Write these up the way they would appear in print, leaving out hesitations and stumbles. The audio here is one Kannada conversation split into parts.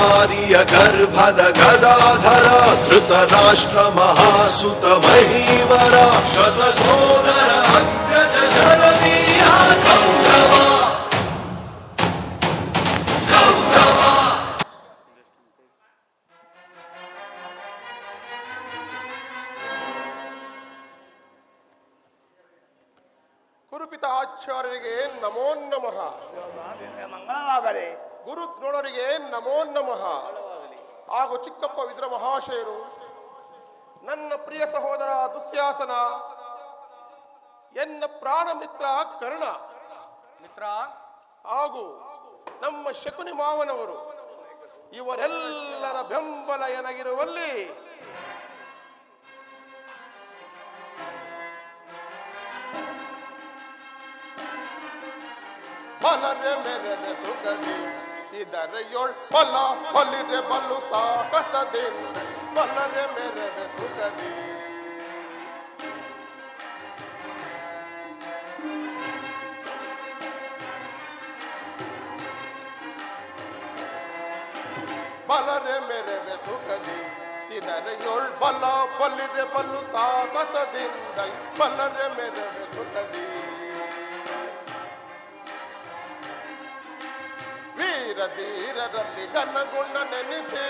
ಕುಮಾರಿಯ ಗರ್ಭದ ಗದಾಧರ ಧೃತರಾಷ್ಟ್ರ ಮಹಾಸುತ ಮಹೀವರ ಶತಸೋದರ ಅಗ್ರಜ ಶರವೀಯ ಕೌರವ ಗುರುಪಿತ ಆಚಾರ್ಯರಿಗೆ ನಮೋ ನಮಃ. ಮಂಗಳವಾಗಲಿ. ಗುರು ದ್ರೋಣರಿಗೆ ನಮೋ ನಮಃ. ಹಾಗೂ ಚಿಕ್ಕಪ್ಪ ವಿದ್ರ ಮಹಾಶಯರು, ನನ್ನ ಪ್ರಿಯ ಸಹೋದರ ದುಶ್ಯಾಸನ, ಎನ್ನ ಪ್ರಾಣ ಮಿತ್ರ ಕರ್ಣ ಮಿತ್ರ ಹಾಗೂ ನಮ್ಮ ಶಕುನಿ ಮಾವನವರು, ಇವರೆಲ್ಲರ ಬೆಂಬಲ ಎನಗಿರುವಲ್ಲಿ ಬಲರೆ ಮೆರೆದೆ ಸುಖದಿ ಇದರೆಯೋಳ್ ಬಲ ಬಲಿರೆ ಬಲ್ಲು ಸಾಕಸದಿಂದ ಬಲರೆ ಮೆರೆದೆ ಸುಖದಿ ಬಲರೆ ಮೆರೆದೆ ಸುಖದಿ ಇದರೆಯೋಳ್ ಬಲ ಬಲಿರೆ ಬಲ್ಲು ಸಾಕಸದಿಂದ ಬಲರೆ ಮೆರೆದೆ ಸುಖದಿ ವೀರ ಧೀರರಲ್ಲಿ ಘನಗುಣ ನೆನೆಸಿ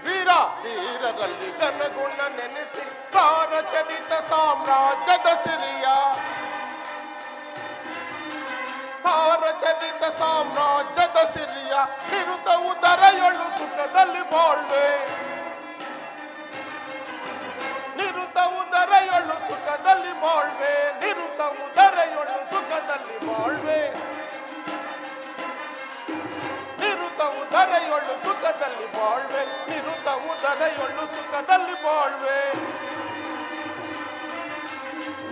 ವೀರ ಧೀರರಲ್ಲಿ ಘನಗುಣ ನೆನೆಸಿ ಸಾರಚರಿತ ಸಾಮ್ರಾಜ್ಯದ ಸಿರಿಯ ಸಾರಚರಿತ ಸಾಮ್ರಾಜ್ಯದ ಸಿರಿಯ ನಿರುತ ಉದರಯೊಳು ಸುಖದಲ್ಲಿ ಬಾಳ್ವೆ ನಿರುತ ಉದರಯೊಳು ಸುಖದಲ್ಲಿ ಬಾಳ್ವೆ ನಿರುತ ಉದರಯೊಳು ಸುಖದಲ್ಲಿ ಬಾಳ್ವೆ ನಿರುತ ಉದರಯೊಳು ಸುಖದಲ್ಲಿ ಬಾಳ್ವೆ ನಿರುತ ಉದರಯೊಳು ಸುಖದಲ್ಲಿ ಬಾಳ್ವೆ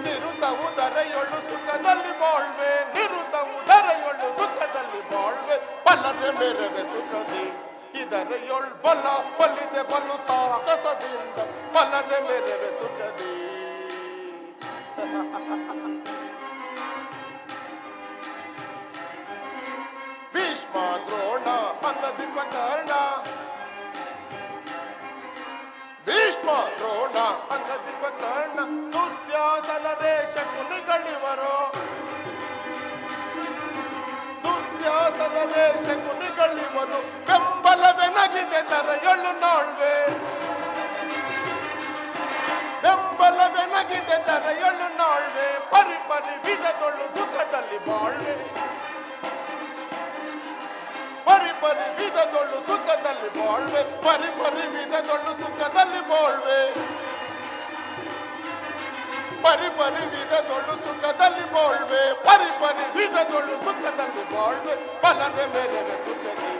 ನಿರುತ ಉದರಯೊಳು ಸುಖದಲ್ಲಿ ಬಾಳ್ವೆ ನಿರುತ ಉದರಯೊಳು ಸುಖದಲ್ಲಿ ಬಾಳ್ವೆ ಬಲರೆ ಮೇರೆವೆ ಸುಖದಿ ಇದರೆಯೊಳ್ ಬಲ ಬಲಿದೆ ಬಲು ಸಾಕಸದಿಂದ ಬಲರೆ ಮೇರೆವೆ ಸುಖದಿ ಭೀಷ್ಮ ದ್ರೋಣ ಅಂಗದಿಪ ಕರ್ಣ ಭೀಷ್ಮ ದ್ರೋಣ ಅಂಗದಿಪ ಕರ್ಣ ದುಶ್ಯಾಸನ ರೇಷ ಕುನಿಗಳಿವರು ದುಶ್ಯಾಸನ ರೇಷ ಕುನಿಗಳಿವರು ಬೆಂಬಲವೆನಗಿದೆ ದರೆಯೊಳು ನಾಳ್ವೆ ಬೆಂಬಲವೆನಗಿದೆ ದರೆಯೊಳು ನಾಳ್ವೆ ಪರಿ ಪರಿ ವಿಧದೊಳು ಸುಖದಲ್ಲಿ ಬಾಳ್ವೆ ಪರಿ ಪರಿ ವಿಧದೊಳು ಸುಖದಲ್ಲಿ ಬಾಳ್ವೆ ಪರಿ ಪರಿ ವಿಧದೊಳು ಸುಖದಲ್ಲಿ ಬಾಳ್ವೆ ಪರಿ ಪರಿ ವಿಧದೊಳು ಸುಖದಲ್ಲಿ ಬಾಳ್ವೆ ಪರಿ ಪರಿ ವಿಧದೊಳು ಸುಖದಲ್ಲಿ ಬಾಳ್ವೆ ಬಲರೆ ಮೇರೆವೆ ಸುಖದಿ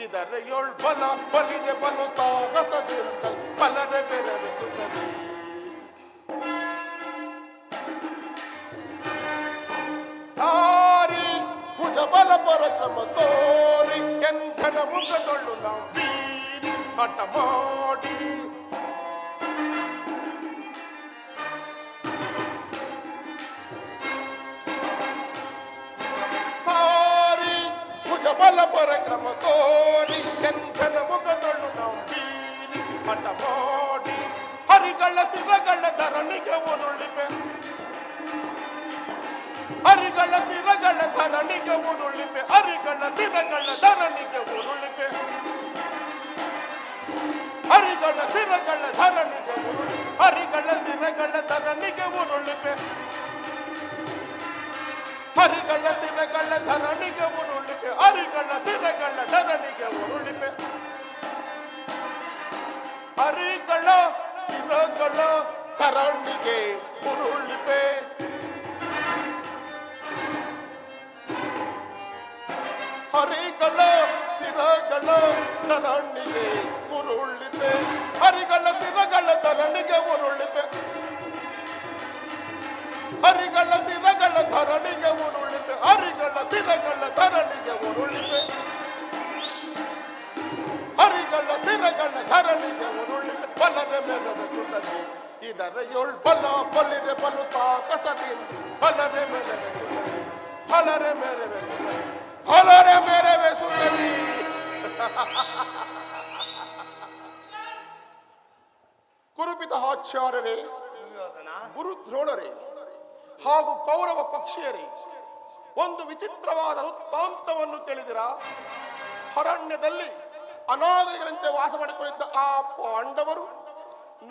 ಇದರೆಯೋಳ್ ಬಲ ಬಲಿರೆ ಬಲು ಸಾಗಸದಿಂದ ಬಲರೆ ಮೇರೆವೆ ಸುಖದಿ ಸಾರಿ ಭುಜ ಬಲ ಪರಕ್ರಮ ತೋರಿ ಎಂಥನ ಮುಖದೊಳ್ಳು ನಾವು ಬೀರಿ ಹಠ ಮಾಡಿ ಸಾರಿ ಭುಜ ಬಲ ಪರಕ್ರಮ ತೋರಿ ಎಂಥನ ಮುಖದೊಳ್ಳು ನಾವು ಬೀರಿ ಹಠ ಮಾಡಿ ಹರಿಗಳ ಶಿರಗಳ ಧರಣಿಗೆ ಉರುಳಿವೆ ಹರಿಗಳ ಶಿರಗಳ ಧರಣಿಗೆ ಉರುಳಿವೆ ಹರಿಗಳ ಶಿರಗಳ ಧರಣಿಗೆ ಉರುಳಿವೆ ಹರಿಗಳ ಶಿರಗಳ ಧರಣಿಗೆ ಉರುಳಿ ಹರಿಗಳ ಶಿರಗಳ ಧರಣಿಗೆ ಉರುಳಿವೆ ಹರಿಗಳ ಶಿರಗಳ ಧರಣಿಗೆ ಉರುಳಿವೆ ಹರಿಗಳ ಶಿರಗಳ ಧರಣಿಗೆ ಉರುಳಿವೆ ಹರಿಗಳ ಶಿರಗಳ ಧರಣಿಗೆ ಉರುಳಿವೆ ಹರಿಗಳ ಶಿರಗಳ ಧರಣಿಗೆ ಉರುಳಿವೆ ಹರಿಗಳ ಶಿರಗಳ ಧರಣಿಗೆ ಉರುಳಿವೆ ಹರಿಗಳ ಶಿರಗಳ ಧರಣಿಗೆ ಉರುಳಿವೆ ಹರಿಗಳ ಶಿರಗಳ ಧರಣಿಗೆ ಉರುಳಿವೆ ಹರಿಗಳ ಶಿರಗಳ ಧರಣಿಗೆ ಉರುಳಿವೆ ಬಲರೆ ಮೇರೆವೆ ಸುಖದಿ ಇದರೆಯೋಳ್ ಬಲ ಬಲಿರೆ ಬಲು ಸಾಕಸದಿಂದ ಬಲರೆ ಮೇರೆವೆ ಸುಖದಿ ಬಲರೆ ಮೇರೆವೆ ಸುಖದಿ ಬಲರೆ ಮೇರೆವೆ ಸುಂದರಿ. ಕುರುಪಿತ ಆಚಾರ್ಯರೇ, ದುರ್ಯೋಧನ, ಗುರು ದ್ರೋಣರೇ ಹಾಗೂ ಕೌರವ ಪಕ್ಷೀಯರೇ, ಒಂದು ವಿಚಿತ್ರವಾದ ವೃತ್ತಾಂತವನ್ನು ಕೇಳಿದಿರಾ? ಅರಣ್ಯದಲ್ಲಿ ಅನಾಗರಿಕರಂತೆ ವಾಸ ಮಾಡಿಕೊಂಡಿದ್ದ ಆ ಪಾಂಡವರು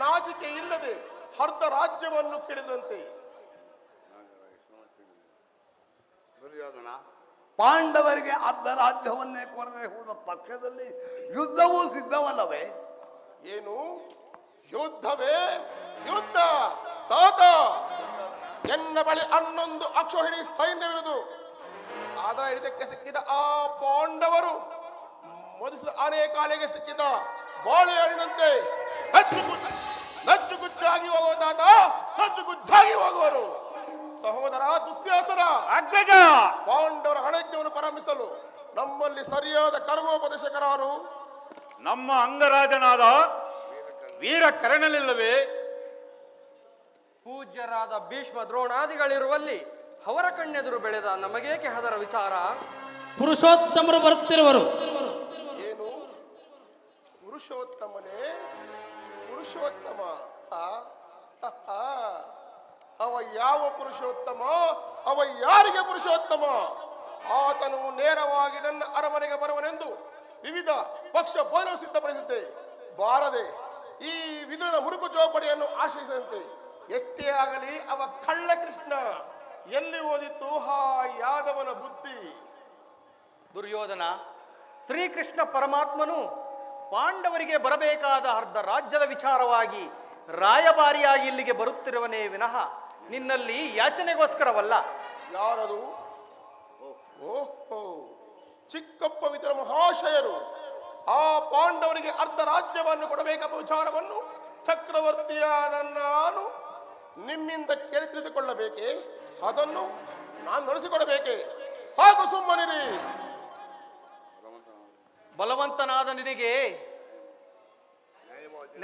ನಾಚಿಕೆ ಇಲ್ಲದೆ ಅರ್ಧ ರಾಜ್ಯವನ್ನು ಕೇಳಿದ್ರಂತೆ. ದುರ್ಯೋಧನ, ಪಾಂಡವರಿಗೆ ಅರ್ಧ ರಾಜ್ಯವನ್ನೇ ಕೊಡದೆ ಹೋದ ಪಕ್ಷದಲ್ಲಿ ಯುದ್ಧವೂ ಸಿದ್ಧವಲ್ಲವೇ? ಏನು ಯುದ್ಧವೇ? ಯುದ್ಧ ತಾತ, ಎನ್ನ ಬಳಿ 11 ಅಕ್ಷೋಹಿಣಿ ಸೈನ್ಯವಿರುವುದು. ಅದರ ಹಿಡಿತಕ್ಕೆ ಸಿಕ್ಕಿದ ಆ ಪಾಂಡವರು ಮದಿಸಿದ ಆನೆ ಕಾಲಿಗೆ ಸಿಕ್ಕಿದ ಬಾಳೆಹಣ್ಣಿನಂತೆ ನಚ್ಚುಗುಚ್ಚಾಗಿ ಹೋಗುವ ತಾತ, ನಚ್ಚುಗುಚ್ಚಾಗಿ ಹೋಗುವರು. ಸಹೋದರ ದುಶ್ಯಾಸನ, ಅಗ್ರಜ, ಪಾಂಡವರ ಹಣಜ್ಞವನ್ನು ಪ್ರಾರಂಭಿಸಲು ನಮ್ಮಲ್ಲಿ ಸರಿಯಾದ ಕರ್ಮೋಪದೇಶಕರಾರು ನಮ್ಮ ಅಂಗರಾಜನಾದ ವೀರ ಕರ್ಣನಿಲ್ಲವೇ? ಪೂಜ್ಯರಾದ ಭೀಷ್ಮ ದ್ರೋಣಾದಿಗಳಿರುವಲ್ಲಿ ಅವರ ಕಣ್ಣೆದುರು ಬೆಳೆದ ನಮಗೇಕೆ ಅದರ ವಿಚಾರ? ಪುರುಷೋತ್ತಮರು ಬರುತ್ತಿರುವರು. ಏನು ಪುರುಷೋತ್ತಮನೇ? ಪುರುಷೋತ್ತಮ ಅವ ಯಾವ ಪುರುಷೋತ್ತಮ? ಅವ ಯಾರಿಗೆ ಪುರುಷೋತ್ತಮ? ಆತನು ನೇರವಾಗಿ ನನ್ನ ಅರಮನೆಗೆ ಬರುವನೆಂದು ವಿವಿಧ ಪಕ್ಷ ಬೋಧನೆ ಸಿದ್ಧಪಡಿಸಿದ್ದೆ. ಬಾರದೆ ಈ ವಿದುರನ ಮುರುಕು ಚೌಪಡಿಯನ್ನು ಆಶ್ರಯಿಸಿದಂತೆ ಎಷ್ಟೇ ಆಗಲಿ ಅವ ಕಳ್ಳ ಕೃಷ್ಣ. ಎಲ್ಲಿ ಓದಿತ್ತು ಆ ಯಾದವನ ಬುದ್ಧಿ? ದುರ್ಯೋಧನ, ಶ್ರೀಕೃಷ್ಣ ಪರಮಾತ್ಮನು ಪಾಂಡವರಿಗೆ ಬರಬೇಕಾದ ಅರ್ಧ ರಾಜ್ಯದ ವಿಚಾರವಾಗಿ ರಾಯಭಾರಿಯಾಗಿ ಇಲ್ಲಿಗೆ ಬರುತ್ತಿರುವನೇ ವಿನಃ ನಿನ್ನಲ್ಲಿ ಯಾಚನೆಗೋಸ್ಕರವಲ್ಲ. ಯಾರದು? ಓಹೋ, ಚಿಕ್ಕಪ್ಪ ವಿದುರ ಮಹಾಶಯರು ಆ ಪಾಂಡವರಿಗೆ ಅರ್ಧ ರಾಜ್ಯವನ್ನು ಕೊಡಬೇಕೆಂಬ ವಿಚಾರವನ್ನು ಚಕ್ರವರ್ತಿಯ ನಾನು ನಿಮ್ಮಿಂದ ಕೇಳಿ ತಿಳಿದುಕೊಳ್ಳಬೇಕೆ? ಅದನ್ನು ನಾನು ನಡೆಸಿಕೊಡಬೇಕೆ? ಸಾಕು, ಸುಮ್ಮನಿರಿ. ಬಲವಂತನಾದ ನಿನಗೆ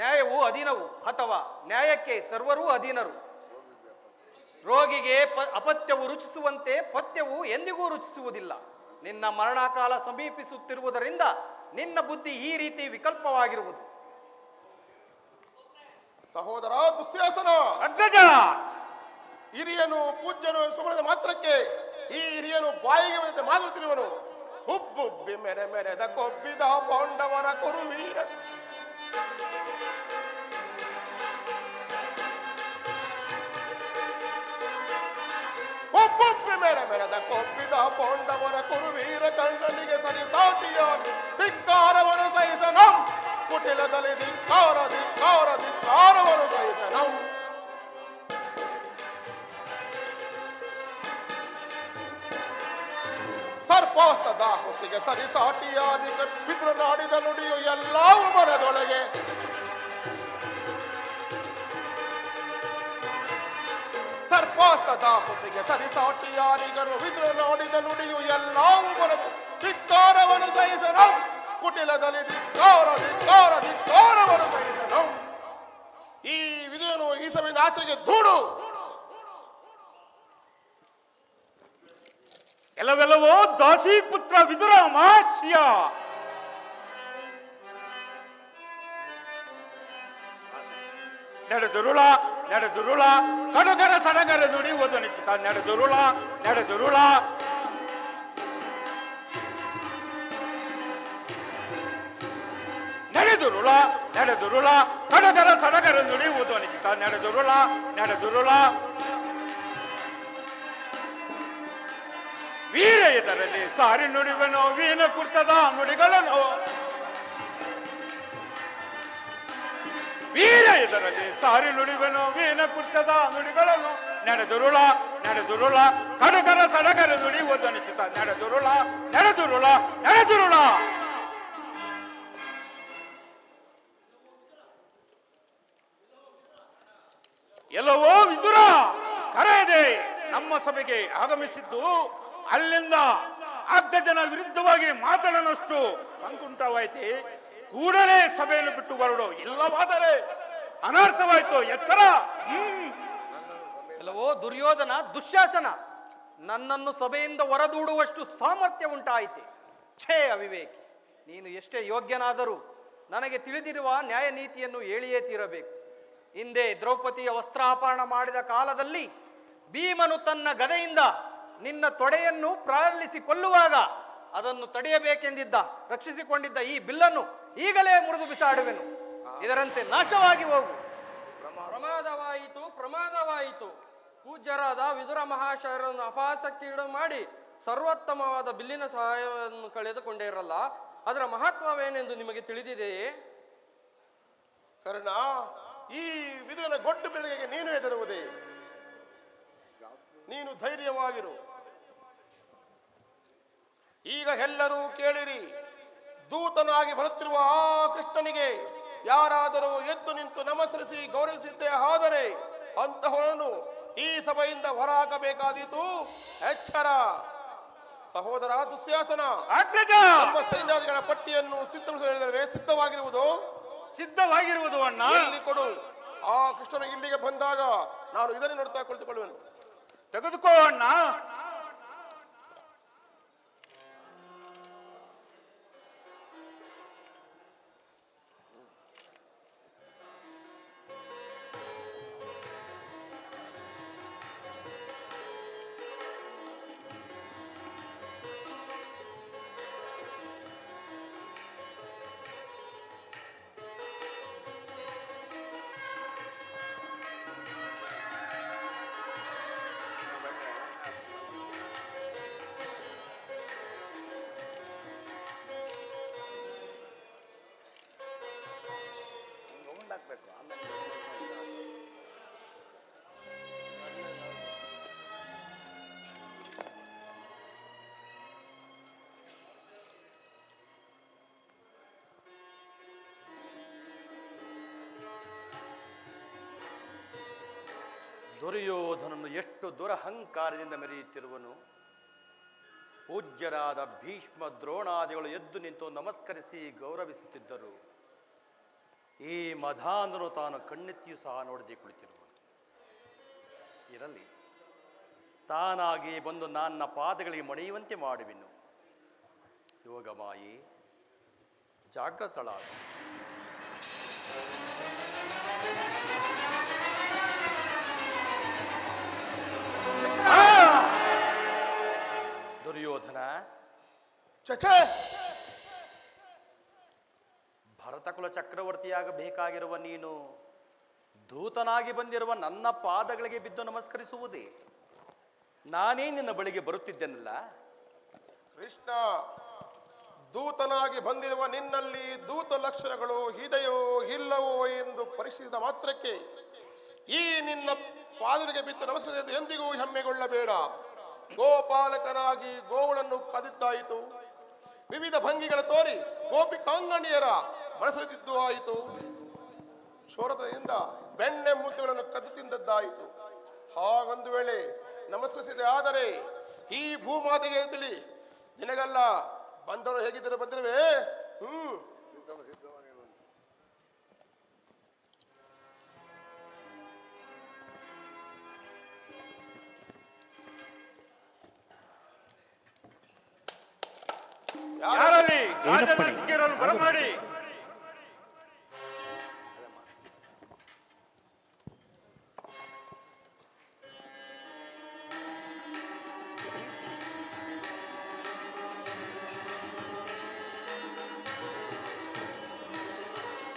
ನ್ಯಾಯವು ಅಧೀನವು ಅಥವಾ ನ್ಯಾಯಕ್ಕೆ ಸರ್ವರೂ ಅಧೀನರು. ರೋಗಿಗೆ ಅಪತ್ಯವು ರುಚಿಸುವಂತೆ ಪಥ್ಯವು ಎಂದಿಗೂ ರುಚಿಸುವುದಿಲ್ಲ. ನಿನ್ನ ಮರಣಕಾಲ ಸಮೀಪಿಸುತ್ತಿರುವುದರಿಂದ ನಿನ್ನ ಬುದ್ಧಿ ಈ ರೀತಿ ವಿಕಲ್ಪವಾಗಿರುವುದು. ಸಹೋದರ ದುಶ್ಯಾಸನ, ಅಗ್ರಜ, ಹಿರಿಯನು ಪೂಜ್ಯನು ಸುಮನದ ಮಾತ್ರಕ್ಕೆ ಈ ಹಿರಿಯನು ಬಾಯಿಗೆ ಬಂದಂತೆ ಮಾತುತ್ತಿರುವನು. ಹುಬ್ಬುಬ್ಬಿ ಮೆರೆ ಮೆರೆದ ಕೊಬ್ಬಿದ ಪಾಂಡವರ ಕುರುವೀರ. ಹುಬ್ಬುಬ್ಬಿ ಮೆರೆ ಮೆರೆದ ಕೊಬ್ಬಿದ ಪಾಂಡವರ ಕುರುವೀರ ಕಣ್ಣನಿಗೆ ಸರಿ ಸಾಟಿಯಾಗಿ ಧಿಕ್ಕಾರವನ್ನು ಸಹಿಸನು. ಕುಟಿಲದಲ್ಲಿ ಧಿಕ್ಕಾರವನ್ನು ಸಹಿಸನು. ಸರ್ಪಾಸ್ತದ ಹೊತ್ತಿಗೆ ಸರಿ ಸಾಟಿಯಾಗಿ ಪಿತೃ ನಾಡಿದ ನುಡಿಯು ಎಲ್ಲವೂ ಮನದೊಳಗೆ. ಸರ್ಪಾಸ್ತದ ಹೊತ್ತಿಗೆ ಸರಿ ಸಾಟಿಯಾರಿಗರು ವಿದ್ರು ನಾಡಿದ ನುಡಿಯು ಎಲ್ಲವೂ ಮನದ ಧಿಕ್ಕಾರವನ್ನು ಸಹಿಸನು. ಕುಟಿಲದಲ್ಲಿ ಧಿಕ್ಕಾರವನ್ನು ಸಹಿಸನು. ಈ ವಿದುರನು ಈ ಸಭೆಯ ಆಚೆಗೆ ಧೂಳು. ಎಲ್ಲವೆಲ್ಲವೋ ದಾಸಿ ಪುತ್ರ ವಿದುರ ಮಹಾಶಯ. ನಡೆದುರುಳ ಕಡುಗರ ಸಡಗರ ನುಡಿ ಓದನಿಚ್ಚಿತ. ನಡೆದುರುಳ ನಡೆದುರುಳ ಕಡುಗರ ಸಡಗರ ನುಡಿ ಓದನಿಚ್ಚಿತ. ನಡೆದುರುಳ ವೀರ ಇದರಲ್ಲಿ ಸಾರಿ ನುಡಿವನು ವೀನ ಕುರ್ತದ ನುಡಿಗಳನ್ನು. ವೀರ ಇದರಲ್ಲಿ ಸಾರಿ ನುಡಿವನು ವೀನ ಕುರ್ತದ ನುಡಿಗಳನ್ನು. ನಡೆದುರುಳ ಕಡುಗರ ಸಡಗರ ನುಡಿ ಓದನಿಚಿತ. ನಡೆದುರುಳ ಎಲ್ಲವೋ ವಿದುರ ಕರೆಯದೆ ನಮ್ಮ ಸಭೆಗೆ ಆಗಮಿಸಿದ್ದು ಅಲ್ಲಿಂದ ಅಗ್ರಜನ ವಿರುದ್ಧವಾಗಿ ಮಾತನಾಡನಷ್ಟು ಸಂಕುಂಠವಾಯಿತೆ. ಕೂಡಲೇ ಸಭೆಯನ್ನು ಬಿಟ್ಟು ಹೊರಡು, ಇಲ್ಲವಾದರೆ ಅನರ್ಥವಾಯಿತು. ಎಚ್ಚರ. ಎಲ್ಲವೋ ದುರ್ಯೋಧನ ದುಶ್ಯಾಸನ, ನನ್ನನ್ನು ಸಭೆಯಿಂದ ಹೊರದೂಡುವಷ್ಟು ಸಾಮರ್ಥ್ಯ ಉಂಟಾಯಿತೆ. ಛೇ ಅವಿವೇಕಿ, ನೀನು ಎಷ್ಟೇ ಯೋಗ್ಯನಾದರೂ ನನಗೆ ತಿಳಿದಿರುವ ನ್ಯಾಯ ನೀತಿಯನ್ನು ಹೇಳಿಯೇ ತೀರಬೇಕು. ಹಿಂದೆ ದ್ರೌಪದಿಯ ವಸ್ತ್ರಾಪರಣ ಮಾಡಿದ ಕಾಲದಲ್ಲಿ ಭೀಮನು ತನ್ನ ಗದೆಯಿಂದ ನಿನ್ನ ತೊಡೆಯನ್ನು ಪ್ರಾರಲಿಸಿ ಕೊಲ್ಲುವಾಗ ಅದನ್ನು ತಡೆಯಬೇಕೆಂದಿದ್ದ ರಕ್ಷಿಸಿಕೊಂಡಿದ್ದ ಈ ಬಿಲ್ಲನ್ನು ಈಗಲೇ ಮುರಿದು ಬಿಸಾಡುವೆನು. ಇದರಂತೆ ನಾಶವಾಗಿ ಹೋಗು. ಪ್ರಮಾದವಾಯಿತು, ಪ್ರಮಾದವಾಯಿತು. ಪೂಜ್ಯರಾದ ವಿದುರ ಮಹಾಶಯರನ್ನು ಅಪಹಾಸಕ್ಕೀಡು ಮಾಡಿ ಸರ್ವೋತ್ತಮವಾದ ಬಿಲ್ಲಿನ ಸಹಾಯವನ್ನು ಕಳೆದುಕೊಂಡಿರಲ್ಲ. ಅದರ ಮಹತ್ವವೇನೆಂದು ನಿಮಗೆ ತಿಳಿದಿದೆಯೇ? ಕರ್ಣ, ಈ ವಿದುರನ ಗೊಡ್ಡು ಬೆಳಗ್ಗೆ ನೀನು ಹೆದರುವುದೇ? ನೀನು ಧೈರ್ಯವಾಗಿರು. ಈಗ ಎಲ್ಲರೂ ಕೇಳಿರಿ, ದೂತನಾಗಿ ಬರುತ್ತಿರುವ ಆ ಕೃಷ್ಣನಿಗೆ ಯಾರಾದರೂ ಎದ್ದು ನಿಂತು ನಮಸ್ಕರಿಸಿ ಗೌರವಿಸಿದ್ದೇ ಆದರೆ ಅಂತಹವರನ್ನು ಈ ಸಭೆಯಿಂದ ಹೊರಹಾಕಬೇಕಾದೀತು. ಎಚ್ಚರ. ಸಹೋದರ ದುಶ್ಯಾಸನ, ನಮ್ಮ ಸೈನ್ಯಾಧಿಗಳ ಪಟ್ಟಿಯನ್ನು ಸಿದ್ಧವಾಗಿರುವುದು ಸಿದ್ಧವಾಗಿರುವುದು ಅಣ್ಣ. ಎಲ್ಲಿ ಕೊಡು. ಆ ಕೃಷ್ಣನ ಇಲ್ಲಿಗೆ ಬಂದಾಗ ನಾನು ಇದನ್ನೇ ನೋಡ್ತಾ ಕುಳಿತುಕೊಳ್ಳುವೆನು. ತೆಗೆದುಕೋ ಅಣ್ಣ. ಉಂಡಾಕ್ಬೇಕು. ಆಮೇಲೆ ದುರ್ಯೋಧನನು ಎಷ್ಟು ದುರಹಂಕಾರದಿಂದ ಮೆರೆಯುತ್ತಿರುವನು. ಪೂಜ್ಯರಾದ ಭೀಷ್ಮ ದ್ರೋಣಾದಿಗಳು ಎದ್ದು ನಿಂತು ನಮಸ್ಕರಿಸಿ ಗೌರವಿಸುತ್ತಿದ್ದರು. ಈ ಮಧಾಂಧನು ತಾನು ಕಣ್ಣೆತ್ತಿಯೂ ಸಹ ನೋಡದೆ ಕುಳಿತಿರುವನು. ಇರಲಿ, ತಾನಾಗಿ ಬಂದು ನನ್ನ ಪಾದಗಳಿಗೆ ಮಣಿಯುವಂತೆ ಮಾಡುವೆನು. ಯೋಗಮಾಯಿ, ಜಾಗೃತಳಾಗ. ದುರ್ಯೋಧನ, ಚಚೆ, ಭರತಕುಲ ಚಕ್ರವರ್ತಿಯಾಗಬೇಕಾಗಿರುವ ನೀನು ದೂತನಾಗಿ ಬಂದಿರುವ ನನ್ನ ಪಾದಗಳಿಗೆ ಬಿದ್ದು ನಮಸ್ಕರಿಸುವುದೇ? ನಾನೇ ನಿನ್ನ ಬಳಿಗೆ ಬರುತ್ತಿದ್ದೆನಲ್ಲ. ಕೃಷ್ಣ, ದೂತನಾಗಿ ಬಂದಿರುವ ನಿನ್ನಲ್ಲಿ ದೂತ ಲಕ್ಷಣಗಳು ಇದೆಯೋ ಇಲ್ಲವೋ ಎಂದು ಪರೀಕ್ಷಿಸಿದ ಮಾತ್ರಕ್ಕೆ ಈ ನಿನ್ನ ಪಾದಗಳಿಗೆ ಬಿದ್ದು ನಮಸ್ಕರಿಸಿದ ಎಂದಿಗೂ ಹೆಮ್ಮೆಗೊಳ್ಳಬೇಡ. ಗೋಪಾಲಕನಾಗಿ ಗೋವುಗಳನ್ನು ಕದಿದ್ದಾಯಿತು, ವಿವಿಧ ಭಂಗಿಗಳ ತೋರಿ ಗೋಪಿಕಾಂಗಣಿಯರ ಮನಸರಿದ್ದು ಆಯಿತು, ಶೋರತದಿಂದ ಬೆಣ್ಣೆ ಮುದ್ದೆಗಳನ್ನು ಕದ್ದು ತಿಂದದ್ದಾಯಿತು. ಹಾಗೊಂದು ವೇಳೆ ನಮಸ್ಕರಿಸಿದೆ ಆದರೆ ಈ ಭೂಮಾತೆಗೆ ಅಂತೇಳಿ ನಿನಗಲ್ಲ, ಬಂದರು ಹೇಗಿದ್ದರು ಬಂದಿರುವೆ. ಯಾರಲ್ಲಿ ರಾಜನರ್ತಿಕೆಯರನ್ನು ಬರಮಾಡಿ.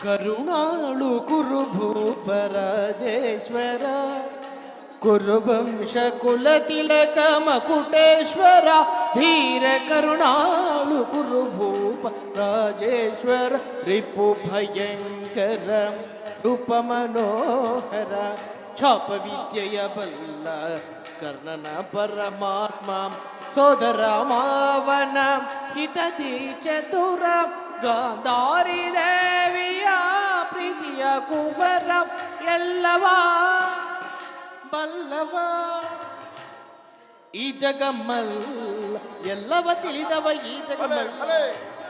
ಕರುಣಾಳು ಕುರು ಭೂಪರಾಜೇಶ್ವರ, ಕುರುವಂಶ ಕುಲ ತಿಲಕ ಮಕುಟೇಶ್ವರ, ಧೀರ ಕರುಣಾಳು ಕುರು ಭೂಪ ರಾಜೇಶ್ವರ, ರಿಪು ಭಯಂಕರ ರೂಪ ಮನೋಹರ, ಛಾಪ ವಿದ್ಯೆಯ ಬಲ್ಲ ಕರ್ಣನ ಪರಮಾತ್ಮ, ಸೋದರ ಮಾವನ ಹಿತದಿ ಚತುರ, ಗಾಂಧಾರಿ ದೇವಿಯ ಪ್ರೀತಿಯ ಕುಬರ, ಎಲ್ಲವ ಬಲ್ಲವ ಈ ಜಗಮಲ್ಲ, ಎಲ್ಲವ ತಿಳಿದವ ಈ ಜಗಮಲ್ಲ,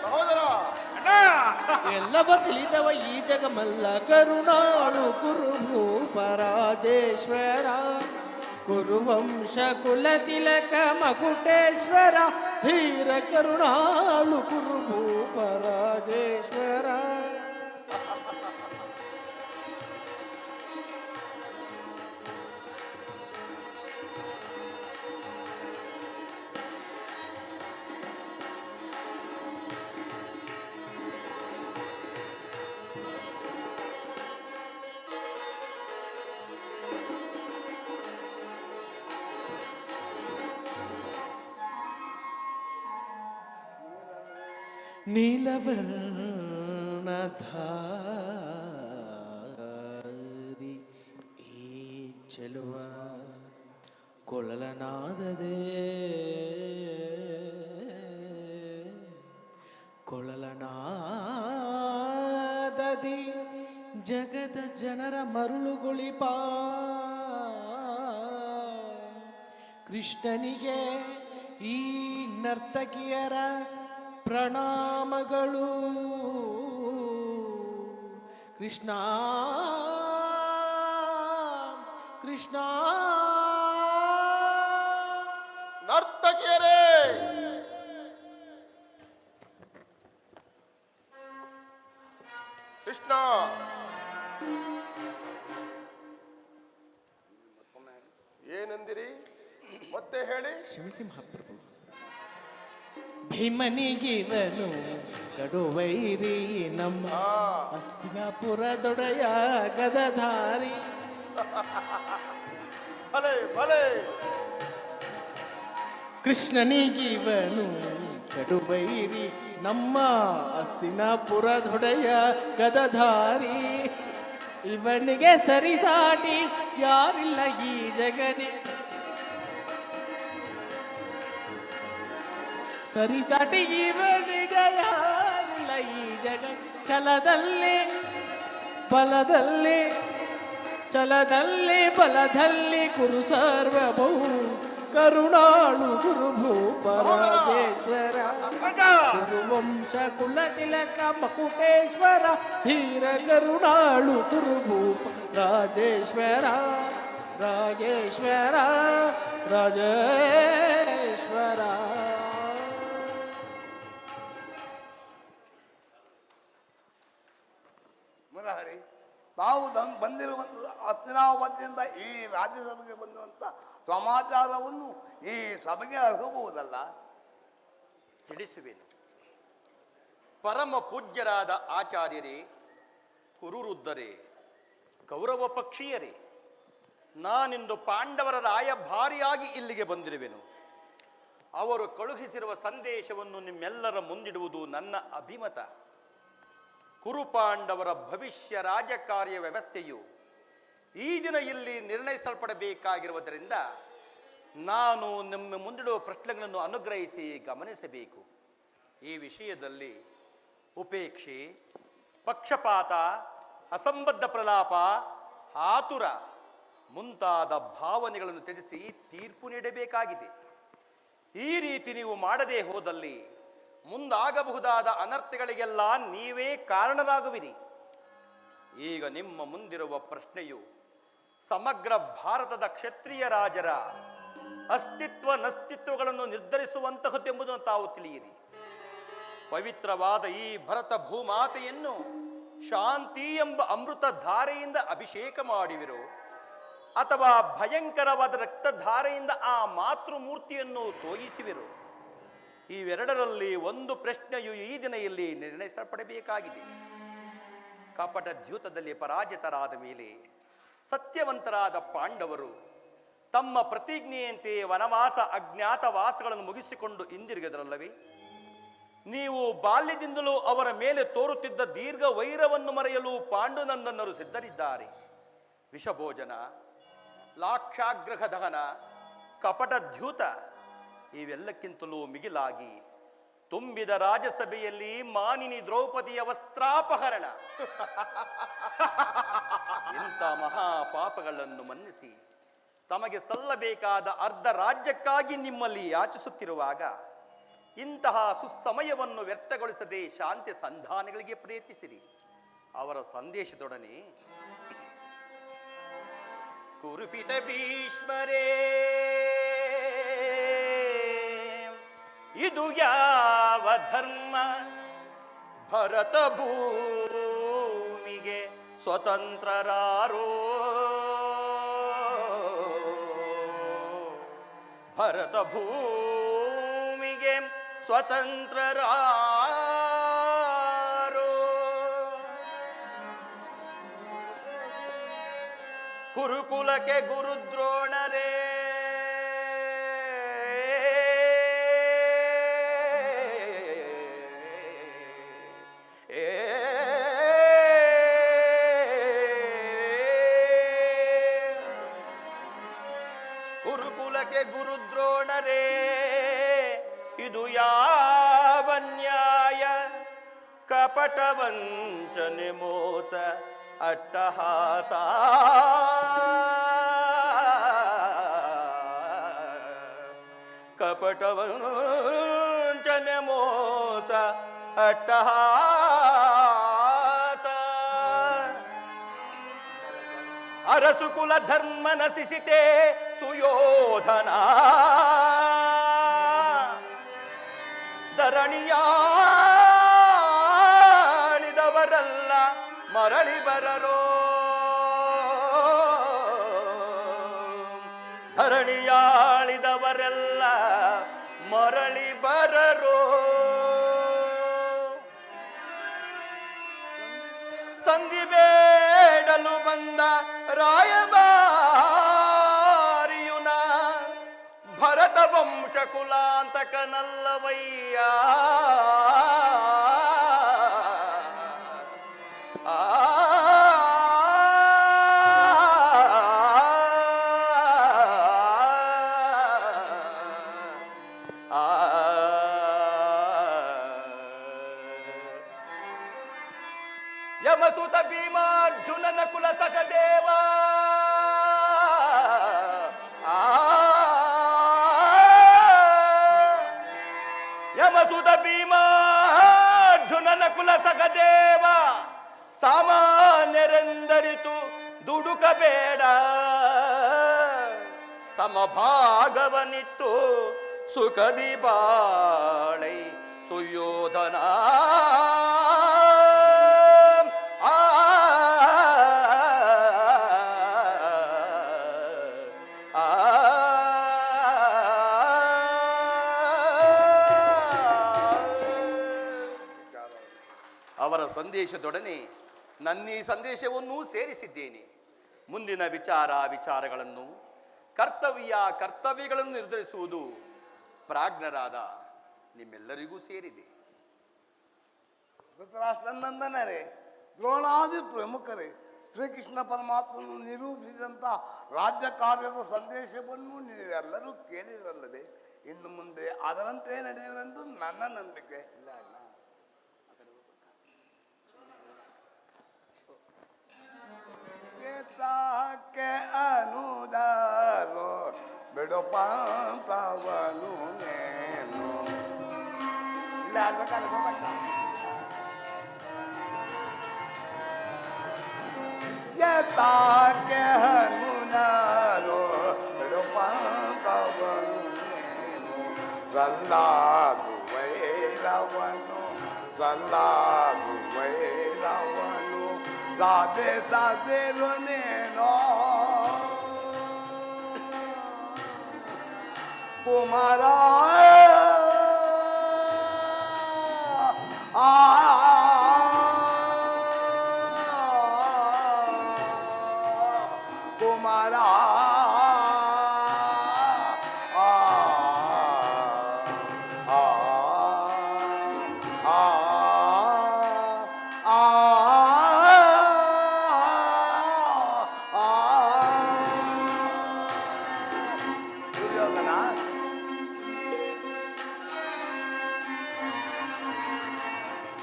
ಸಹೋದರ ಎಲ್ಲವ ತಿಳಿದವ ಈ ಜಗಮಲ್ಲ, ಕರುಣಾಳು ಕುರು ಭೂಪರಾಜೇಶ್ವರ, ಕುರುವಂಶ ಕುಲ ತಿಲಕ ಮಕುಟೇಶ್ವರ, ಧೀರ ಕರುಣಾಳು ಕುರುಭೂಪ ರಾಜೇಶ್ವರ. ನೀಲವರ್ಣಧಾರಿ ಈ ಚೆಲುವ ಕೊಳಲನಾದದೆ ಕೊಳಲನಾದದಿ ಜಗದ ಜನರ ಮರುಳುಗೊಳಿಪ ಕೃಷ್ಣನಿಗೆ ಈ ನರ್ತಕಿಯರ ಪ್ರಣಾಮಗಳು. ಕೃಷ್ಣ ಕೃಷ್ಣ. ನರ್ತಕಿಯರೇ, ಕೃಷ್ಣ ಏನಂದಿರಿ ಮತ್ತೆ ಹೇಳಿ. ಕ್ಷಮಿಸಿ ಮಹಾಪ್ರಭು. ಭೀಮನಿಗಿವನು ಕಡುವೈರಿ ನಮ್ಮ ಹಸ್ತಿನಾಪುರದೊಡೆಯ ಗದಧಾರಿ. ಭಲೆ ಭಲೆ. ಕೃಷ್ಣನಿಗಿವನು ಕಡುವೈರಿ ನಮ್ಮ ಹಸ್ತಿನಾಪುರದೊಡೆಯ ಗದಧಾರಿ. ಇವನಿಗೆ ಸರಿಸಾಟಿ ಯಾರಿಲ್ಲ ಈ ಜಗದಿ. ಸರಿಸಾಟಿ ಇವನಿಗೆ ಯಾರಿಲ್ಲ ಈ ಜಗ. ಛಲದಲ್ಲಿ ಬಲದಲ್ಲಿ ಛಲದಲ್ಲಿ ಬಲದಲ್ಲಿ ಕುರು ಸರ್ವಭೌ ಕರುಣಾಳು ಗುರುಭೂಪ ರಾಜೇಶ್ವರ. ಗುರುವಂಶ ಕುಲ ತಿಲಕ ಮಕುಟೇಶ್ವರ ಧೀರ ಕರುಣಾಳು ಗುರುಭೂಪ ರಾಜೇಶ್ವರ. ರಾಜೇಶ್ವರ ರಾಜೇಶ್ವರ. ಮುರಹರಿ, ತಾವು ಬಂದಿರುವಂಥ ಹಸ್ತಿನಾವತಿಯಿಂದ ಈ ರಾಜ್ಯಸಭೆಗೆ ಬಂದಿರುವಂಥ ಸಮಾಚಾರವನ್ನು ಈ ಸಭೆಗೆ ಅರ್ಹಬಹುದಲ್ಲ? ತಿಳಿಸುವೆನು. ಪರಮ ಪೂಜ್ಯರಾದ ಆಚಾರ್ಯರೇ, ಕುರುರುದ್ಧರೇ, ಕೌರವ ಪಕ್ಷೀಯರೇ, ನಾನಿಂದು ಪಾಂಡವರ ರಾಯಭಾರಿಯಾಗಿ ಇಲ್ಲಿಗೆ ಬಂದಿರುವೆನು. ಅವರು ಕಳುಹಿಸಿರುವ ಸಂದೇಶವನ್ನು ನಿಮ್ಮೆಲ್ಲರ ಮುಂದಿಡುವುದು ನನ್ನ ಅಭಿಮತ. ಕುರುಪಾಂಡವರ ಭವಿಷ್ಯ ರಾಜಕಾರ್ಯ ವ್ಯವಸ್ಥೆಯು ಈ ದಿನ ಇಲ್ಲಿ ನಿರ್ಣಯಿಸಲ್ಪಡಬೇಕಾಗಿರುವುದರಿಂದ ನಾನು ನಿಮ್ಮ ಮುಂದಿಡುವ ಪ್ರಶ್ನೆಗಳನ್ನು ಅನುಗ್ರಹಿಸಿ ಗಮನಿಸಬೇಕು. ಈ ವಿಷಯದಲ್ಲಿ ಉಪೇಕ್ಷೆ, ಪಕ್ಷಪಾತ, ಅಸಂಬದ್ಧ ಪ್ರಲಾಪ, ಆತುರ ಮುಂತಾದ ಭಾವನೆಗಳನ್ನು ತ್ಯಜಿಸಿ ತೀರ್ಪು ನೀಡಬೇಕಾಗಿದೆ. ಈ ರೀತಿ ನೀವು ಮಾಡದೇ ಹೋದಲ್ಲಿ ಮುಂದಾಗಬಹುದಾದ ಅನರ್ಥಗಳಿಗೆಲ್ಲ ನೀವೇ ಕಾರಣರಾಗುವಿರಿ. ಈಗ ನಿಮ್ಮ ಮುಂದಿರುವ ಪ್ರಶ್ನೆಯು ಸಮಗ್ರ ಭಾರತದ ಕ್ಷತ್ರಿಯ ರಾಜರ ಅಸ್ತಿತ್ವ ನಸ್ತಿತ್ವಗಳನ್ನು ನಿರ್ಧರಿಸುವಂತಹದ್ದೆಂಬುದನ್ನು ತಾವು ತಿಳಿಯಿರಿ. ಪವಿತ್ರವಾದ ಈ ಭರತ ಭೂಮಾತೆಯನ್ನು ಶಾಂತಿ ಎಂಬ ಅಮೃತ ಧಾರೆಯಿಂದ ಅಭಿಷೇಕ ಮಾಡುವಿರೋ ಅಥವಾ ಭಯಂಕರವಾದ ರಕ್ತಧಾರೆಯಿಂದ ಆ ಮಾತೃಮೂರ್ತಿಯನ್ನು ತೋಯಿಸುವಿರೋ, ಇವೆರಡರಲ್ಲಿ ಒಂದು ಪ್ರಶ್ನೆಯು ಈ ದಿನ ಇಲ್ಲಿ ನಿರ್ಣಯಿಸಲ್ಪಡಬೇಕಾಗಿದೆ. ಕಪಟ ದ್ಯೂತದಲ್ಲಿ ಪರಾಜಿತರಾದ ಮೇಲೆ ಸತ್ಯವಂತರಾದ ಪಾಂಡವರು ತಮ್ಮ ಪ್ರತಿಜ್ಞೆಯಂತೆ ವನವಾಸ ಅಜ್ಞಾತವಾಸಗಳನ್ನು ಮುಗಿಸಿಕೊಂಡು ಹಿಂದಿರುಗಿದರಲ್ಲವೇ? ನೀವು ಬಾಲ್ಯದಿಂದಲೂ ಅವರ ಮೇಲೆ ತೋರುತ್ತಿದ್ದ ದೀರ್ಘ ವೈರವನ್ನು ಮರೆಯಲು ಪಾಂಡುನಂದನರು ಸಿದ್ಧರಿದ್ದಾರೆ. ವಿಷಭೋಜನ, ಲಾಕ್ಷಾಗ್ರಹ ದಹನ, ಕಪಟ ದ್ಯೂತ ಇವೆಲ್ಲಕ್ಕಿಂತಲೂ ಮಿಗಿಲಾಗಿ ತುಂಬಿದ ರಾಜಸಭೆಯಲ್ಲಿ ಮಾನಿನಿ ದ್ರೌಪದಿಯ ವಸ್ತ್ರಾಪಹರಣ ಇಂಥ ಮಹಾಪಾಪಗಳನ್ನು ಮನ್ನಿಸಿ ತಮಗೆ ಸಲ್ಲಬೇಕಾದ ಅರ್ಧ ರಾಜ್ಯಕ್ಕಾಗಿ ನಿಮ್ಮಲ್ಲಿ ಯಾಚಿಸುತ್ತಿರುವಾಗ ಇಂತಹ ಸುಸಮಯವನ್ನು ವ್ಯರ್ಥಗೊಳಿಸದೆ ಶಾಂತಿ ಸಂಧಾನಗಳಿಗೆ ಪ್ರಯತ್ನಿಸಿರಿ. ಅವರ ಸಂದೇಶದೊಡನೆ ಕುರುಪಿತ ಭೀಷ್ಮರೇ ಇದು ಯಾವ ಧರ್ಮ? ಭರತ ಭೂಮಿಗೆ ಸ್ವತಂತ್ರರಾರೋ, ಭರತ ಭೂಮಿಗೆ ಸ್ವತಂತ್ರರಾರೋ. ಕುರುಕುಲಕ್ಕೆ ಗುರುದ್ರೋಣರೇ, ಕುರುಕುಲಕ್ಕೆ ಗುರುದ್ರೋಣರೇ, ಇದು ಯಾವ ನ್ಯಾಯ? ಕಪಟ ವಂಚನೆ ಮೋಸ ಅಟ್ಟಹಾಸ, ಕಪಟ ವಂಚನೆ ಮೋಸ ಅಟ್ಟಹಾಸ. ಅರಸು ಕುಲ ಧರ್ಮ ನಸಿಸಿತೆ ಸುಯೋಧನ, ಧರಣಿಯಾಳಿದವರಲ್ಲ ಮರಳಿ ಬರರೋ, ಧರಣಿಯಾಳಿದವರೆಲ್ಲ ಮರಳಿ ಬರರೋ. ಸಂಧಿ ಬೇಡಲು ಬಂದ ರಾಯಭಾರಿಯುನ, ಭರತ ವಂಶ ಕುಲಾಂತಕನಲ್ಲವಯ್ಯ. ಯಮಸುತ ಭೀಮಾರ್ಜುನನ ಕುಲ ಸಖದೇವ, ಯಮಸುತ ಭೀಮಾರ್ಜುನನ ಕುಲ ಸಖದೇವ, ಸಾಮಾನ್ಯರೆಂದರಿತು ದುಡುಕಬೇಡ, ಸಮಭಾಗವನಿತ್ತು ಸುಖದಿ ಬಾಳೈ ಸುಯೋಧನ. ಅವರ ಸಂದೇಶದೊಡನೆ ನನ್ನೀ ಸಂದೇಶವನ್ನೂ ಸೇರಿಸಿದ್ದೇನೆ. ಮುಂದಿನ ವಿಚಾರಗಳನ್ನು ಕರ್ತವ್ಯಗಳನ್ನು ನಿರ್ಧರಿಸುವುದು ಪ್ರಾಜ್ಞರಾದ ನಿಮ್ಮೆಲ್ಲರಿಗೂ ಸೇರಿದೆ. ಧೃತರಾಷ್ಟ್ರನಂದನರೇ, ದ್ರೋಣಾದಿ ಪ್ರಮುಖರೇ, ಶ್ರೀಕೃಷ್ಣ ಪರಮಾತ್ಮನು ನಿರೂಪಿಸಿದಂಥ ರಾಜ್ಯ ಕಾರ್ಯದ ಸಂದೇಶವನ್ನು ನೀವೆಲ್ಲರೂ ಕೇಳಿರಲ್ಲದೆ ಇನ್ನು ಮುಂದೆ ಅದರಂತೆ ನಡೆಯುವರೆಂದು ನನ್ನ ನಂಬಿಕೆ. ಇಲ್ಲ ಅಣ್ಣ, ತಾಕೆ ಅನುದಾರೋ ಬಿಡು ಪಾಂಪವನು ನೇನು. ಇಲ್ಲ ತಾಕೆ ಅನುದಾರೋ ಬಿಡು ಪಾಂಪವನು ನೇನು. ಸಲ್ಲಾದು ವೈರವನು, ಸಲ್ಲಾದು ವೈರವನು, ರಾಧೆ ಸಾಧೆರು ನೇನೋ ಕುಮಾರ. ಕುಮಾರ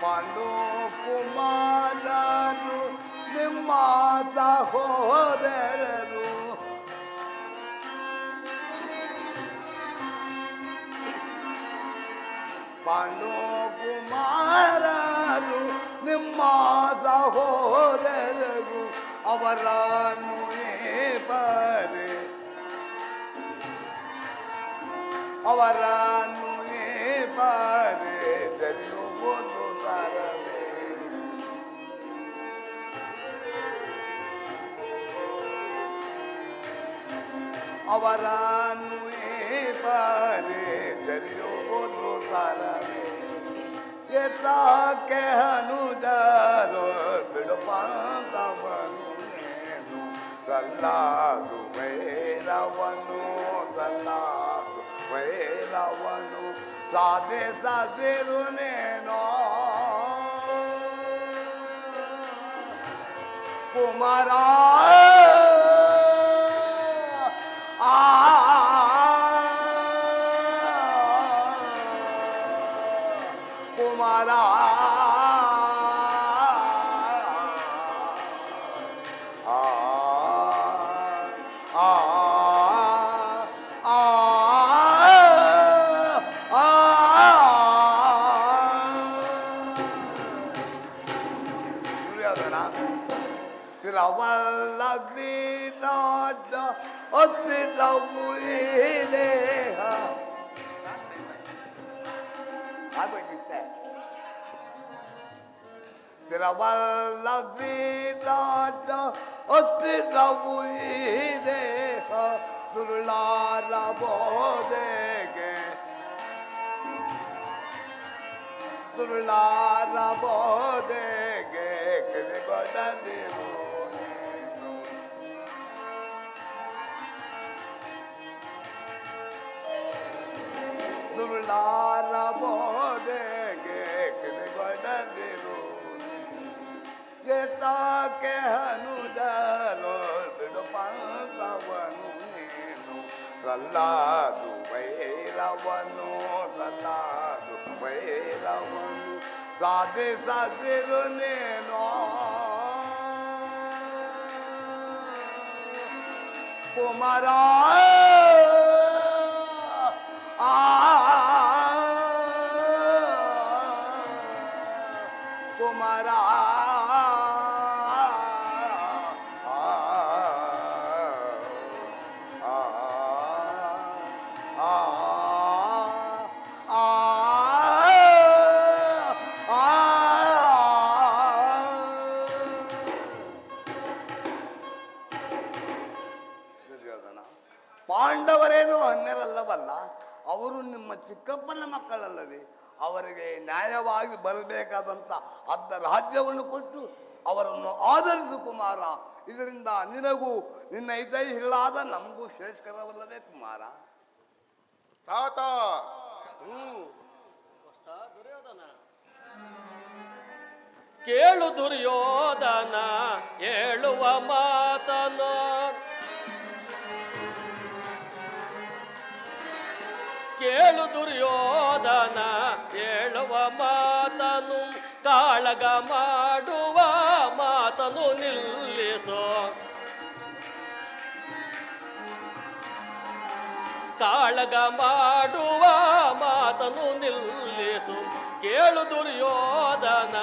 ಪಾಂಡು ಕುಮಾರರು ನಿಮ್ಮ ಸಹೋದರರು, ಪಾಂಡು ಕುಮಾರರು ನಿಮ್ಮ ಸಹೋದರರು, ಅವರನ್ನು ಬರೆ ಅವರನ್ನು ಬಾರೆ ತೆರೆಯುವುದು ಸಾರವೇ ಅವರನ್ನು ಬಾರೆ ತೆರೆಯುವುದು ಸಾರವೇ ಏತಕ್ಕೆ ಹನುಜರು ಬಿಡುಪಾಂತವನು ನೇನು ಸಲ್ಲಾದು ವೈರವನು ಸಲ್ಲಾದು ವೈರವನು ಸಾಧಿಸದಿರು ನೇನೋ ಕುಮಾರ ಕುಮಾರ ತಿರವಲ್ಲಗ್ನಿನಾದ ದೇಹ ಆಗೋಗಿತ್ತೆ ತಿರವಲ್ಲಗ್ನಿನಾದ ದೇಹ ಸುರುಳಾರ ಬೋಧೆಗೆ ಸುರುಳಾರ ಬೋಧೆಗೆ ಕಿವಿಗೊಡದಿರು ಸುರುಳಾರ ಬೋಧೆಗೆ ಕಿವಿಗೊಡದಿರು ಏತಕ್ಕೆ ಹನುಜರು ಬಿಡುಪಾಂತವನು ನೀನು ಸಲ್ಲಾದು ವೈರವನು ಸಲ್ಲಾದು ವೈರವನು ಸಾಧಿಸದಿರು ನೀನು ಕುಮಾರ ಕುಮಾರ ಪಾಂಡವರೇನು ಅನ್ಯರಲ್ಲವಲ್ಲ, ಅವರು ನಿಮ್ಮ ಚಿಕ್ಕಪ್ಪನ ಮಕ್ಕಳಲ್ಲವೇ? ಅವರಿಗೆ ನ್ಯಾಯವಾಗಿ ಬರಬೇಕಾದಂಥ ಅರ್ಧ ರಾಜ್ಯವನ್ನು ಕೊಟ್ಟು ಅವರನ್ನು ಆಧರಿಸು ಕುಮಾರ. ಇದರಿಂದ ನಿನಗೂ ನಿನ್ನ ಹಿತೈಷಿಗಳಾದ ನಮಗೂ ಶ್ರೇಷ್ಠಕರವಲ್ಲವೇ ಕುಮಾರ? ತಾತ ಕೇಳು ದುರ್ಯೋಧನ ಹೇಳುವ ಮಾತನು, ಕೇಳು ದುರ್ಯೋಧನ ಹೇಳುವ ಮಾತನು, ಕಾಳಗ ಮಾಡುವ ಮಾತನು ನಿಲ್ಲಿಸೋ, ಕಾಳಗ ಮಾಡುವ ಮಾತನು ನಿಲ್ಲಿಸು. ಕೇಳು ದುರ್ಯೋಧನ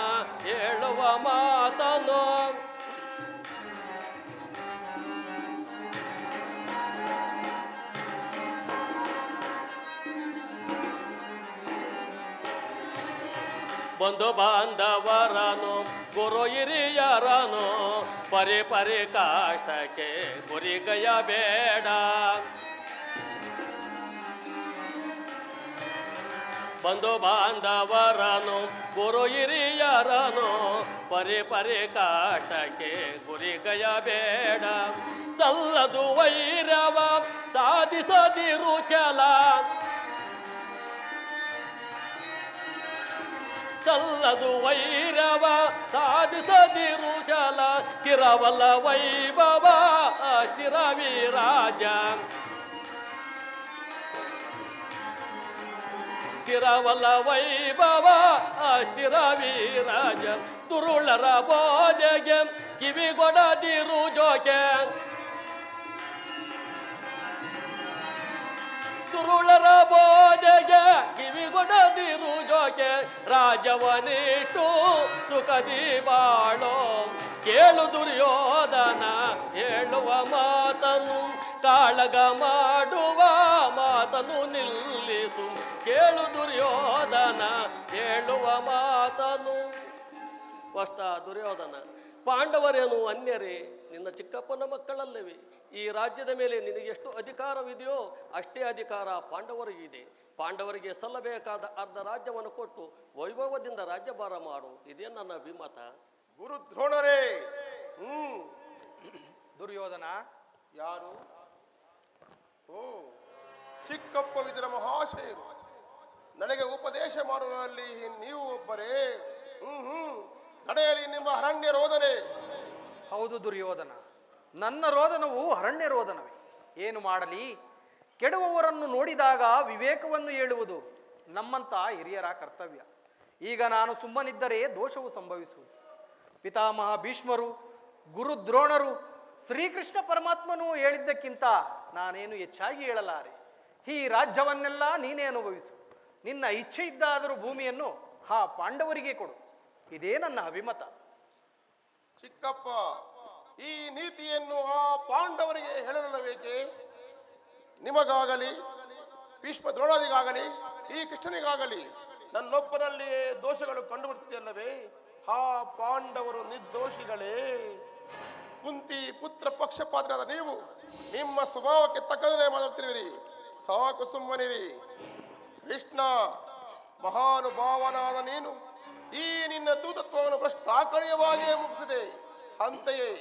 ಹೇಳುವ ಮಾತನು, ಬಂಧು ಬಾಂಧವರನು ಗುರು ಹಿರಿಯರನು ಪರಿ ಪರಿ ಕಾಷ್ಟಕ್ಕೆ ಗುರಿಗಯಬೇಡ. ಬಂಧು ಬಾಂಧವರನು ಗುರು ಹಿರಿಯರನು ಪರಿ ಪರಿ ಕಾಟಕ್ಕೆ ಗುರಿಗಯಬೇಡ. ಸಲ್ಲದು ವೈರವ ಸಾಧಿಸದಿರು ಛಲ, ಸಲ್ಲದು ವೈರವ ಸಾಧಿಸದಿರು ಛಲ. ಸ್ಥಿರವಲ್ಲ ವೈಭವ ಸ್ಥಿರವಿರಾಜ, ಸ್ಥಿರವಲ್ಲ ವೈಭವ ಸ್ಥಿರವಿರಾಜ. ತುರುಳರ ಬೋಧೆಗೆ ಕಿವಿಗೊಡದಿರು ಜೋಕೆ, ತುರುಳರ ಬೋಧೆಗೆ ಕಿವಿಗೊಡದಿರು ಜೋಕೆ. ರಾಜವನಿಟ್ಟು ಸುಖದಿ ಬಾಳೋ, ಕೇಳು ದುರ್ಯೋಧನ ಹೇಳುವ ಮಾತನು, ಕಾಳಗ ಮಾಡುವ ಮಾತನು ನಿಲ್ಲಿಸು. ಕೇಳು ದುರ್ಯೋಧನ ದುರ್ಯೋಧನ ಹೇಳುವ ಮಾತನು. ವಸ್ತ ದುರ್ಯೋಧನ, ಪಾಂಡವರೇನು ಅನ್ಯರೇ, ನಿನ್ನ ಚಿಕ್ಕಪ್ಪನ ಮಕ್ಕಳಲ್ಲವೇ? ಈ ರಾಜ್ಯದ ಮೇಲೆ ನಿನಗೆ ಎಷ್ಟು ಅಧಿಕಾರವಿದೆಯೋ ಅಷ್ಟೇ ಅಧಿಕಾರ ಪಾಂಡವರಿಗಿದೆ. ಪಾಂಡವರಿಗೆ ಸಲ್ಲಬೇಕಾದ ಅರ್ಧ ರಾಜ್ಯವನ್ನು ಕೊಟ್ಟು ವೈಭವದಿಂದ ರಾಜ್ಯಭಾರ ಮಾಡು, ಇದೇ ನನ್ನ ಅಭಿಮತ. ಗುರು ದ್ರೋಣರೇ. ದುರ್ಯೋಧನ, ಯಾರು? ಓ, ಚಿಕ್ಕಪ್ಪ ವಿದುರ ಮಹಾಶಯರು. ನನಗೆ ಉಪದೇಶ ಮಾಡುವಲ್ಲಿ ನೀವು ಒಬ್ಬರೇ. ನಡೆಯಲಿ ನಿಮ್ಮ ಅರಣ್ಯ ರೋದನೆ. ಹೌದು ದುರ್ಯೋಧನ, ನನ್ನ ರೋದನವು ಅರಣ್ಯ ರೋದನವೇ. ಏನು ಮಾಡಲಿ, ಕೆಡುವವರನ್ನು ನೋಡಿದಾಗ ವಿವೇಕವನ್ನು ಹೇಳುವುದು ನಮ್ಮಂಥ ಹಿರಿಯರ ಕರ್ತವ್ಯ. ಈಗ ನಾನು ಸುಮ್ಮನಿದ್ದರೆ ದೋಷವು ಸಂಭವಿಸುವುದು. ಪಿತಾಮಹ ಭೀಷ್ಮರು, ಗುರು ದ್ರೋಣರು, ಶ್ರೀಕೃಷ್ಣ ಪರಮಾತ್ಮನು ಹೇಳಿದ್ದಕ್ಕಿಂತ ನಾನೇನು ಹೆಚ್ಚಾಗಿ ಹೇಳಲಾರೆ. ಈ ರಾಜ್ಯವನ್ನೆಲ್ಲ ನೀನೇ ಅನುಭವಿಸು. ನಿನ್ನ ಇಚ್ಛೆ ಇದ್ದಾದರೂ ಭೂಮಿಯನ್ನು ಆ ಪಾಂಡವರಿಗೆ ಕೊಡು, ಇದೇ ನನ್ನ ಅಭಿಮತ. ಚಿಕ್ಕಪ್ಪ, ಈ ನೀತಿಯನ್ನು ಆ ಪಾಂಡವರಿಗೆ ಹೇಳಲಬೇಕೆ? ನಿಮಗಾಗಲಿ, ಭೀಷ್ಮ ದ್ರೋಣರಿಗಾಗಲಿ, ಈ ಕೃಷ್ಣನಿಗಾಗಲಿ ನನ್ನೊಬ್ಬನಲ್ಲಿಯೇ ದೋಷಗಳು ಕಂಡುಬರುತ್ತಿದೆಯಲ್ಲವೇ? ಆ ಪಾಂಡವರು ನಿರ್ದೋಷಿಗಳೇ. ಕುಂತಿ ಪುತ್ರ ಪಕ್ಷಪಾತರಾದ ನೀವು ನಿಮ್ಮ ಸ್ವಭಾವಕ್ಕೆ ತಕ್ಕಂತೆ ಮಾತಾಡ್ತಿರುವಿರಿ. ಸಾಕು, ಸುಮ್ಮನಿರಿ. ಕೃಷ್ಣ ಮಹಾನುಭಾವನಾದ ನೀನು ಈ ನಿನ್ನ ದೂತತ್ವವನ್ನು ಸಾಕರ್ಯವಾಗಿಯೇ ಮುಗಿಸಿದೆ. ಅಂತೆಯೇ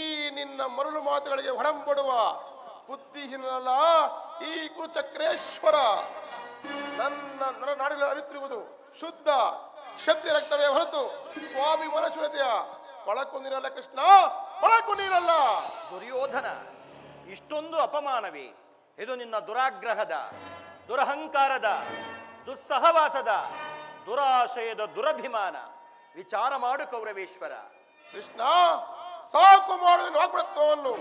ಈ ನಿನ್ನ ಮರಳು ಮಾತುಗಳಿಗೆ ಹೊಡಂಬಡುವ ಬುದ್ಧಿಹೀನಲ್ಲ ಈ ಕುರುಚಕ್ರೇಶ್ವರ. ನನ್ನ ನರನಾಡಿನಲ್ಲಿ ಹರಿಯುತ್ತಿರುವುದು ಶುದ್ಧ ಕ್ಷತ್ರಿಯ ರಕ್ತವೇ ಹೊರತು ಸ್ವಾಮಿ ಮನಶೂನ್ಯತೆಯ ಕೊಳಕು ನೀರಲ್ಲ. ಕೃಷ್ಣ, ಕೊಳಕು ನೀರಲ್ಲ. ದುರ್ಯೋಧನ, ಇಷ್ಟೊಂದು ಅಪಮಾನವೇ? ಇದು ನಿನ್ನ ದುರಾಗ್ರಹದ, ದುರಹಂಕಾರದ, ದುಸ್ಸಹವಾಸದ, ದುರಾಶಯದ ದುರಭಿಮಾನ. ವಿಚಾರ ಮಾಡು ಕೌರವೇಶ್ವರ. ಕೃಷ್ಣ, ಸಾಕು ಮಾಡುವ ವಾಗ್ವೃತ್ತವನ್ನು.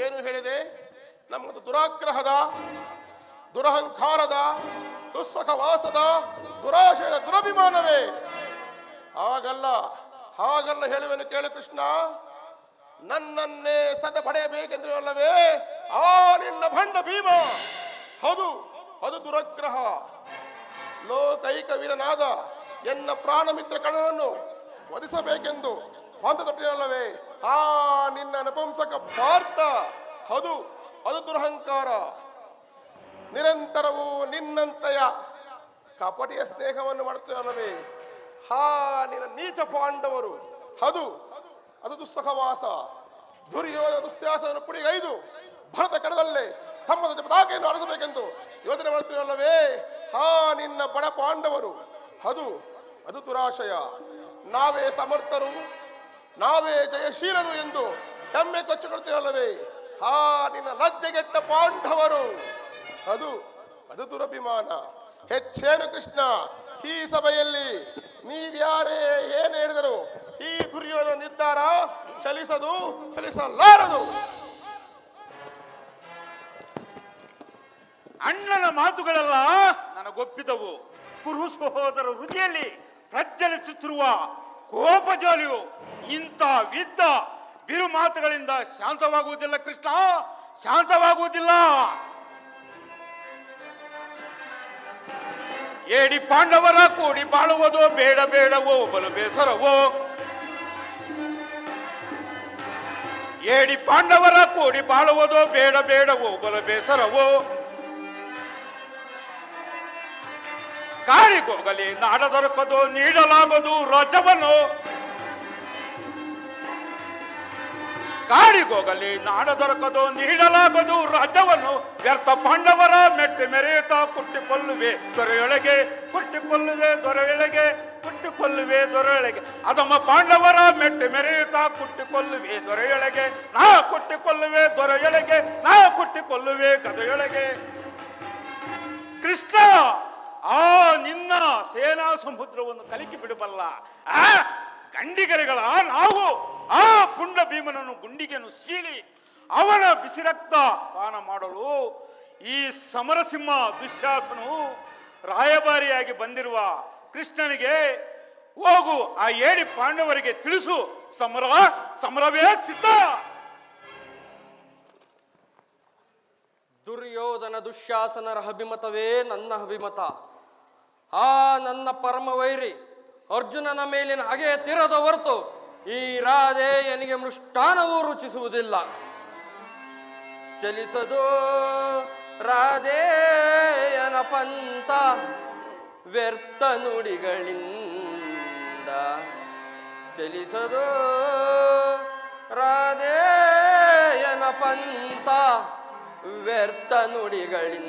ಏನು ಹೇಳಿದೆ? ನಮ್ಮದು ದುರಾಗ್ರಹದ, ದುರಹಂಕಾರದ, ದುಸ್ಸಹವಾಸದ, ದುರಾಶಯದ ದುರಭಿಮಾನವೇ? ಹಾಗಲ್ಲ, ಹಾಗಲ್ಲ ಹೇಳುವೆನು ಕೇಳು ಕೃಷ್ಣ. ನನ್ನನ್ನೇ ಸದ ಪಡೆಯಬೇಕೆಂದ್ರೆ ಅಲ್ಲವೇ ಆ ನಿನ್ನ ಭಂಡ ಭೀಮ? ಹೌದು, ಅದು ದುರಗ್ರಹ. ಲೋಕೈಕ ವೀರನಾದ ಎನ್ನ ಪ್ರಾಣ ಮಿತ್ರ ಕಣ್ಣನನ್ನು ವಧಿಸಬೇಕೆಂದು ಪಂಥ ತೊಟ್ಟಿರಲ್ಲವೇ ಆ ನಿನ್ನ ನಪುಂಸಕ ಪಾರ್ಥ? ಹೌದು, ಅದು ದುರಹಂಕಾರ. ನಿರಂತರವೂ ನಿನ್ನಂತೆಯ ಕಪಟಿಯ ಸ್ನೇಹವನ್ನು ಮಾಡುತ್ತಿರಲ್ಲವೇ ಹಾ ನಿನ್ನ ನೀಚ ಪಾಂಡವರು? ಅದು ದುಸ್ಸಹವಾಸ. ದುರ್ಯೋಧನ ದುಸ್ಸಾಹಸವನ್ನು ಪುಡಿಗೈದು ಭರತ ಕಡದಲ್ಲೇ ತಮ್ಮ ಪತಾಕೆಯನ್ನು ಅರಸಬೇಕೆಂದು ಯೋಚನೆ ಮಾಡುತ್ತಿರಲ್ಲವೇ ಹಾ ನಿನ್ನ ಬಡ ಪಾಂಡವರು? ಅದು ದುರಾಶಯ. ನಾವೇ ಸಮರ್ಥರು, ನಾವೇ ಜಯಶೀಲರು ಎಂದು ಹೆಮ್ಮೆ ಕೊಚ್ಚಿಕೊಳ್ತಿರಲ್ಲವೇ ಹಾ ನಿನ್ನ ಲಜ್ಜೆಗೆಟ್ಟ ಪಾಂಡವರು? ಅದು ದುರಭಿಮಾನ. ಹೆಚ್ಚೇನು ಕೃಷ್ಣ, ಈ ಸಭೆಯಲ್ಲಿ ನೀವ್ಯಾರೇ ಏನು ಹೇಳಿದರು ಈ ದುರ್ಯೋಧನ ನಿರ್ಧಾರ ಚಲಿಸಲಾರದು. ಅಣ್ಣನ ಮಾತುಗಳೆಲ್ಲ ನನಗೊಪ್ಪಿದವು. ಕುರು ಸಹೋದರ ಹೃದಯಲ್ಲಿ ಪ್ರಜ್ವಲಿಸುತ್ತಿರುವ ಕೋಪಜಾಲಿಯು ಇಂಥ ವಿದ್ದ ಬಿರು ಮಾತುಗಳಿಂದ ಶಾಂತವಾಗುವುದಿಲ್ಲ ಕೃಷ್ಣ, ಶಾಂತವಾಗುವುದಿಲ್ಲ. ಏಡಿ ಪಾಂಡವರ ಕೂಡಿ ಬಾಳುವುದೋ ಬೇಡ ಬೇಡವೋ ಬಲು ಬೇಸರವೋ? ಏಡಿ ಪಾಂಡವರ ಕೂಡಿ ಬಾಳುವುದೋ ಬೇಡ ಬೇಡವೋ ಬಲು ಬೇಸರವೋ? ಕಾಡಿಗೋಗಲಿ ನಾಡ ದೊರಕದು ನೀಡಲಾಗದು ರಾಜ್ಯವನ್ನು. ಕಾಡಿಗೋಗಲಿ ನಾಡ ದೊರಕದು ನೀಡಲಾಗದು ರಾಜ್ಯವನ್ನು. ವ್ಯರ್ಥ ಪಾಂಡವರ ಮೆಟ್ಟಿ ಮೆರೆಯುತ್ತಾ ಕುಟ್ಟಿಕೊಳ್ಳುವೆ ದೊರೆಯೊಳಗೆ, ಕುಟ್ಟಿಕೊಳ್ಳುವೆ ದೊರೆಯೊಳಗೆ, ಕುಟ್ಟಿಕೊಳ್ಳುವೆ ದೊರೆಯೊಳಗೆ. ಅದಮ್ಮ ಪಾಂಡವರ ಮೆಟ್ಟಿ ಮೆರೆಯುತ್ತಾ ಕುಟ್ಟಿಕೊಳ್ಳುವೆ ದೊರೆಯೊಳಗೆ, ನಾ ಕುಟ್ಟಿಕೊಳ್ಳುವೆ ದೊರೆಯೊಳಗೆ, ನಾ ಕುಟ್ಟಿಕೊಳ್ಳುವೆ ಗದೆಯೊಳಗೆ. ಕೃಷ್ಣ, ಆ ನಿನ್ನ ಸೇನಾ ಸಮುದ್ರವನ್ನು ಕಲಕಿ ಬಿಡಬಲ್ಲ ಆ ಗಂಡಿಗರಿಗಳ ನಾವು ಆ ಪುಂಡ ಭೀಮನನ್ನು ಗುಂಡಿಗೆಯನ್ನು ಸೀಳಿ ಅವನ ಬಿಸಿರಕ್ತ ಪಾನ ಮಾಡಲು ಈ ಸಮರಸಿಂಹ ದುಶ್ಯಾಸನು ರಾಯಭಾರಿಯಾಗಿ ಬಂದಿರುವ ಕೃಷ್ಣನಿಗೆ ಹೋಗು, ಆ ಏಡಿ ಪಾಂಡವರಿಗೆ ತಿಳಿಸು, ಸಮರವೇ ಸಿದ್ಧ. ದುರ್ಯೋಧನ ದುಶ್ಯಾಸನರ ಅಭಿಮತವೇ ನನ್ನ ಅಭಿಮತ. ಆ ನನ್ನ ಪರಮ ವೈರಿ ಅರ್ಜುನನ ಮೇಲಿನ ಹಾಗೆ ತಿರದ ಹೊರತು ಈ ರಾಧೆಯನಿಗೆ ಮೃಷ್ಟಾನವೂ ರುಚಿಸುವುದಿಲ್ಲ. ಚಲಿಸದು ರಾಧೆಯನ ಪಂಥ ವ್ಯರ್ಥ ನುಡಿಗಳಿಂದ, ಚಲಿಸದು ರಾಧೆಯನ ಪಂಥ ವ್ಯರ್ಥ ನುಡಿಗಳಿಂದ.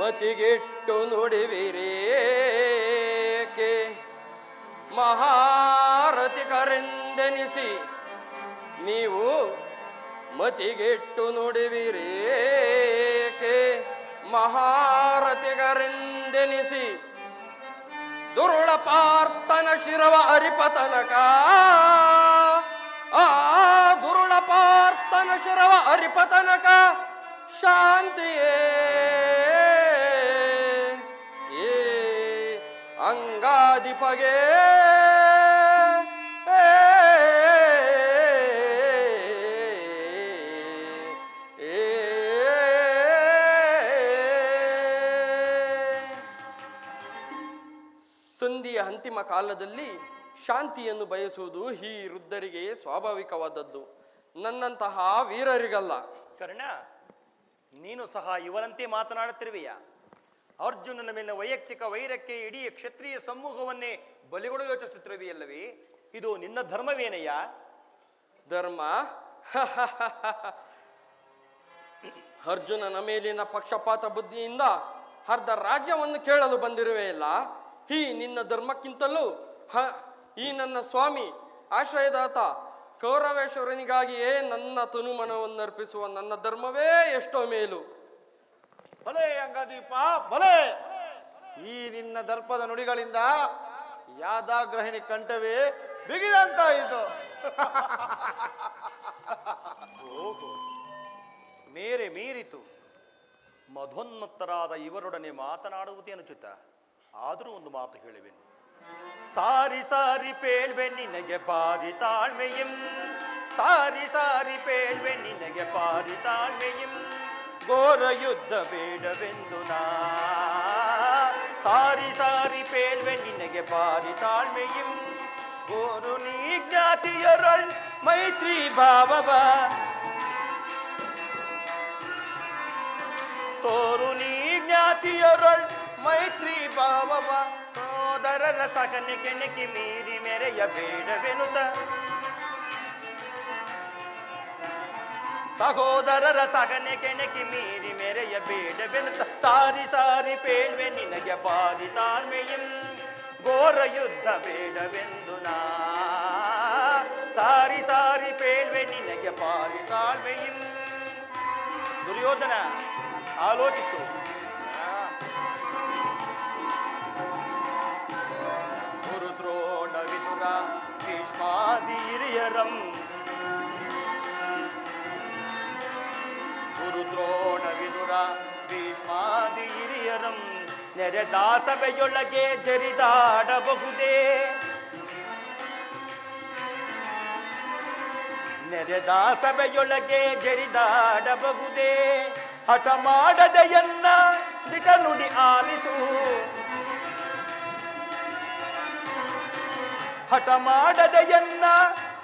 ಮತಿಗೆಟ್ಟು ನುಡಿವಿರೇಕೆ ಮಹಾರಥಿಕರೆಂದೆನಿಸಿ, ನೀವು ಮತಿಗೆಟ್ಟು ನುಡಿವಿರೇಕೆ ಮಹಾರಥಿಕರೆಂದೆನಿಸಿ, ದುರುಳ ಪಾರ್ಥನ ಶಿರವ ಅರಿಪತನಕ, ಆ ದುರುಳ ಪಾರ್ಥನ ಶಿರವ ಅರಿಪತನಕ ಶಾಂತಿಯೇ ಅಂಗಾಧಿಪಗೆ ಸಂಧಿಯ ಅಂತಿಮ ಕಾಲದಲ್ಲಿ ಶಾಂತಿಯನ್ನು ಬಯಸುವುದು ಈ ವೃದ್ಧರಿಗೆ ಸ್ವಾಭಾವಿಕವಾದದ್ದು, ನನ್ನಂತಹ ವೀರರಿಗಲ್ಲ. ಕರ್ಣ, ನೀನು ಸಹ ಇವರಂತೆ ಮಾತನಾಡುತ್ತಿರುವೆಯ? ಅರ್ಜುನನ ಮೇಲಿನ ವೈಯಕ್ತಿಕ ವೈರಕ್ಕೆ ಇಡೀ ಕ್ಷತ್ರಿಯ ಸಮೂಹವನ್ನೇ ಬಲಿಗಳು ಯೋಚಿಸುತ್ತಿರುವೆಯಲ್ಲವೇ? ಇದು ನಿನ್ನ ಧರ್ಮವೇನಯ್ಯ? ಧರ್ಮ? ಅರ್ಜುನನ ಮೇಲಿನ ಪಕ್ಷಪಾತ ಬುದ್ಧಿಯಿಂದ ಅರ್ಧ ರಾಜ್ಯವನ್ನು ಕೇಳಲು ಬಂದಿರುವೆಯಲ್ಲ, ಈ ನಿನ್ನ ಧರ್ಮಕ್ಕಿಂತಲೂ ಈ ನನ್ನ ಸ್ವಾಮಿ ಆಶ್ರಯದಾತ ಕೌರವೇಶ್ವರನಿಗಾಗಿಯೇ ನನ್ನ ತನುಮನವನ್ನು ಅರ್ಪಿಸುವ ನನ್ನ ಧರ್ಮವೇ ಎಷ್ಟೋ ಮೇಲು. ಭಲೆ ಅಂಗದೀಪ ಭಲೆ. ಈ ನಿನ್ನ ದರ್ಪದ ನುಡಿಗಳಿಂದ ಯಾದಾಗ್ರಹಿಣಿ ಕಂಠವೇ ಬಿಗಿದಂತಾಯಿತು. ಓಹೋ, ಮೇರೆ ಮೀರಿತು. ಮಧೋನ್ಮತ್ತರಾದ ಇವರೊಡನೆ ಮಾತನಾಡುವುದೇ ಅನುಚಿತ. ಆದರೂ ಒಂದು ಮಾತು ಹೇಳುವೆನು. ಸಾರಿ ಸಾರಿ ಪೇಳ್ವೆ ನಿನಗೆ ಪಾರಿ ತಾಳ್ಮೆಯಂ, ಸಾರಿ ಸಾರಿ ಪೇಳ್ವೆ ನಿನಗೆ ಪಾರಿ ತಾಳ್ಮೆಯಂ, ಘೋರ ಯುದ್ಧ ಬೇಡವೆಂದು ನಾ. ಸಾರಿ ಸಾರಿ ಪೇಳ್ವೆ ನಿನಗೆ ಪಾರಿ ತಾಳ್ಮೆಯಂ, ಗೋರು ನೀ ಜ್ಞಾತಿಯರಳ್ ಮೈತ್ರಿ ಭಾವವ, ತೋರು ನೀ ಜ್ಞಾತಿಯರಳ್ ಮೈತ್ರಿ ಭಾವವ, ಸೋದರರ ಸಹನೆ ಕೆಣಕಿ ಮೀರಿ ಮೆರೆಯ ಬೇಡವೆನುತ, ಸಹೋದರರ ಸಹನೆ ಕೆಣಕಿ ಮೀರಿ ಮೆರೆಯ ಬೇಡವೆನುತ. ಸಾರಿ ಸಾರಿ ಪೇಳ್ವೆ ನಿನಗೆ ಪಾರಿ ತಾಳ್ಮೆಯಂ, ಘೋರ ಯುದ್ಧ ಬೇಡವೆಂದು ನಾ. ಸಾರಿ ಸಾರಿ ಪೇಳ್ವೆ ನಿನಗೆ ಪಾರಿ ತಾಳ್ಮೆಯಂ. ದುರ್ಯೋಧನ ಆಲೋಚಿಸು. ಗುರು ದ್ರೋಣ ವಿದುರ ಭೀಷ್ಮಾದಿ ಹಿರಿಯರಂ, ಗುರು ದ್ರೋಣ ವಿದುರ ಭೀಷ್ಮಾದಿ ಹಿರಿಯರಂ, ನೆರೆದ ಸಭೆಯೊಳಗೆ ಜರಿದಾಡಬಹುದೇ, ನೆರೆದ ಸಭೆಯೊಳಗೆ ಜರಿದಾಡಬಹುದೇ, ಹಠ ಮಾಡದೆಯನ್ನ ದಿಟ ನುಡಿ ಆಲಿಸು, ಹಠ ಮಾಡದೆಯನ್ನ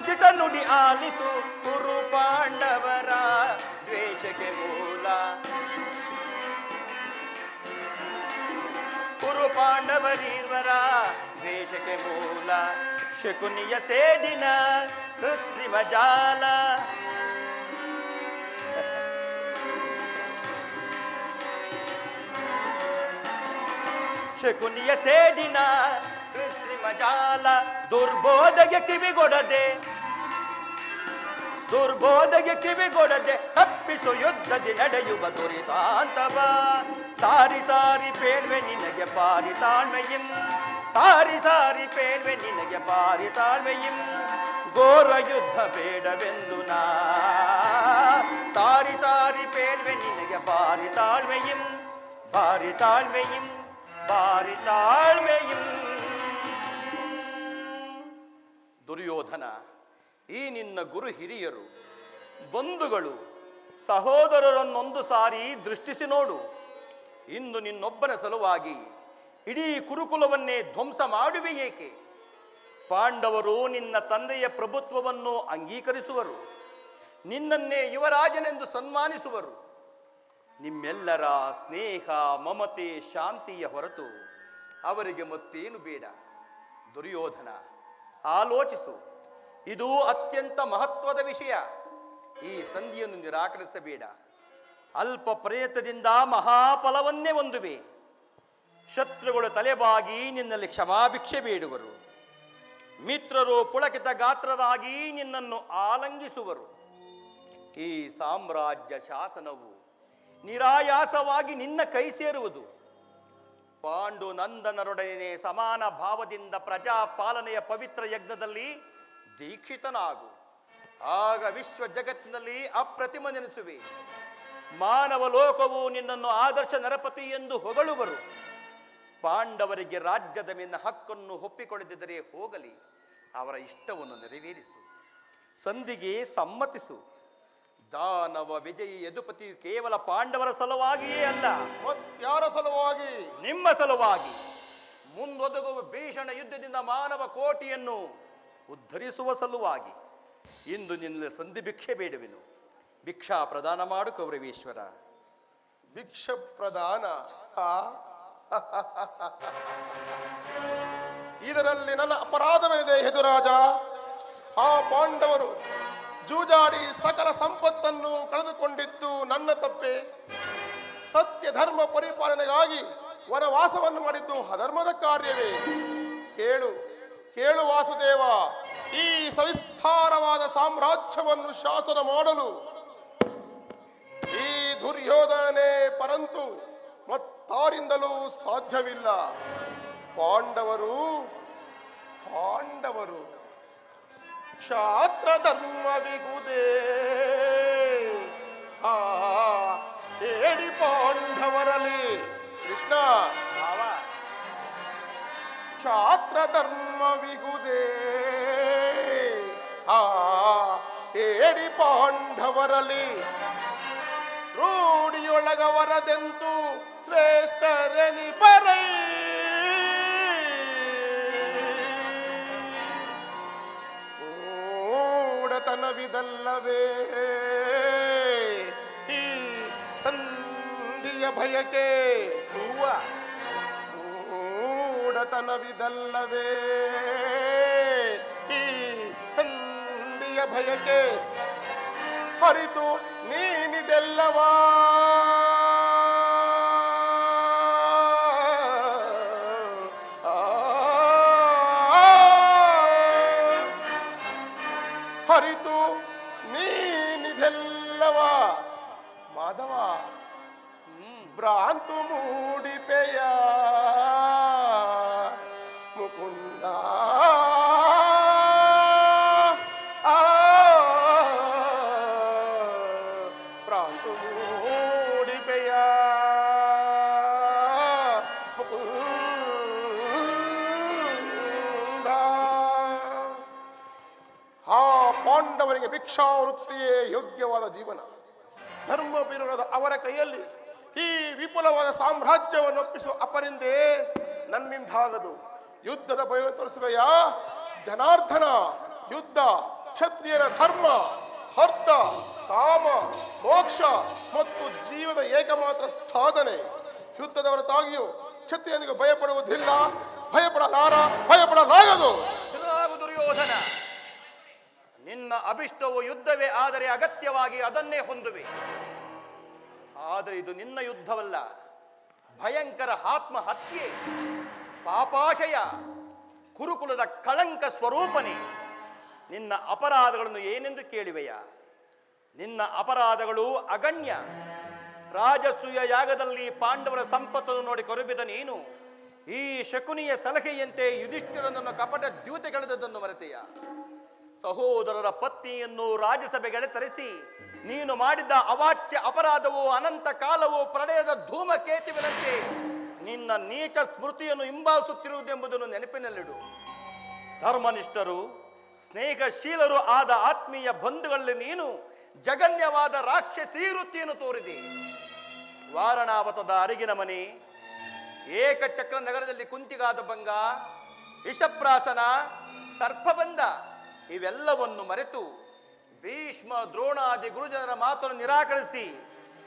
ದಿಟ ನುಡಿ ಆಲಿಸು, ಕುರು ಪಾಂಡವರ ದ್ವೇಷಕ್ಕೆ ಮೂಲ, ಕುರು ಪಾಂಡವರೀರ್ವರ ದ್ವೇಷಕ್ಕೆ ಮೂಲ, ಶಕುನಿಯ ಸೇಡಿನ ಕೃತ್ರಿಮ ಜಾಲ, ಶಕುನಿಯ ಸೇಡಿನ ಕೃತ್ರಿಮ ಜಾಲ, ದುರ್ಬೋಧಗೆ ಕಿವಿಗೊಡದೆ, ದುರ್ಬೋಧಗೆ ಕಿವಿಗೊಡದೆ ತಪ್ಪಿಸು ಯುದ್ಧದಿ ನಡೆಯುವ ದುರಿತಾಂತವ. ಸಾರಿ ಸಾರಿ ಪೇಳ್ವೆ ನಿನಗೆ ಪಾರಿ ತಾಳ್ಮೆಯಂ, ಸಾರಿ ಸಾರಿ ಪೇಳ್ವೆ ನಿನಗೆ ಪಾರಿ ತಾಳ್ಮೆಯಂ, ಘೋರ ಯುದ್ಧ ಬೇಡವೆಂದು ನಾ. ಸಾರಿ ಸಾರಿ ಪೇಳ್ವೆ ನಿನಗೆ ಪಾರಿ ತಾಳ್ಮೆಯಂ, ಪಾರಿ ತಾಳ್ಮೆಯಂ, ಪಾರಿ ತಾಳ್ಮೆಯಂ. ದುರ್ಯೋಧನ, ಈ ನಿನ್ನ ಗುರು ಹಿರಿಯರು, ಬಂಧುಗಳು, ಸಹೋದರರನ್ನೊಂದು ಸಾರಿ ದೃಷ್ಟಿಸಿ ನೋಡು. ಇಂದು ನಿನ್ನೊಬ್ಬನ ಸಲುವಾಗಿ ಇಡೀ ಕುರುಕುಲವನ್ನೇ ಧ್ವಂಸ ಮಾಡುವೆ ಏಕೆ? ಪಾಂಡವರು ನಿನ್ನ ತಂದೆಯ ಪ್ರಭುತ್ವವನ್ನು ಅಂಗೀಕರಿಸುವರು, ನಿನ್ನನ್ನೇ ಯುವರಾಜನೆಂದು ಸನ್ಮಾನಿಸುವರು. ನಿಮ್ಮೆಲ್ಲರ ಸ್ನೇಹ, ಮಮತೆ, ಶಾಂತಿಯ ಹೊರತು ಅವರಿಗೆ ಮತ್ತೇನು ಬೇಡ. ದುರ್ಯೋಧನ, ಆಲೋಚಿಸು, ಇದು ಅತ್ಯಂತ ಮಹತ್ವದ ವಿಷಯ. ಈ ಸಂಧಿಯನ್ನು ನಿರಾಕರಿಸಬೇಡ. ಅಲ್ಪ ಪ್ರಯತ್ನದಿಂದ ಮಹಾಫಲವನ್ನೇ ಹೊಂದುವೆ. ಶತ್ರುಗಳು ತಲೆಬಾಗಿ ನಿನ್ನಲ್ಲಿ ಕ್ಷಮಾಭಿಕ್ಷೆ ಬೇಡುವರು. ಮಿತ್ರರು ಪುಳಕಿತ ಗಾತ್ರರಾಗಿ ನಿನ್ನನ್ನು ಆಲಂಗಿಸುವರು. ಈ ಸಾಮ್ರಾಜ್ಯ ಶಾಸನವು ನಿರಾಯಾಸವಾಗಿ ನಿನ್ನ ಕೈ ಸೇರುವುದು. ಪಾಂಡು ನಂದನರೊಡನೆ ಸಮಾನ ಭಾವದಿಂದ ಪ್ರಜಾಪಾಲನೆಯ ಪವಿತ್ರ ಯಜ್ಞದಲ್ಲಿ ದೀಕ್ಷಿತನಾಗು. ಆಗ ವಿಶ್ವ ಜಗತ್ತಿನಲ್ಲಿ ಅಪ್ರತಿಮ ನೆನೆಸುವೆ. ಮಾನವ ಲೋಕವು ನಿನ್ನನ್ನು ಆದರ್ಶ ನರಪತಿ ಎಂದು ಹೊಗಳುವರು. ಪಾಂಡವರಿಗೆ ರಾಜ್ಯದ ಮೇಲಿನ ಹಕ್ಕನ್ನು ಒಪ್ಪಿಕೊಳ್ಳದಿದ್ದರೆ ಹೋಗಲಿ, ಅವರ ಇಷ್ಟವನ್ನು ನೆರವೇರಿಸು. ಸಂಧಿಗೆ ಸಮ್ಮತಿಸು. ದಾನವ ವಿಜಯಿ ಯದುಪತಿಯು ಕೇವಲ ಪಾಂಡವರ ಸಲುವಾಗಿಯೇ ಅಲ್ಲ, ಮತ್ಯಾರ ಸಲುವಾಗಿ? ನಿಮ್ಮ ಸಲುವಾಗಿ. ಮುಂದೊದಗುವ ಭೀಷಣ ಯುದ್ಧದಿಂದ ಮಾನವ ಕೋಟಿಯನ್ನು ಉದ್ಧರಿಸುವ ಸಲುವಾಗಿ ಇಂದು ನಿನ್ನ ಸಂಧಿ ಭಿಕ್ಷೆ ಬೇಡುವೆನು. ಭಿಕ್ಷಾ ಪ್ರದಾನ ಮಾಡು ಕೌರವೇಶ್ವರ. ಭಿಕ್ಷ ಪ್ರದಾನ? ಇದರಲ್ಲಿ ನನ್ನ ಅಪರಾಧವೇನಿದೆ ಯದುರಾಜ? ಆ ಪಾಂಡವರು ಜೂಜಾಡಿ ಸಕಲ ಸಂಪತ್ತನ್ನು ಕಳೆದುಕೊಂಡಿದ್ದು ನನ್ನ ತಪ್ಪೆ. ಸತ್ಯ ಧರ್ಮ ಪರಿಪಾಲನೆಗಾಗಿ ವನವಾಸವನ್ನು ಮಾಡಿದ್ದು ಅಧರ್ಮದ ಕಾರ್ಯವೇ? ಕೇಳು ಕೇಳು ವಾಸುದೇವ, ಈ ಸವಿಸ್ತಾರವಾದ ಸಾಮ್ರಾಜ್ಯವನ್ನು ಶಾಸನ ಮಾಡಲು ಈ ದುರ್ಯೋಧನೆ ಪರಂತು ಮತ್ತಾರಿಂದಲೂ ಸಾಧ್ಯವಿಲ್ಲ. ಪಾಂಡವರು ಕ್ಷಾತ್ರ ಧರ್ಮವಿಗುದೇ ಏಡಿ ಪಾಂಡವರಲ್ಲಿ. ಕೃಷ್ಣ, ಕ್ಷಾತ್ರ ಧರ್ಮವಿಗುದೇ ಏಡಿ ಪಾಂಡವರಲ್ಲಿ. ರೂಢಿಯೊಳಗವರದೆಂತು ಶ್ರೇಷ್ಠರೆನಿ ಪರೈ. ಮೂಢತನವಿದಲ್ಲವೇ ಈ ಸಂಧಿಯ ಭಯಕ್ಕೆ? ಮೂಢತನವಿದಲ್ಲವೇ ಈ ಸಂಧಿಯ ಭಯಕ್ಕೆ? ಹರಿತು ನೀನಿದೆಲ್ಲವಾ ಹರಿತು ನೀನಿದೆಲ್ಲವಾ ಮಾಧವ. ಭ್ರಾಂತು ಮೂಡಿಪೆಯ ಮುಕುಂದ. ಭ್ರಾಂತು ಮೂಡಿಪೆಯ ಮುಕುಂದ. ಆ ಪಾಂಡವರಿಗೆ ಭಿಕ್ಷಾವೃತ್ತಿಯೇ ಯೋಗ್ಯವಾದ ಜೀವನ. ಧರ್ಮ ಬೀರದ ಅವರ ಕೈಯಲ್ಲಿ ಈ ವಿಪುಲವಾದ ಸಾಮ್ರಾಜ್ಯವನ್ನು ಒಪ್ಪಿಸುವ ಅಪನಿಂದೆ ನನ್ನಿಂದಾಗದು. ಯುದ್ಧದ ಭಯ ತೋರಿಸುವೆಯಾ ಜನಾರ್ದನ? ಯುದ್ಧ ಕ್ಷತ್ರಿಯರ ಧರ್ಮ, ಅರ್ಥ, ಕಾಮ, ಮೋಕ್ಷ ಮತ್ತು ಜೀವದ ಏಕಮಾತ್ರ ಸಾಧನೆ. ಯುದ್ಧದ ಹೊರತಾಗಿಯೂ ಕ್ಷತ್ರಿಯನಿಗೆ ಭಯಪಡುವುದಿಲ್ಲ, ಭಯಪಡಲಾಗದು. ದುರ್ಯೋಧನ, ನಿನ್ನ ಅಭಿಷ್ಟವು ಯುದ್ಧವೇ ಆದರೆ ಅಗತ್ಯವಾಗಿ ಅದನ್ನೇ ಹೊಂದುವೆ. ಆದರೆ ಇದು ನಿನ್ನ ಯುದ್ಧವಲ್ಲ, ಭಯಂಕರ ಆತ್ಮಹತ್ಯೆ, ಪಾಪಾಶಯ, ಕುರುಕುಲದ ಕಳಂಕ ಸ್ವರೂಪನೇ. ನಿನ್ನ ಅಪರಾಧಗಳನ್ನು ಏನೆಂದು ಕೇಳಿವೆಯ? ನಿನ್ನ ಅಪರಾಧಗಳು ಅಗಣ್ಯ. ರಾಜಸೂಯ ಯಾಗದಲ್ಲಿ ಪಾಂಡವರ ಸಂಪತ್ತನ್ನು ನೋಡಿ ಕೊರಬಿದ ನೀನು ಈ ಶಕುನಿಯ ಸಲಹೆಯಂತೆ ಯುಧಿಷ್ಠಿರನನ್ನು ಕಪಟ ದ್ಯೂತಗೆಳೆದದ್ದನ್ನು ಮರೆತೆಯ? ಸಹೋದರರ ಪತ್ನಿಯನ್ನು ರಾಜ್ಯಸಭೆಗೆ ತರಿಸಿ ನೀನು ಮಾಡಿದ ಅವಾಚ್ಯ ಅಪರಾಧವು ಅನಂತ ಕಾಲವು ಪ್ರಳಯದ ಧೂಮಕೇತುವಿನಂತೆ ನಿನ್ನ ನೀಚ ಸ್ಮೃತಿಯನ್ನು ಹಿಂಬಾಲಿಸುತ್ತಿರುವುದೆಂಬುದನ್ನು ನೆನಪಿನಲ್ಲಿಡು. ಧರ್ಮನಿಷ್ಠರು, ಸ್ನೇಹಶೀಲರು ಆದ ಆತ್ಮೀಯ ಬಂಧುಗಳಲ್ಲಿ ನೀನು ಜಗನ್ಯವಾದ ರಾಕ್ಷಸೀ ವೃತ್ತಿಯನ್ನು ತೋರಿದೆ. ವಾರಣಾವತದ ಅರಿಗಿನ ಮನೆ, ಏಕಚಕ್ರ ನಗರದಲ್ಲಿ ಕುಂತಿಗಾದ ಭಂಗ, ವಿಷಪ್ರಾಸನ, ಸರ್ಪಬಂಧ ಇವೆಲ್ಲವನ್ನು ಮರೆತು ಭೀಷ್ಮ ದ್ರೋಣಾದಿ ಗುರುಜನರ ಮಾತನ್ನು ನಿರಾಕರಿಸಿ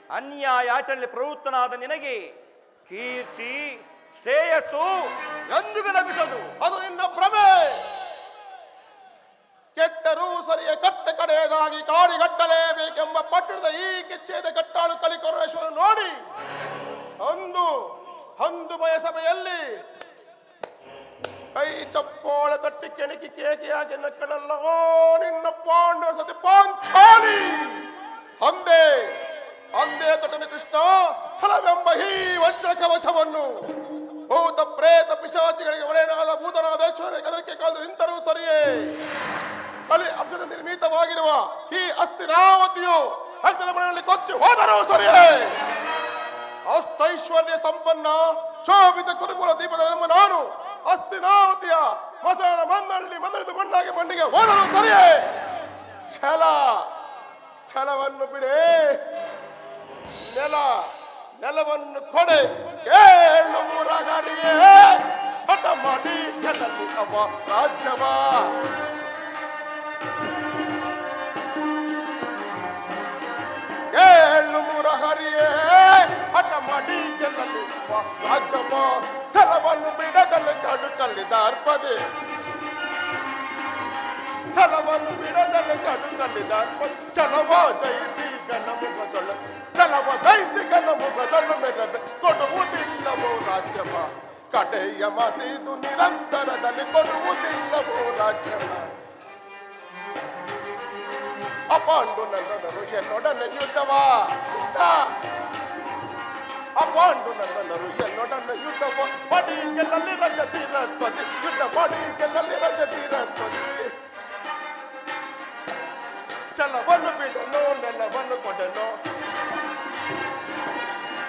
ಅನ್ಯಾಯಾಚರಣೆಯಲ್ಲಿ ಪ್ರವೃತ್ತನಾದ ನಿನಗೆ ಕೀರ್ತಿ ಶ್ರೇಯಸ್ಸು ಎಂದಿಗೂ ಲಭಿಸದು. ಅದು ನಿನ್ನ ಭ್ರಮೆ. ಕೆಟ್ಟರೂ ಸರಿಯ ಕಟ್ಟ ಕಡೆಯದಾಗಿ ಕಾಡಿಗಟ್ಟಲೇಬೇಕೆಂಬ ಪಟ್ಟಣದ ಈ ಕಿಚ್ಚೇದ ಕಟ್ಟಾಳು ಕಲಿಕೊರುವೇಶ್ವರ ನೋಡಿ ಅಂದು ಬಯಸಭೆಯಲ್ಲಿ ಕೈ ಚಪ್ಪೋಳ ತಟ್ಟಿ ಕೆಣಕಿ ಕೇಕೆಯಾಗಿ ನಕ್ಕನಲ್ಲ ನಿನ್ನ ಪಾಂಡವ ಸತಿ ಪಾಂಚಾಲಿ ಅಂದೇ ತಟನ ಕೃಷ್ಣ ಛಲವೆಂಬ ಈ ವಜ್ರ ಕವಚವನ್ನು ಭೂತ ಪ್ರೇತ ಪಿಶಾಚಿಗಳಿಗೆ ಒಳೆಯನಾದ ಭೂತನಾದೇಶ್ವರನ ಕದರಿಕೆ ಕಾಲು ನಿಂತರೂ ಸರಿಯೇ ಕಲಿ ಅಬ್ಜದ ನಿರ್ಮಿತವಾಗಿರುವ ಈ ಅಸ್ಥಿನಾವತಿಯು ಅರ್ಜುನ ಮನೆಯಲ್ಲಿ ಕೊಚ್ಚಿ ಹೋದರೂ ಸರಿಯೇ ಅಷ್ಟೈಶ್ವರ್ಯ ಸಂಪನ್ನ ಶೋಭಿತ ಕುರುಕುಲ ದೀಪದ ನಮ್ಮ ನಾನು ಅಸ್ಥಿನಾವತಿಯ ಮಸಾಲ ಮಂದಳಿದು ಮಣ್ಣಾಗಿ ಮಣ್ಣಿಗೆ ಹೋದರೂ ಸರಿಯೇ ಛಲವನ್ನು ಬಿಡೆ ನೆಲವನ್ನು ಕೊಡೆ ಕೇಳು ಮುರಗರಿಗೆ ಹಠ ಮಾಡಿ ಗೆಲ್ಲಲಿ ಅವ ರಾಜ್ಯವ ಕೇಳು ಮುರಹರಿಯೇ ಹಠ ಮಾಡಿ ಗೆಲ್ಲಲಿ ಅವ ರಾಜ್ಯವ ಛಲವನ್ನು ಬಿಡದಲ್ಲಿ ಕಡುಕಲ್ಲಿದ ಅರ್ಪದೆ ಛಲವನ್ನು ಬಿಡದಲ್ಲಿ ಕಡುಕಲ್ಲಿದ ಅರ್ಪದೆ ಛಲವ ಜಯಿಸಿ ಮುಖದೊಳ್ಳು ಮೆರಬೆ ಕೊಡುವುದಿಲ್ಲವೋ ರಾಜ್ಯವ ಕಡೆಯ ಮಾತಿದು ನಿರಂತರದಲ್ಲಿ ಕೊಡುವುದಿಲ್ಲವೋ ರಾಜ್ಯವ ಅಪಾಂಡು ನಂದನರು ಎನ್ನೊಡನೆ ಯುದ್ಧವ ಕೃಷ್ಣ ಅಪಾಂಡು ನಂದನರು ಎನ್ನೊಡನೆ ಯುದ್ಧವ ಮಾಡಿ ಗೆಲ್ಲಲ್ಲಿ ರಜ ತೀರಸ್ಪತಿ ಯುದ್ಧ ಮಾಡಿ ಗೆಲ್ಲಲ್ಲಿ ರಜ ತೀರಸ್ಪತಿ ಛಲವನ್ನು ಬಿಡನು ನೆಲವನ್ನು ಕೊಡನು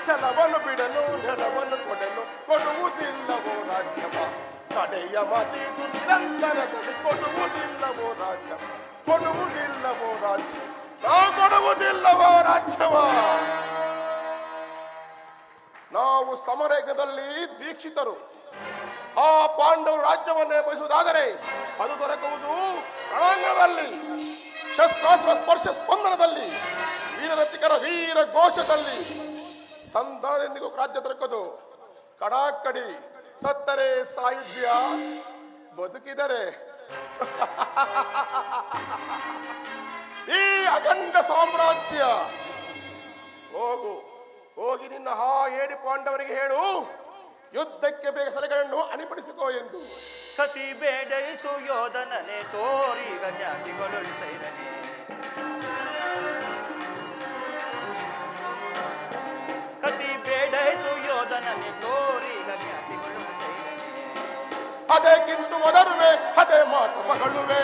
ಛಲವನ್ನು ಬಿಡನು ನೆಲವನ್ನು ಕೊಡನು ಕೊಡುವುದಿಲ್ಲವೋ ರಾಜ್ಯವ ಕಡೆಯ ಮಾತಿದು ನಿರಂತರದಲ್ಲಿ ಕೊಡುವುದಿಲ್ಲವೋ ರಾಜ್ಯವ ಕೊಡುವುದಿಲ್ಲವೋ ರಾಜ್ಯವ ನಾವು ಸಮರೇಗದಲ್ಲಿ ದೀಕ್ಷಿತರು ಆ ಪಾಂಡವರು ರಾಜ್ಯವನ್ನೇ ಬಯಸುವುದಾದರೆ ಅದು ದೊರಕುವುದು ರಣಾಂಗಣದಲ್ಲಿ ಶಸ್ತ್ರಾಸ್ತ್ರ ಸ್ಪರ್ಶ ಸ್ಪಂದನದಲ್ಲಿ ವೀರರತಿಕರ ವೀರ ಘೋಷದಲ್ಲಿ ಸಂಧಾನದೊಂದಿಗೂ ರಾಜ್ಯ ದೊರಕದು ಕಡಾಕಡಿ ಸತ್ತರೆ ಸಾಯುಜ್ಯ ಬದುಕಿದರೆ ಈ ಅಖಂಡ ಸಾಮ್ರಾಜ್ಯ ಹೋಗಿ ನಿನ್ನ ಏಡಿ ಪಾಂಡವರಿಗೆ ಹೇಳು ಯುದ್ಧಕ್ಕೆ ಬೇಗ ಸಲಹೆಗಳನ್ನು ಅಣಿಪಡಿಸಿಕೋ ಎಂದು ಕತಿ ಬೇಡೈಸು ಯೋಧನನೆ ತೋರೀಗ ಜ್ಞಾತಿಗಳು ಸೈರನೆ ಕತಿ ಬೇಡೈಸು ಯೋಧನನೆ ತೋರೀಗ ಜ್ಞಾತಿಗಳು ಸೈರನೆ ಅದೇಕಿಂದು ಒದರುವೆ ಅದೇ ಮಾತು ಮಗಳುವೆ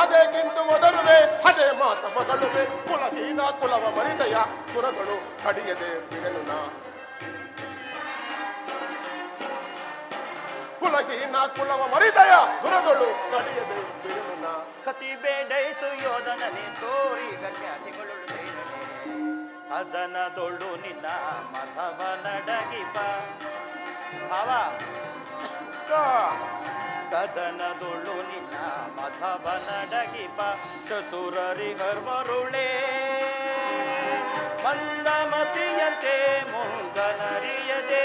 ಅದೇಕಿಂದು ಒದರುವೆ ಅದೇ ಮಾತ ಮಗಳುವೆ ಕುಲಗೀನ ಕುಲವ ಮರಿದಯ ಕುರಗಳು ಕಡಿಯದೆ ಬಿಡನುನ ಕುಲಗೀನ ಕುಲವ ಮರಿದಯ ದುರಗಳು ಕಡಿಯದೆ ಬಿಡನುನ ಕತಿ ಬೇಡೈಸು ಯೋಧನನೆ ತೋರೀಗ ಜ್ಞಾತಿಗಳು ಸೈರನೆ ಅದನದೊಳ್ಳು ನಿನ್ನ ಮತವ ನಡಗಿಪ ಭಾವ ಕದನದೊಳ್ಳು ನಿನ್ನ ಮಧವ ನಡಗಿಪ ಚತುರರಿ ಹರ್ಮರುಳೇ ಮಂದಮತಿಯಂತೆ ಮುಂಗನರಿಯದೆ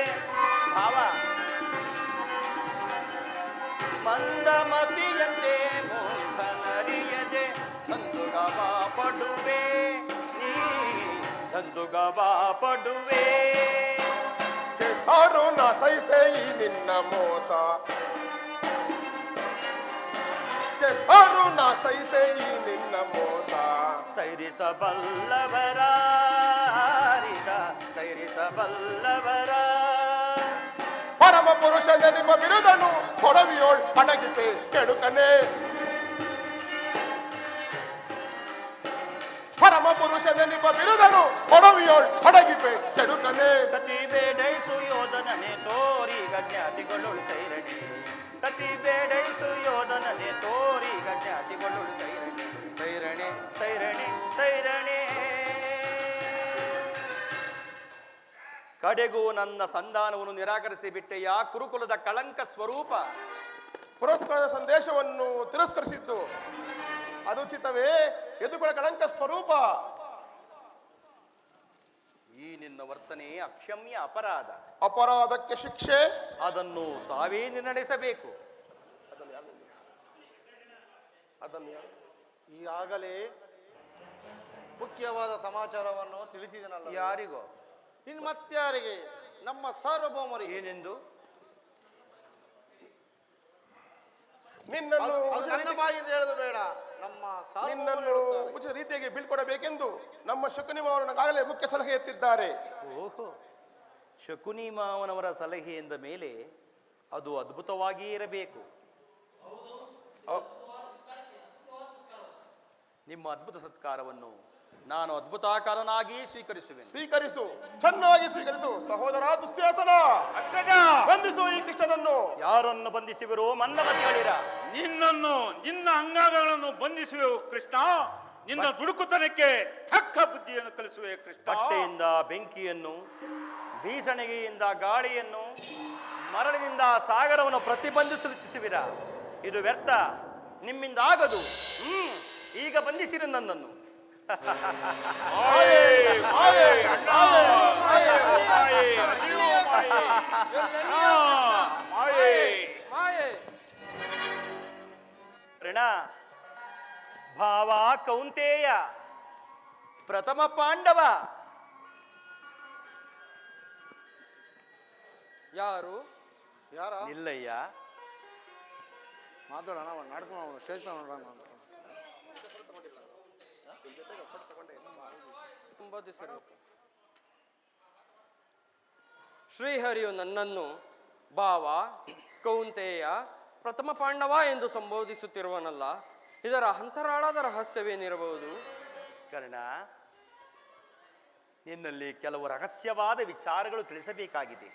ಭಾವ ಮಂದಮತಿಯಂತೆ ಮುಂಗನರಿಯದೆ ಸಂದುಗವ ಪಡುವೆ ನೀ ಸಂದುಗವ ಪಡುವೆ ಸಾರು ನ ಸೈಸೆ ಈ ನಿನ್ನ ಮೋಸ ಸಾರು ನ ಸೈಸೆ ಈ ನಿನ್ನ ಮೋಸ ಸೈರಿಸಬಲ್ಲವರ ಸೈರಿಸಬಲ್ಲವರ ಪರಮ ಪುರುಷ ನಿಮ್ಮ ಬಿರುದನು ಕೊಡವಿಯೋಳ್ ಅಡಗಿಪೆ ಕೆಡುಕನೆ ಪರಮ ಪುರುಷ ನಿಮ್ಮ ಬಿರುದನು ಕೊಡವಿಯೋಳ್ ಅಡಗಿಪೆ ಕೆಡುಕನೆ ಕತಿ ಬೇಡೈಸು ಯೋಧನನೆ ತೋರೀಗ ಜ್ಞಾತಿಗಳು ಸೈರಣಿ ಕತಿ ಬೇಡೈಸು ಯೋಧನನೆ ತೋರೀಗ ಜ್ಞಾತಿಗಳು ಸೈರಣಿ ಸೈರಣೆ ಸೈರಣೆ ಸೈರಣೆ ಕಡೆಗೂ ನನ್ನ ಸಂಧಾನವನ್ನು ನಿರಾಕರಿಸಿ ಬಿಟ್ಟೆಯಾ ಕುರುಕುಲದ ಕಳಂಕ ಸ್ವರೂಪ. ಪುರಸ್ಕಾರದ ಸಂದೇಶವನ್ನು ತಿರಸ್ಕರಿಸಿದ್ದು ಅನುಚಿತವೇ? ಎದುಗಳ ಕಳಂಕ ಸ್ವರೂಪ. ಈ ನಿನ್ನ ವರ್ತನೆ ಅಕ್ಷಮ್ಯ ಅಪರಾಧ. ಅಪರಾಧಕ್ಕೆ ಶಿಕ್ಷೆ ಅದನ್ನು ತಾವೇ ನಿರ್ಣಯಿಸಬೇಕು. ಈಗಾಗಲೇ ಮುಖ್ಯವಾದ ಸಮಾಚಾರವನ್ನು ತಿಳಿಸಿದನಲ್ಲ. ಯಾರಿಗೋ? ಇನ್ನು ಮತ್ಯಾರಿಗೆ? ನಮ್ಮ ಸಾರ್ವಭೌಮರಿಗೆ. ಏನೆಂದು? ನಿನ್ನನ್ನು ಅದು ನನ್ನ ಬಾಯಿಂದ ಹೇಳೋದು ಬೇಡ, ನಮ್ಮ ನಿನ್ನನ್ನು ಉಚಿತ ರೀತಿಯಾಗಿ ಬೀಳ್ಕೊಡಬೇಕೆಂದು ನಮ್ಮ ಶಕುನಿ ಮಾವರು ನನಗಾಗಲೇ ಮುಖ್ಯ ಸಲಹೆ ಎತ್ತಿದ್ದಾರೆ. ಓಹೋ, ಶಕುನಿ ಮಾವನವರ ಸಲಹೆ ಎಂದ ಮೇಲೆ ಅದು ಅದ್ಭುತವಾಗಿಯೇ ಇರಬೇಕು. ನಿಮ್ಮ ಅದ್ಭುತ ಸತ್ಕಾರವನ್ನು ನಾನು ಅದ್ಭುತಾಕಾರನಾಗಿ ಸ್ವೀಕರಿಸುವೆ. ಸ್ವೀಕರಿಸು, ಚೆನ್ನಾಗಿ ಸ್ವೀಕರಿಸು. ಸಹೋದರ ದುಶ್ಯಾಸನ, ಬಂಧಿಸು ಈ ಕೃಷ್ಣನನ್ನು. ಯಾರನ್ನು ಬಂಧಿಸುವಿರೋ ಮಂದಮತಿ ಹೇಳಿರ. ನಿನ್ನ ಅಂಗಾಂಗಗಳನ್ನು ಬಂಧಿಸುವೆವು ಕೃಷ್ಣ. ನಿನ್ನ ದುಡುಕುತನಕ್ಕೆ ತಕ್ಕ ಬುದ್ಧಿಯನ್ನು ಕಲಿಸುವೆ ಕೃಷ್ಣ. ಬಟ್ಟೆಯಿಂದ ಬೆಂಕಿಯನ್ನು, ಬೀಸಣಿಗೆಯಿಂದ ಗಾಳಿಯನ್ನು, ಮರಳಿನಿಂದ ಸಾಗರವನ್ನು ಪ್ರತಿಬಂಧಿಸಲು ಇಚ್ಛಿಸುವಿರ. ಇದು ವ್ಯರ್ಥ, ನಿಮ್ಮಿಂದ ಆಗದು. ಈಗ ಬಂಧಿಸಿರು ನನ್ನನ್ನು. ಋಣ ಭಾವ ಕೌಂತೇಯ ಪ್ರಥಮ ಪಾಂಡವ. ಯಾರು? ಯಾರ? ಇಲ್ಲಯ್ಯ, ಮಾತಾಡೋಣ, ನಡ್ಕೊಂಡು ಸ್ಟೇಜ್ ನೋಡೋಣ. ಶ್ರೀಹರಿಯು ನನ್ನನ್ನು ಭಾವ, ಕೌಂತೆಯ, ಪ್ರಥಮ ಪಾಂಡವ ಎಂದು ಸಂಬೋಧಿಸುತ್ತಿರುವನಲ್ಲ. ಇದರ ಅಂತರಾಳದ ರಹಸ್ಯವೇನಿರಬಹುದು? ಕರ್ಣ, ನಿನ್ನಲ್ಲಿ ಕೆಲವು ರಹಸ್ಯವಾದ ವಿಚಾರಗಳು ತಿಳಿಸಬೇಕಾಗಿದೆ.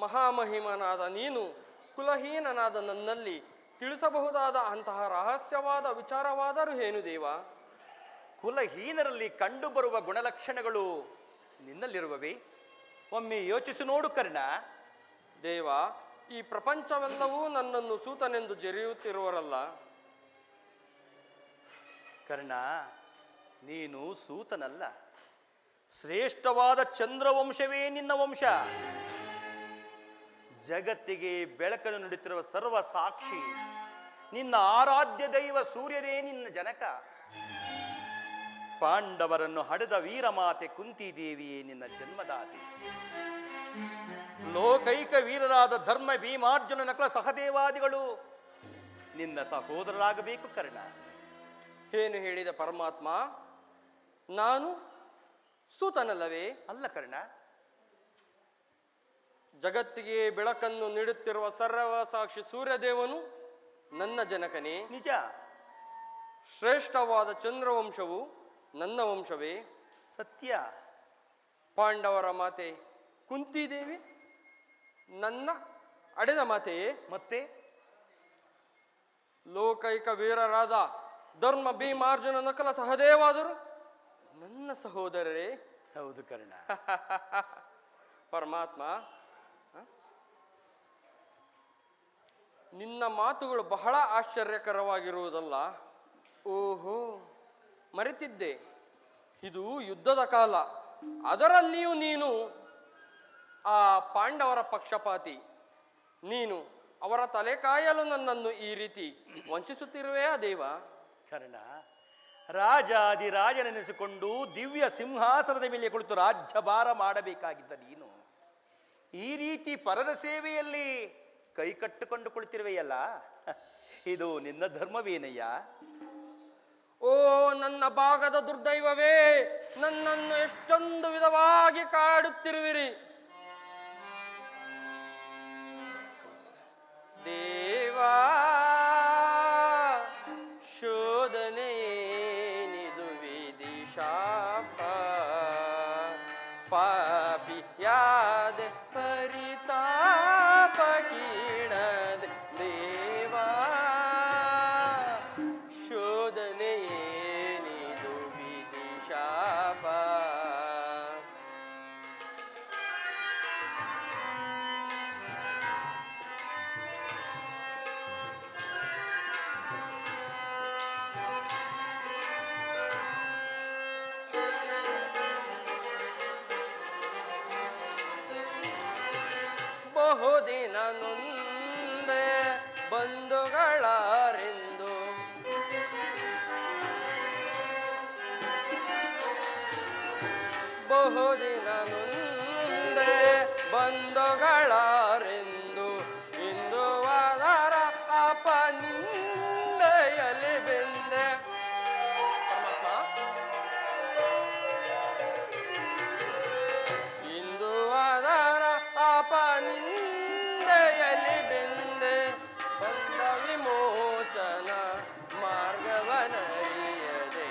ಮಹಾಮಹಿಮನಾದ ನೀನು ಕುಲಹೀನನಾದ ನನ್ನಲ್ಲಿ ತಿಳಿಸಬಹುದಾದ ಅಂತಹ ರಹಸ್ಯವಾದ ವಿಚಾರವಾದರೂ ಏನು ದೇವ? ಕುಲಹೀನರಲ್ಲಿ ಕಂಡುಬರುವ ಗುಣಲಕ್ಷಣಗಳು ನಿನ್ನಲ್ಲಿರುವವೇ? ಒಮ್ಮೆ ಯೋಚಿಸಿ ನೋಡು ಕರ್ಣ. ದೇವ, ಈ ಪ್ರಪಂಚವೆಲ್ಲವೂ ನನ್ನನ್ನು ಸೂತನೆಂದು ಜರಿಯುತ್ತಿರುವರಲ್ಲ. ಕರ್ಣ, ನೀನು ಸೂತನಲ್ಲ, ಶ್ರೇಷ್ಠವಾದ ಚಂದ್ರವಂಶವೇ ನಿನ್ನ ವಂಶ. ಜಗತ್ತಿಗೆ ಬೆಳಕನ್ನು ನೀಡುತ್ತಿರುವ ಸರ್ವ ಸಾಕ್ಷಿ ನಿನ್ನ ಆರಾಧ್ಯ ದೈವ ಸೂರ್ಯನೇ ನಿನ್ನ ಜನಕ. ಪಾಂಡವರನ್ನು ಹಡೆದ ವೀರಮಾತೆ ಕುಂತಿದೇವಿಯೇ ನಿನ್ನ ಜನ್ಮದಾತೆ. ಲೋಕೈಕ ವೀರರಾದ ಧರ್ಮ ಭೀಮಾರ್ಜುನ ನಕಲ ಸಹದೇವಾದಿಗಳು ನಿನ್ನ ಸಹೋದರರಾಗಬೇಕು ಕರ್ಣ. ಏನು ಹೇಳಿದ ಪರಮಾತ್ಮ? ನಾನು ಸೂತನಲ್ಲವೇ? ಅಲ್ಲ ಕರ್ಣ, ಜಗತ್ತಿಗೆ ಬೆಳಕನ್ನು ನೀಡುತ್ತಿರುವ ಸರ್ವ ಸಾಕ್ಷಿ ಸೂರ್ಯದೇವನು ನನ್ನ ಜನಕನೇ. ನಿಜ. ಶ್ರೇಷ್ಠವಾದ ಚಂದ್ರವಂಶವು ನನ್ನ ವಂಶವೇ. ಸತ್ಯ. ಪಾಂಡವರ ಮಾತೆ ಕುಂತಿದೇವಿ ನನ್ನ ಅಡೆದ ಮಾತೆಯೇ. ಮತ್ತೆ ಲೋಕೈಕ ವೀರರಾದ ಧರ್ಮ ಭೀಮಾರ್ಜುನ ನಕಲ ಸಹದೇವಾದರು ನನ್ನ ಸಹೋದರರೇ. ಹೌದು ಕರ್ಣ. ಪರಮಾತ್ಮ, ನಿನ್ನ ಮಾತುಗಳು ಬಹಳ ಆಶ್ಚರ್ಯಕರವಾಗಿರುವುದಲ್ಲ. ಓಹೋ, ಮರೆತಿದ್ದೆ, ಇದು ಯುದ್ಧದ ಕಾಲ. ಅದರಲ್ಲಿಯೂ ನೀನು ಆ ಪಾಂಡವರ ಪಕ್ಷಪಾತಿ. ನೀನು ಅವರ ತಲೆ ಕಾಯಲು ನನ್ನನ್ನು ಈ ರೀತಿ ವಂಚಿಸುತ್ತಿರುವೆಯಾ ದೇವ? ಕರ್ಣ, ರಾಜಾದಿರಾಜನೆನಿಸಿಕೊಂಡು ದಿವ್ಯ ಸಿಂಹಾಸನದ ಮೇಲೆ ಕುಳಿತು ರಾಜ್ಯಭಾರ ಮಾಡಬೇಕಾಗಿದ್ದ ನೀನು ಈ ರೀತಿ ಪರರ ಸೇವೆಯಲ್ಲಿ ಕೈ ಕಟ್ಟಿಕೊಂಡು ಕುಳಿತಿರುವೆಯಲ್ಲ, ಇದು ನಿನ್ನ ಧರ್ಮವೇನಯ್ಯ? ಓ ನನ್ನ ಭಾಗದ ದುರ್ದೈವವೇ, ನನ್ನನ್ನು ಎಷ್ಟೊಂದು ವಿಧವಾಗಿ ಕಾಡುತ್ತಿರುವಿರಿ. ದೇವಾ, ಶೋಧನೆಯೇನಿದು ವಿಧಿಶಾಪ, ಪಾಪಿಯಾದ ಪರಿತಾಪ ಕೀಣದ ದೇವಾ, ಶೋಧನೆಯೇನಿದು ವಿಧಿಶಾಪ. ನೊಂದೆ ಬಂಧುಗಳಾರೆಂದು ಬಹುದಿನ ನೊಂದೆ ಬಂಧುಗಳಾರೆಂದು ಇಂದು ಅದರ ಅಪನಿಂದೆಯಲ್ಲಿ ಬೆಂದೆ. ಇಂದು ಅದರ ಅಪನಿಂದೆಯಲ್ಲಿ ಬೆಂದೆ ಬಂದ ವಿಮೋಚನ ಮಾರ್ಗವನರಿಯದೆ.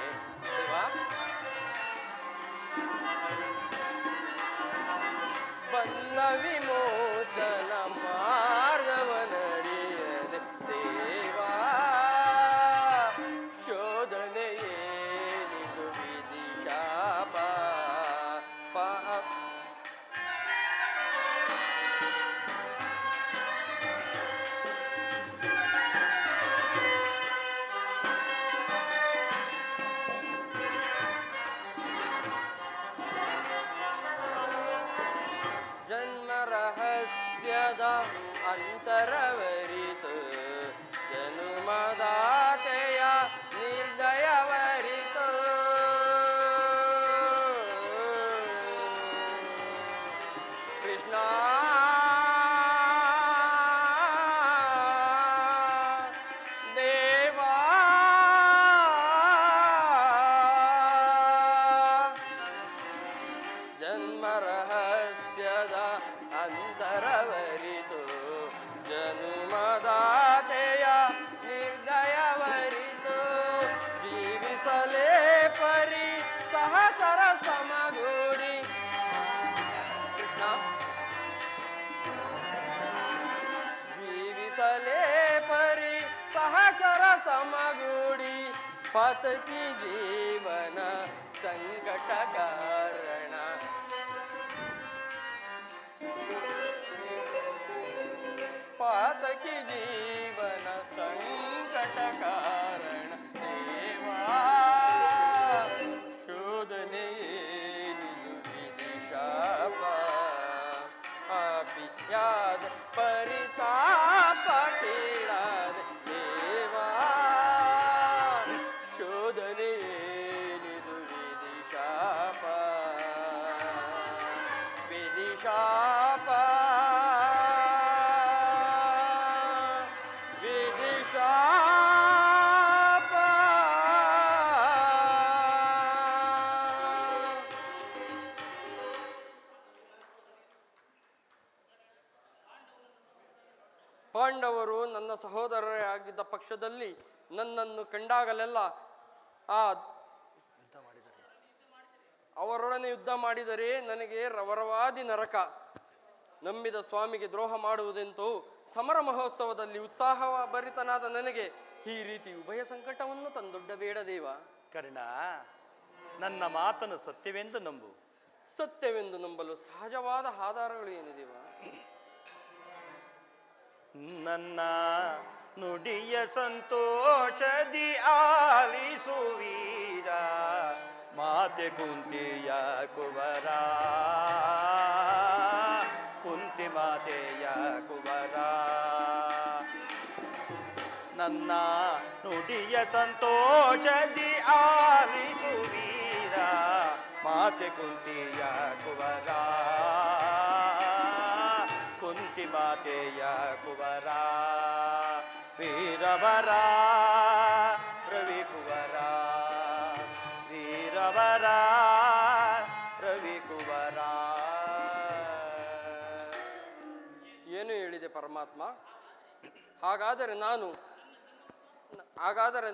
ಬಂದ ವಿಮೋಚನ ಮಾರ್ಗವನರಿಯದೆ ದೇವಾ ಶೋಧನೆಯೇನಿದು ವಿಧಿ ಶಾಪ ಜನ್ಮ ರಹಸ್ಯದ ಅಂತರವರಿತು ಜನುಮದಾತೆಯ ನಿರ್ದಯವರಿತು ಕೃಷ್ಣ ದೇವಾ ಜನ್ಮ ರಹಸ್ಯದ ಅಂತರವರಿತು ಜನುಮದಾತೆಯ ನಿರ್ದಯವರಿತು ಜೀವಿಸಲೇ ಪರಿ ಸಹಚರ ಸಮಗೂಡಿ ಕೃಷ್ಣ ಜೀವಿಸಲೇ ಪರಿ ಸಹಚರ ಸಮಗೂಡಿ ಪತಕಿ ಜೀವನ ಸಂಕಟ ಕಾರಣ ಪಾತಕಿ ಜೀವನ ಸಂಕಟ ಕಾರಣ ದೇವಾ ಶೋಧನೆಯೇನಿದು ವಿಧಿ ಶಾಪ ಅಪಿಯಾದ ಪರಿತಾಪ ಕೀಳಾದ ದೇವಾ ಶೋಧನೆಯೇನಿದು ವಿಧಿ ಶಾಪ ವಿಧಿ ಶಾಪ ವಿಧಿ ಶಾಪ. ಪಾಂಡವರು ನನ್ನ ಸಹೋದರರೇ ಆಗಿದ್ದ ಪಕ್ಷದಲ್ಲಿ ನನ್ನನ್ನು ಕಂಡಾಗಲೆಲ್ಲ ಅವರೊಡನೆ ಯುದ್ಧ ಮಾಡಿದರೆ ನನಗೆ ರವರವಾದಿ ನರಕ. ನಂಬಿದ ಸ್ವಾಮಿಗೆ ದ್ರೋಹ ಮಾಡುವುದೆಂತೂ ಸಮರ ಮಹೋತ್ಸವದಲ್ಲಿ ಉತ್ಸಾಹ ಭರಿತನಾದ ನನಗೆ ಈ ರೀತಿ ಉಭಯ ಸಂಕಟವನ್ನು ತಂದೊಡ್ಡಬೇಡ ದೇವ. ಕರ್ಣ, ನನ್ನ ಮಾತನ್ನು ಸತ್ಯವೆಂದು ನಂಬು. ಸತ್ಯವೆಂದು ನಂಬಲು ಸಹಜವಾದ ಆಧಾರಗಳು ಏನು ದೇವ? ನನ್ನ ನುಡಿಯ ಸಂತೋಷದಿ ಆಲಿಸುವೀರ ಮಾತೆ ಕುಂತಿಯ ಕುವರ ಕುಂತಿ ಮಾತೆಯ ಕುವರ. ನನ್ನ ನುಡಿಯ ಸಂತೋಷದಿ ಆಲಿಸುವೀರ ಮಾತೆ ಕುಂತಿಯ ಕುವರ ಕುಂತಿ ಮಾತೆಯ ಕುವರ. ವೀರವರ ರವಿ ಕುವರ ವೀರವರ ರವಿ ಕುವರ. ಏನು ಹೇಳಿದೆ ಪರಮಾತ್ಮ? ಹಾಗಾದರೆ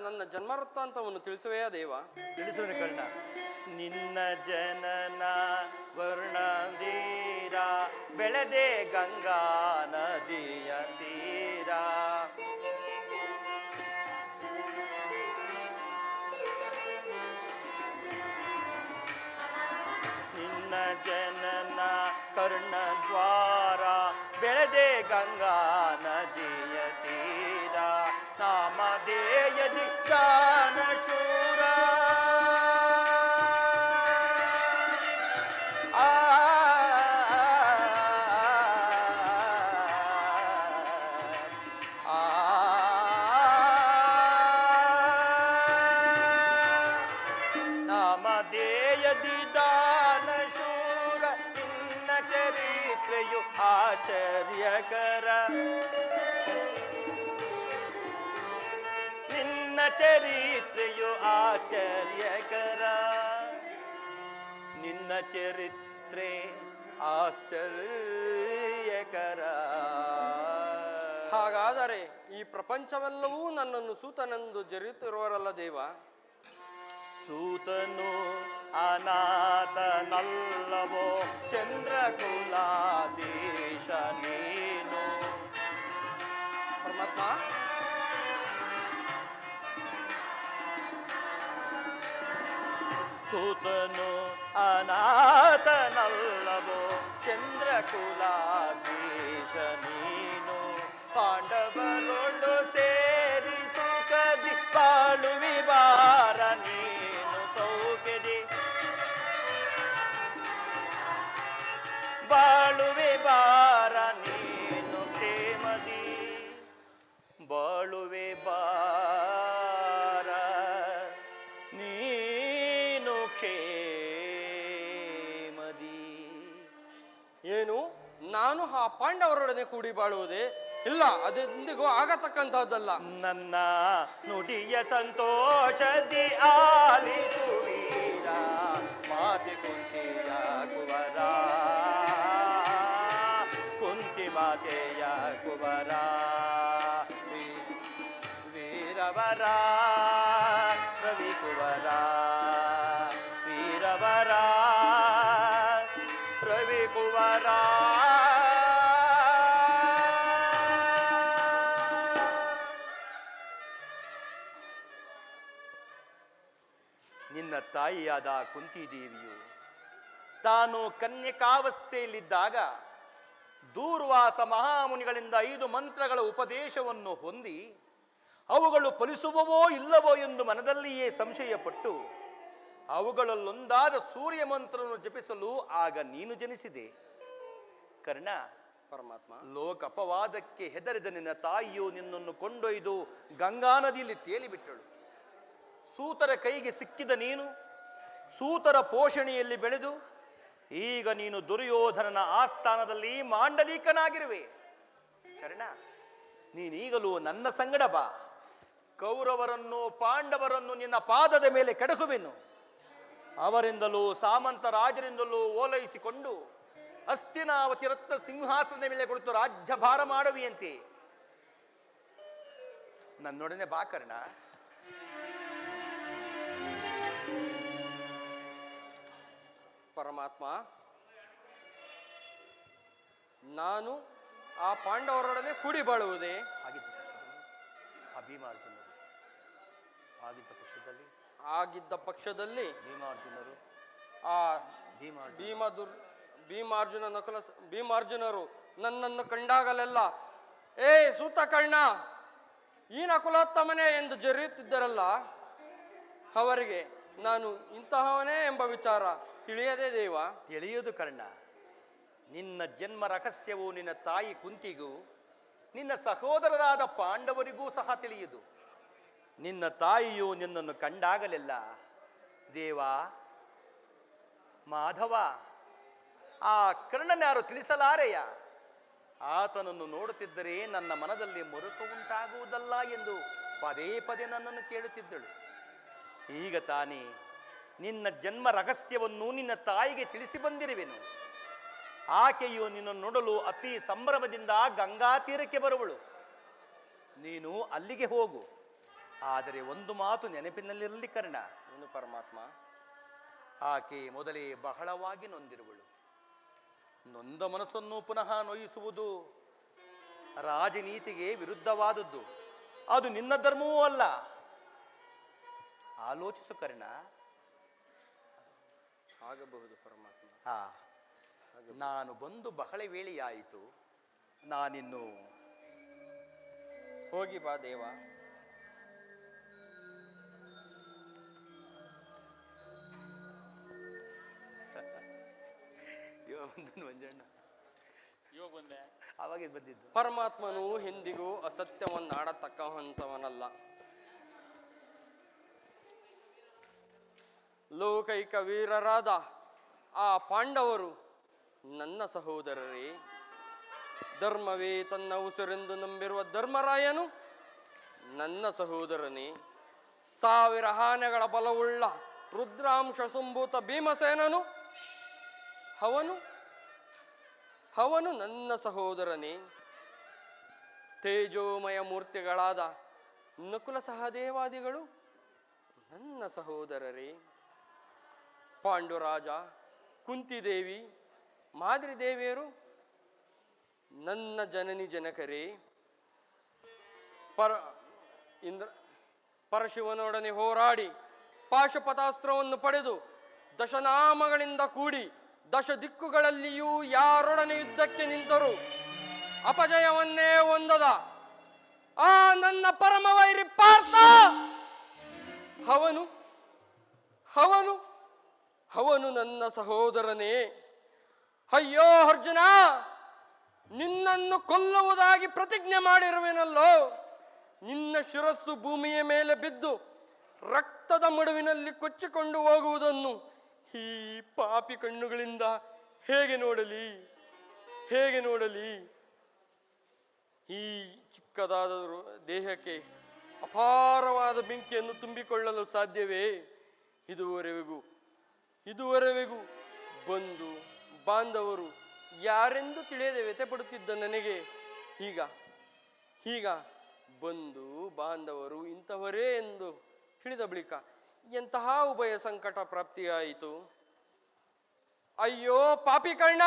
ನನ್ನ ಜನ್ಮ ವೃತ್ತಾಂತವನ್ನು ತಿಳಿಸುವೆಯಾ ದೇವ? ತಿಳಿಸುವನು ಕರ್ಣ. ನಿನ್ನ ಜನನ ವರ್ಣವೀರ ಬೆಳೆದೆ ಗಂಗಾ ನದಿಯ ತೀರ. ನಿನ್ನ ಜನನ ಕರ್ಣದ್ವಾರ ಬೆಳೆದೆ ಗಂಗಾ ನದಿಯ ತೀರ. ನಾಮಧೇಯದಿ ಗಾನ ಶೂರ ಆಶ್ಚರ್ಯಕರ ನಿನ್ನ ಚರಿತ್ರೆಯು ಆಶ್ಚರ್ಯಕರ ನಿನ್ನ ಚರಿತ್ರೆ ಆಶ್ಚರ್ಯಕರ. ಹಾಗಾದರೆ ಈ ಪ್ರಪಂಚವೆಲ್ಲವೂ ನನ್ನನ್ನು ಸೂತನೆಂದು ಜರಿಯುತ್ತಿರುವರಲ್ಲ ದೇವ? ಸೂತನು ಅನಾಥನಲ್ಲವೋ ಚಂದ್ರಕುಲಾಧೀಶ ನೀನು. ಪರಮಾತ್ಮ, ಸೂತನು ಅನಾಥನಲ್ಲವೋ ಚಂದ್ರಕುಲಾಧೀಶ ನೀನು. ಪಾಂಡವರೊಳು ಸೇರಿ ಸುಖದಿ ಬಾಳುವಿ ಬಾರ ನೀನು ಸೌಖ್ಯದಿ ಬಾಳುವೆ ಬಾರ ನೀನು ಕ್ಷೇಮದಿ ಬಾಳುವೆ ಬಾರ ನೀನು ಕ್ಷೇಮದಿ. ಏನು ನಾನು ಆ ಪಾಂಡವರೊಡನೆ ಕೂಡಿ ಬಾಳುವುದೇ? ಇಲ್ಲ, ಅದೆಂದಿಗೂ ಆಗತಕ್ಕಂತಹದ್ದಲ್ಲ. ನನ್ನ ನುಡಿಯ ಸಂತೋಷದಿ ಆಲಿಸುವೀರ ಮಾತೆ ಕುಂತಿಯ ಕುವರ ಕುಂತಿ ಮಾತೆಯ ಕುವರ ವೀರವರ ರವಿ ಕುವರ ವೀರವರ ರವಿ ಕುವರ. ನಿನ್ನ ತಾಯಿಯಾದ ಕುಂತಿದೇವಿಯು ತಾನು ಕನ್ಯಕಾವಸ್ಥೆಯಲ್ಲಿದ್ದಾಗ ದೂರ್ವಾಸ ಮಹಾಮುನಿಗಳಿಂದ 5 ಮಂತ್ರಗಳ ಉಪದೇಶವನ್ನು ಹೊಂದಿ ಅವುಗಳು ಫಲಿಸುವವೋ ಇಲ್ಲವೋ ಎಂದು ಮನದಲ್ಲಿಯೇ ಸಂಶಯಪಟ್ಟು ಅವುಗಳಲ್ಲೊಂದಾದ ಸೂರ್ಯ ಮಂತ್ರವನ್ನು ಜಪಿಸಲು ಆಗ ನೀನು ಜನಿಸಿದೆ. ಕರ್ಣ, ಪರಮಾತ್ಮ, ಲೋಕ ಅಪವಾದಕ್ಕೆ ಹೆದರಿದ ನಿನ್ನ ತಾಯಿಯು ನಿನ್ನನ್ನು ಕೊಂಡೊಯ್ದು ಗಂಗಾ ನದಿಯಲ್ಲಿ ತೇಲಿಬಿಟ್ಟಳು. ಸೂತರ ಕೈಗೆ ಸಿಕ್ಕಿದ ನೀನು ಸೂತರ ಪೋಷಣೆಯಲ್ಲಿ ಬೆಳೆದು ಈಗ ನೀನು ದುರ್ಯೋಧನನ ಆಸ್ಥಾನದಲ್ಲಿ ಮಾಂಡಲೀಕನಾಗಿರುವೆ. ಕರ್ಣ, ನೀನೀಗಲೂ ನನ್ನ ಸಂಗಡ ಬಾ. ಕೌರವರನ್ನು ಪಾಂಡವರನ್ನು ನಿನ್ನ ಪಾದದ ಮೇಲೆ ಕೆಡಕುವೆನು. ಅವರಿಂದಲೂ ಸಾಮಂತ ರಾಜರಿಂದಲೂ ಓಲೈಸಿಕೊಂಡು ಹಸ್ತಿನಾವತಿ ರತ್ನ ಸಿಂಹಾಸನದ ಮೇಲೆ ಕುಳಿತು ರಾಜ್ಯಭಾರ ಮಾಡುವಿಯಂತೆ. ನನ್ನೊಡನೆ ಬಾ ಕರ್ಣ. ಪರಮಾತ್ಮ, ನಾನು ಆ ಪಾಂಡವರೊಡನೆ ಕೂಡಿ ಬಾಳುವುದೇ? ಆಗಿದ್ದ ಭೀಮಾರ್ಜುನರು ಆಗಿದ್ದ ಪಕ್ಷದಲ್ಲಿ ಭೀಮಾರ್ಜುನರು ಆ ಭೀಮಾರ್ಜುನ ನಕುಲ ಭೀಮಾರ್ಜುನರು ನನ್ನನ್ನು ಕಂಡಾಗಲೆಲ್ಲ ಏ ಸೂತ ಕರ್ಣ, ಈ ನಕುಲೋತ್ತಮನೇ ಎಂದು ಜರಿಯುತ್ತಿದ್ದರಲ್ಲ, ಅವರಿಗೆ ನಾನು ಇಂತಹವನೇ ಎಂಬ ವಿಚಾರ ತಿಳಿಯದೇ ದೇವ? ತಿಳಿಯುವುದು ಕರ್ಣ. ನಿನ್ನ ಜನ್ಮ ರಹಸ್ಯವು ನಿನ್ನ ತಾಯಿ ಕುಂತಿಗೂ ನಿನ್ನ ಸಹೋದರರಾದ ಪಾಂಡವರಿಗೂ ಸಹ ತಿಳಿಯುವುದು. ನಿನ್ನ ತಾಯಿಯು ನಿನ್ನನ್ನು ಕಂಡಾಗಲೆಲ್ಲ ದೇವ, ಮಾಧವ, ಆ ಕರ್ಣನ್ಯಾರು ತಿಳಿಸಲಾರೆಯ? ಆತನನ್ನು ನೋಡುತ್ತಿದ್ದರೆ ನನ್ನ ಮನದಲ್ಲಿ ಮರುಕ ಉಂಟಾಗುವುದಲ್ಲ ಎಂದು ಪದೇ ಪದೇ ನನ್ನನ್ನು ಕೇಳುತ್ತಿದ್ದಳು. ಈಗ ತಾನೇ ನಿನ್ನ ಜನ್ಮ ರಹಸ್ಯವನ್ನು ನಿನ್ನ ತಾಯಿಗೆ ತಿಳಿಸಿ ಬಂದಿರುವೆನು. ಆಕೆಯು ನಿನ್ನನ್ನು ನೋಡಲು ಅತಿ ಸಂಭ್ರಮದಿಂದ ಗಂಗಾ ತೀರಕ್ಕೆ ಬರುವಳು. ನೀನು ಅಲ್ಲಿಗೆ ಹೋಗು. ಆದರೆ ಒಂದು ಮಾತು ನೆನಪಿನಲ್ಲಿರಲಿ ಕರ್ಣ. ಏನು ಪರಮಾತ್ಮ? ಆಕೆ ಮೊದಲೇ ಬಹಳವಾಗಿ ನೊಂದಿರುವಳು. ನೊಂದ ಮನಸ್ಸನ್ನು ಪುನಃ ನೋಯಿಸುವುದು ರಾಜನೀತಿಗೆ ವಿರುದ್ಧವಾದದ್ದು. ಅದು ನಿನ್ನ ಧರ್ಮವೂ ಅಲ್ಲ. ಆಲೋಚಿಸು ಕರ್ಣ. ಆಗಬಹುದು ಪರಮಾತ್ಮ. ನಾನು ಬಂದು ಬಹಳ ವೇಳೆಯಾಯಿತು. ನಾನಿನ್ನು ಹೋಗಿ ಬಾ ದೇವ. ಅವಾಗ ಬಂದಿದ್ದು. ಪರಮಾತ್ಮನು ಎಂದಿಗೂ ಅಸತ್ಯವನ್ನಾಡತಕ್ಕಂಥವನಲ್ಲ. ಲೋಕೈಕ ವೀರರಾದ ಆ ಪಾಂಡವರು ನನ್ನ ಸಹೋದರರೇ. ಧರ್ಮವೇ ತನ್ನ ಉಸಿರೆಂದು ನಂಬಿರುವ ಧರ್ಮರಾಯನು ನನ್ನ ಸಹೋದರನೇ. 1000 ಆನೆಗಳ ಬಲವುಳ್ಳ ರುದ್ರಾಂಶ ಸಂಭೂತ ಭೀಮಸೇನನು ಅವನು ನನ್ನ ಸಹೋದರನೇ. ತೇಜೋಮಯ ಮೂರ್ತಿಗಳಾದ ನಕುಲ ಸಹದೇವಾದಿಗಳು ನನ್ನ ಸಹೋದರರೇ. ಪಾಂಡುರಾಜ, ಕುಂತಿದೇವಿ, ಮಾದ್ರಿದೇವಿಯರು ನನ್ನ ಜನನಿ ಜನಕರೇ. ಪರಶಿವನೊಡನೆ ಹೋರಾಡಿ ಪಾಶುಪತಾಸ್ತ್ರವನ್ನು ಪಡೆದು ದಶನಾಮಗಳಿಂದ ಕೂಡಿ ದಶ ದಿಕ್ಕುಗಳಲ್ಲಿಯೂ ಯಾರೊಡನೆ ಯುದ್ಧಕ್ಕೆ ನಿಂತರು ಅಪಜಯವನ್ನೇ ಹೊಂದದ ಆ ನನ್ನ ಪರಮವೈರಿ ಪಾರ್ಥ ಅವನು ನನ್ನ ಸಹೋದರನೇ. ಅಯ್ಯೋ ಅರ್ಜುನ, ನಿನ್ನನ್ನು ಕೊಲ್ಲುವುದಾಗಿ ಪ್ರತಿಜ್ಞೆ ಮಾಡಿರುವೆನಲ್ಲೋ. ನಿನ್ನ ಶಿರಸ್ಸು ಭೂಮಿಯ ಮೇಲೆ ಬಿದ್ದು ರಕ್ತದ ಮಡುವಿನಲ್ಲಿ ಕೊಚ್ಚಿಕೊಂಡು ಹೋಗುವುದನ್ನು ಈ ಪಾಪಿ ಕಣ್ಣುಗಳಿಂದ ಹೇಗೆ ನೋಡಲಿ? ಈ ಚಿಕ್ಕದಾದ ದೇಹಕ್ಕೆ ಅಪಾರವಾದ ಬೆಂಕಿಯನ್ನು ತುಂಬಿಕೊಳ್ಳಲು ಸಾಧ್ಯವೇ? ಇದುವರೆಗೂ ಬಂಧು ಬಾಂಧವರು ಯಾರೆಂದು ತಿಳಿಯದೆ ವ್ಯಥೆ ಪಡುತ್ತಿದ್ದ ನನಗೆ ಈಗ ಬಂಧು ಬಾಂಧವರು ಇಂಥವರೇ ಎಂದು ತಿಳಿದ ಬಳಿಕ ಎಂತಹ ಉಭಯ ಸಂಕಟ ಪ್ರಾಪ್ತಿಯಾಯಿತು. ಅಯ್ಯೋ ಪಾಪಿ ಕರ್ಣ,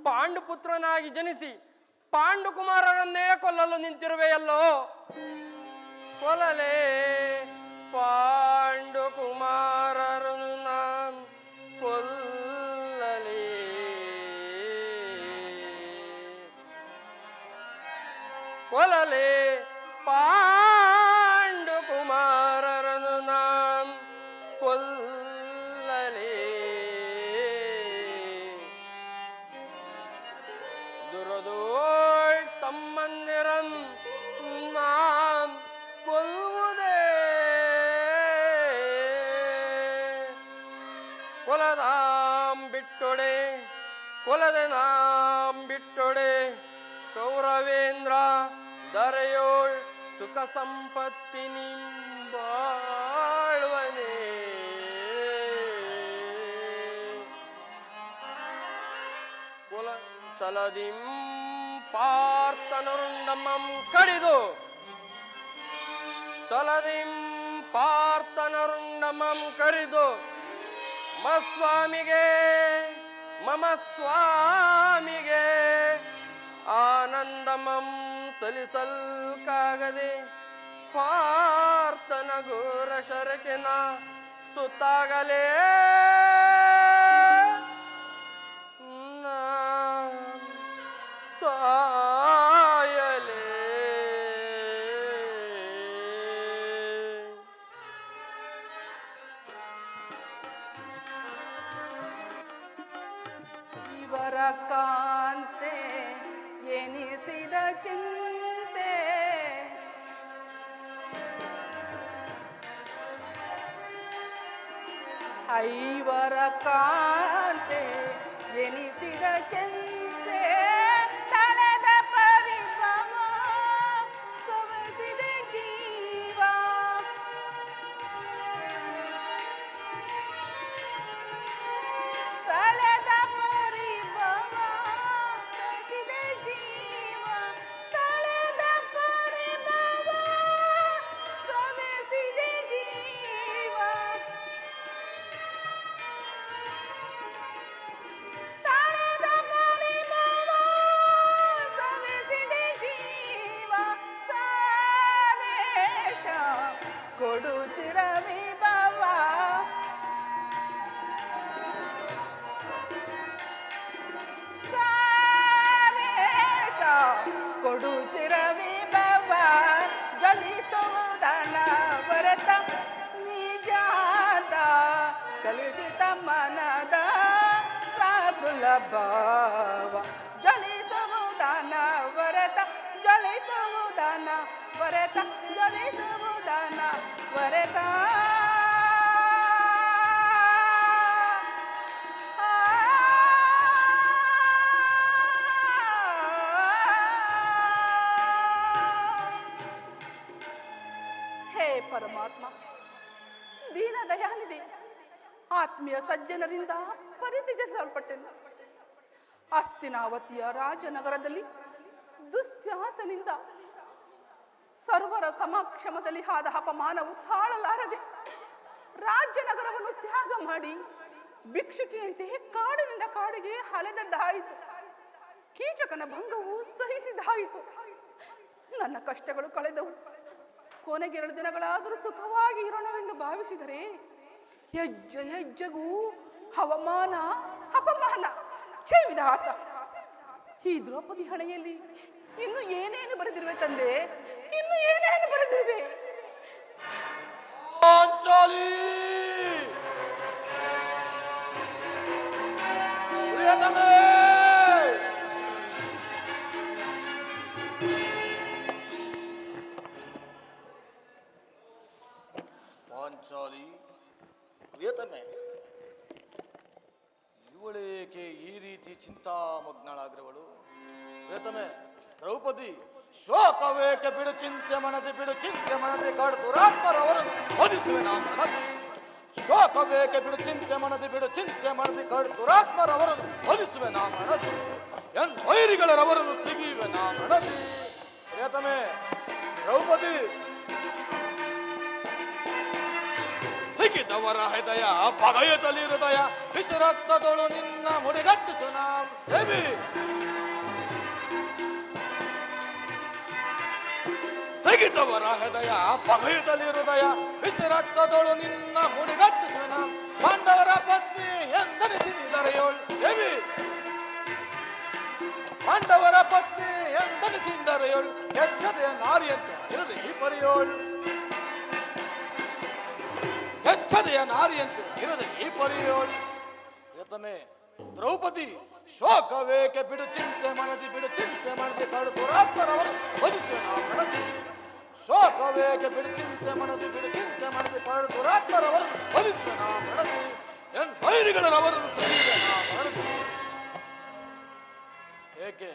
ಪಾಂಡುಪುತ್ರನಾಗಿ ಜನಿಸಿ ಪಾಂಡುಕುಮಾರರನ್ನೇ ಕೊಲ್ಲಲು ನಿಂತಿರುವೆಯಲ್ಲೋ. ಕೊಲ್ಲಲೇ ಪಾಂಡುಕುಮಾರರನ್ನು ನಾನು ಕೊಲ್ಲಲೇ. ಕೊಲ್ಲಲೇ ಪಾಂಡುಕುಮಾರರನ್ನು ನಾನು ಕೊಲ್ಲಲೇ. ದುರದೋಳ್ ತಮ್ಮಂದಿರನ್ ನಾನ್ ಕೊಲ್ಲುವುದೇ. ಕೊಲದೆ ನಾಂ ಬಿಟ್ಟೊಡೆ ಕೌರವೇಂದ್ರ ದರೆಯೋಳ್ ಸುಖ ಸಂಪತ್ತಿ ನಿಂಬಾಳ್ವನೇ. ಚಲದಿಂ ಪಾರ್ಥನರುಂಡಮಂ ಕಡಿದು ಮಮ ಸ್ವಾಮಿಗೆ ಆನಂದಮಂ ಸಲಿಸಲ್ಕಾಗದೆ ಪಾರ್ಥನ ಘೋರ ಶರಕೆನ ತುತ್ತಾಗಲೇ. ಸಾಯಲೇ. ಇವರ ಕಾಂತೆ ಎನಿಸಿದ ಚಿಂತೆ ಐವರ ಕಾಂತೆ ಎನಿಸಿದ ಚಿಂತೆ ತಳೆದ ಪರಿಭವ ಸವೆಸಿದ ಜೀವ ತಳೆದ ಪರಿಭವ ಸವೆಸಿದ ಜೀವ ತಳೆದ ಪರಿಭವ ಸವೆಸಿದ ಜೀವ ತಳೆದ ಪರಿಭವ ಸವೆಸಿದ ಜೀವ ಸಾರೇಶ ಕೊಡು ಚಿರವಿಭವ ಸಾರೇಶ ಕೊಡು ಚಿರವಿಭವ ಜಲಿಸುವುದನ ವರತ ನಿಜಾದ ಕಲುಷಿತ ಮನದ ಪ್ರಾಕುಲ ಭಾವ ಜಲಿಸುವುದನ ವರತ ಜಲಿಸುವುದನ ವರತ ಜಲಿಸುವುದನ ವರತ ಆ ಆತ್ಮೀಯ ಸಜ್ಜನರಿಂದ ಪರಿತ್ಯಜಿಸಲ್ಪಟ್ಟೆನು. ಹಸ್ತಿನಾವತಿಯ ರಾಜನಗರದಲ್ಲಿ ದುಸ್ಸಾಹಸನಿಂದ ಸರ್ವರ ಸಮಕ್ಷಮದಲ್ಲಿ ಆದ ಅಪಮಾನವು ತಾಳಲಾರದೆ ರಾಜ್ಯನಗರವನ್ನು ತ್ಯಾಗ ಮಾಡಿ ಭಿಕ್ಷುಕಿಯಂತೆ ಕಾಡಿನಿಂದ ಕಾಡಿಗೆ ಅಲೆದದ್ದಾಯಿತು. ಕೀಚಕನ ಭಂಗವು ಸಹಿಸಿದಾಯಿತು. ನನ್ನ ಕಷ್ಟಗಳು ಕಳೆದವು. ಕೊನೆಗೆ 2 ದಿನಗಳಾದರೂ ಸುಖವಾಗಿ ಇರೋಣವೆಂದು ಭಾವಿಸಿದರೆ ಹೆಜ್ಜೆ ಹೆಜ್ಜೆಗೂ ಅವಮಾನ ಅಪಮಾನ. ಛೇ ವಿಧಾತ! ಈ ದ್ರೌಪದಿ ಹಣೆಯಲ್ಲಿ ಇನ್ನು ಏನೇನು ಬರೆದಿರುವೆ ತಂದೆ? ಇನ್ನು ಏನೇನು ಬರೆದಿರುವೆ? ಪಾಂಚಾಲಿ ಪ್ರಿಯತಮೇ, ಪಾಂಚಾಲಿ ಪ್ರಿಯತಮೆ, ಇವಳೇಕೆ ಈ ರೀತಿ ಚಿಂತಾಮಗ್ನಳಾಗಿರುವಳು? ಪ್ರಿಯತಮೆ, ದ್ರೌಪದಿ ಶೋಕವೇಕೆ ಬಿಡು ಚಿಂತೆ ಮನದಿ, ಬಿಡು ಚಿಂತೆ ಮನದಿ, ಕಡುರಾತ್ಮರವರನ್ನು ವಧಿಸುವೆ ನಾನು ಮನದಿ. ಶೋಕವೇಕೆ ಬಿಡು ಚಿಂತೆ ಮನದಿ, ಬಿಡು ಚಿಂತೆ ಮನದಿ, ಕಡುರಾತ್ಮರವರನ್ನು ವಧಿಸುವೆ ನಾ ಮನದಿ. ಎನ್ ವೈರಿಗಳರವರನ್ನು ಸಿಗಿಯುವೆ ನಾ ಮನದಿ. ಪ್ರಿಯತಮೆ ದ್ರೌಪದಿ, ಸಿಕ್ಕಿದವರ ಹೃದಯ ಪಗೆಯುತ್ತಲಿ ಹೃದಯ, ಬಿಸಿ ರಕ್ತದೊಳು ನಿನ್ನ ಮುಡಿಗಟ್ಟಿಸು ನಾಂ ದೇವಿ. ಸಿಗಿದವರ ಹೃದಯ ಪಗೆಯುತ್ತಲಿ ಹೃದಯ, ಬಿಸಿ ರಕ್ತದೊಳು ನಿನ್ನ ಮುಡಿಗಟ್ಟಿಸು ನಾಂ. ಪಾಂಡವರ ಪತ್ನಿ ಎಂದನಿಸಿದರೆಯೋಳ್ ದೇವಿ, ಪಾಂಡವರ ಪತ್ನಿ ಎಂದನಿಸಿದರೆಯೋಳ್, ಹೆಚ್ಚದೆ ನಾರಿಯಂತ ಇರಲಿ ಈ ಪರಿಯೋಳ್. ಹೆಚ್ಚದೆಯ ನಾರಿಯಂತೆ ಇರದೆ ಈ ಪರಿಯೋಳ್. ಪ್ರಿಯತಮೆ ದ್ರೌಪದಿ, ಶೋಕವೇಕೆ ಬಿಡು ಚಿಂತೆ ಮನದಿ, ಬಿಡು ಚಿಂತೆ ಮನದಿ, ಕಡುರಾತ್ಮರವರನ್ನು ವಧಿಸುವೆ ನಾ ಮನದಿ. ಶೋಕವೇಕೆ ಬಿಡು ಚಿಂತೆ ಮನದಿ, ಬಿಡು ಚಿಂತೆ ಮನದಿ, ಕಡುರಾತ್ಮರವರನ್ನು ವಧಿಸುವೆ ನಾ ಮನದಿ. ಎನ್ ವೈರಿಗಳರವರನ್ನು ಸರಿಯುವೆ ನಾ ಮನದಿ. ಏಕೆ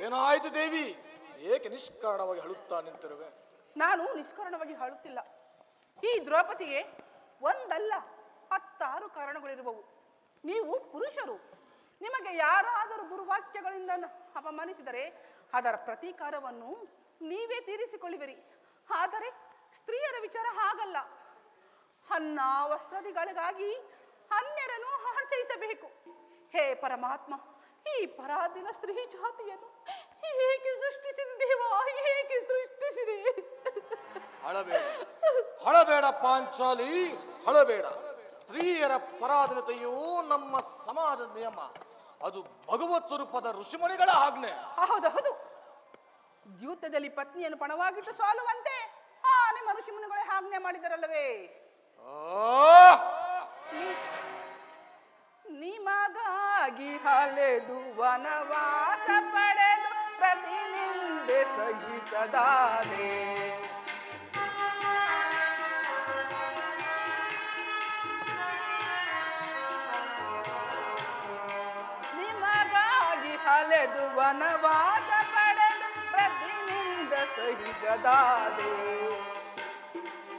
ಏನೋ ಆಯ್ತು ದೇವಿ? ಏಕೆ ನಿಷ್ಕಾರಣವಾಗಿ ಅಳುತ್ತಾ ನಿಂತಿರುವೆ? ನಾನು ನಿಷ್ಕಾರಣವಾಗಿ ಹಾಳುತ್ತಿಲ್ಲ. ಈ ದ್ರೌಪದಿಗೆ ಒಂದಲ್ಲ 10 ಕಾರಣಗಳಿರುವವು. ನೀವು ಪುರುಷರು, ನಿಮಗೆ ಯಾರಾದರೂ ದುರ್ವಾಕ್ಯಗಳಿಂದ ಅಪಮಾನಿಸಿದರೆ ಅದರ ಪ್ರತೀಕಾರವನ್ನು ನೀವೇ ತೀರಿಸಿಕೊಳ್ಳುವಿರಿ. ಆದರೆ ಸ್ತ್ರೀಯರ ವಿಚಾರ ಹಾಗಲ್ಲ. ಅನ್ನ ವಸ್ತ್ರಾದಿಗಳಿಗಾಗಿ ಅನ್ಯರನ್ನು ಆಶ್ರಯಿಸಬೇಕು. ಹೇ ಪರಮಾತ್ಮ, ಈ ಪರಾಧೀನ ಸ್ತ್ರೀ ಜಾತಿಯನ್ನು ಹೇಗೆ ಸೃಷ್ಟಿಸಿದೆ ದೇವ, ಹೇಗೆ ಸೃಷ್ಟಿಸಿದೆ? ಹಳಬೇಡ, ಹಳಬೇಡ ಪಾಂಚಾಲಿ, ಹಳಬೇಡ. ಸ್ತ್ರೀಯರ ಪರಾಧೀನತೆಯು ನಮ್ಮ ಸಮಾಜದ ನಿಯಮ. ಅದು ಭಗವತ್ ಸ್ವರೂಪದ ಋಷಿಮುನಿಗಳ ಆಜ್ಞೆ. ಹೌದು. ದ್ಯೂತದಲ್ಲಿ ಪತ್ನಿಯನ್ನು ಪಣವಾಗಿಟ್ಟು ಸಾಲುವಂತೆ ನಿಮ್ಮ ಋಷಿಮುನಿಗಳೇ ಆಜ್ಞೆ ಮಾಡಿದರಲ್ಲವೇ? ನಿಮಗಾಗಿ ಅಲೆದು ವನವಾಸ ಪಡೆದು ಪ್ರತಿನಿಂದೆ ಸಹಿಸದಾದೆ. ನಿಮಗಾಗಿ ಅಲೆದು ವನವಾಸ ಪಡೆದು ಪ್ರತಿನಿಂದ ಸಹಿಸದಾದೆ.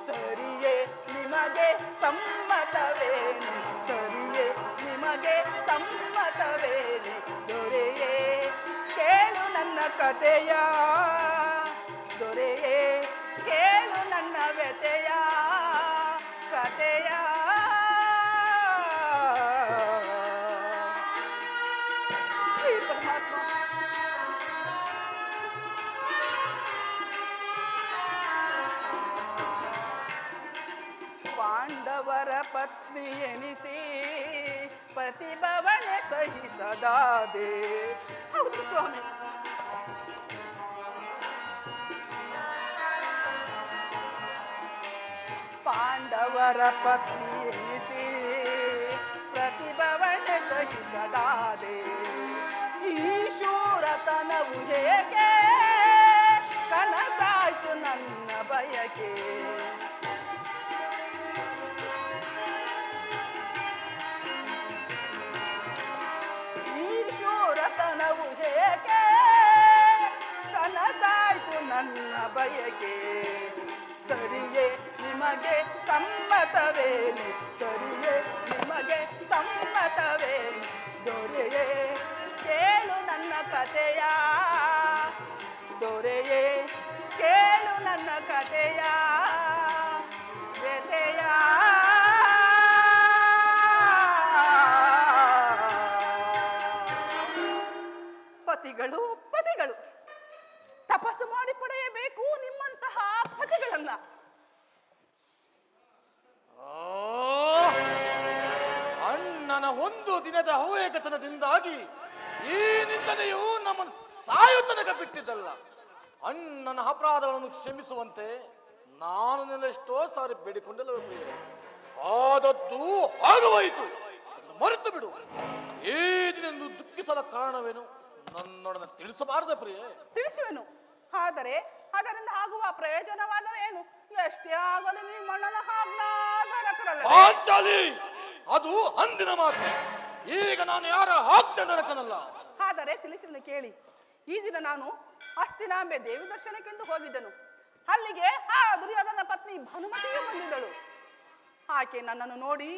ಸರಿಯೇ ನಿಮಗೆ ಸಮ್ಮತವೇನೆ, ಸರಿಯೇ ನಿಮಗೆ ಸಮ್ಮತವೇನೆ ದೊರೆಯೇ, ಕೇಳು ನನ್ನ ಕಥೆಯ ದೊರೆಯೇ, ಕೇಳು ನನ್ನ ವ್ಯಥೆಯ ಕಥೆಯ. ಪರಮಾತ್ಮ, ಪಾಂಡವರ ಪತ್ನಿ ಎನಿಸಿ ಪ್ರತಿಭವನೆ ಸಹಿಸದಾದೆ. ಹೌದು ಸ್ವಾಮಿ, ಪಾಂಡವರ ಪತ್ನಿ ಎನಿಸಿ ಪ್ರತಿಭವನೆ ಸಹಿಸದಾದೆ. ಈ ಶೂರತನವು ಹೇಗೆ ಕನಸಾಯ್ತು ನನ್ನ ಬಯಕೆ. ಶೂರತನವು ಹೇಗೆ ಕನಸಾಯ್ತು ನನ್ನ ಬಯಕೆ. ಸರಿಯೇ ನಿಮಗೆ ಸಮ್ಮತವೇನೆ, ಸರಿಯೇ ನಿಮಗೆ ನಿಮಗೆ ಸಮ್ಮತವೇ ದೊರೆಯೇ ಕೇಳು ನನ್ನ ಕಥೆಯ ದೊರೆಯೇ ಕೇಳು ನನ್ನ ಕಥೆಯ ವ್ಯಥೆಯ ಪತಿಗಳು ಪತಿಗಳು ತಪಸ್ಸು ಮಾಡಿ ಪಡೆಯಬೇಕು ನಿಮ್ಮಂತಹ ಪತಿಗಳನ್ನ. ಅಣ್ಣನ ಒಂದು ದಿನದ ಅವಿವೇಕತನದಿಂದಾಗಿ ಈ ನಿಂದನೆಯು ನಮ್ಮನ್ನು ಸಾಯುತ್ತನಕ ಬಿಟ್ಟಿದ್ದಲ್ಲ. ಅಣ್ಣನ ಅಪರಾಧಗಳನ್ನು ಕ್ಷಮಿಸುವಂತೆ ನಾನು ನಿನ್ನೆಷ್ಟೋ ಸಾರಿ ಬೇಡಿಕೊಂಡಲ್ಲವೇ ಪ್ರಿಯೆ. ಆದದ್ದು ಆಗುವಾಯಿತು, ಅದನ್ನು ಮರೆತು ಬಿಡು. ಈ ದಿನ ದುಃಖಿಸಲ ಕಾರಣವೇನು ನನ್ನೊಡನೆ ತಿಳಿಸಬಾರದೆ ಪ್ರಿಯೆ? ತಿಳಿಸುವೆನು, ಆದರೆ ಅದರಿಂದ ಆಗುವ ಪ್ರಯೋಜನವಾದರೆ ಏನು? ಎಷ್ಟೇ ಆಗಲು ನಿಮ್ಮ ಅಣ್ಣನ ಆಜ್ಞಾಧಾರಕರಲ್ಲ. ಪಾಂಚಾಲಿ, ಅದು ಅಂದಿನ ಮಾತು. ಈಗ ನಾನು ಯಾರ ಆಜ್ಞಾಧಾರಕನಲ್ಲ. ಆದರೆ ತಿಳಿಸುವೆನು ಕೇಳಿ. ಈ ದಿನ ನಾನು ಹಸ್ತಿನಾಂಬೆ ದೇವಿ ದರ್ಶನಕ್ಕೆಂದು ಹೋಗಿದ್ದೆನು. ಅಲ್ಲಿಗೆ ಆ ದುರ್ಯೋಧನ ಪತ್ನಿ ಭಾನುಮತಿಯು ಬಂದಿದ್ದಳು. ಆಕೆ ನನ್ನನ್ನು ನೋಡಿ,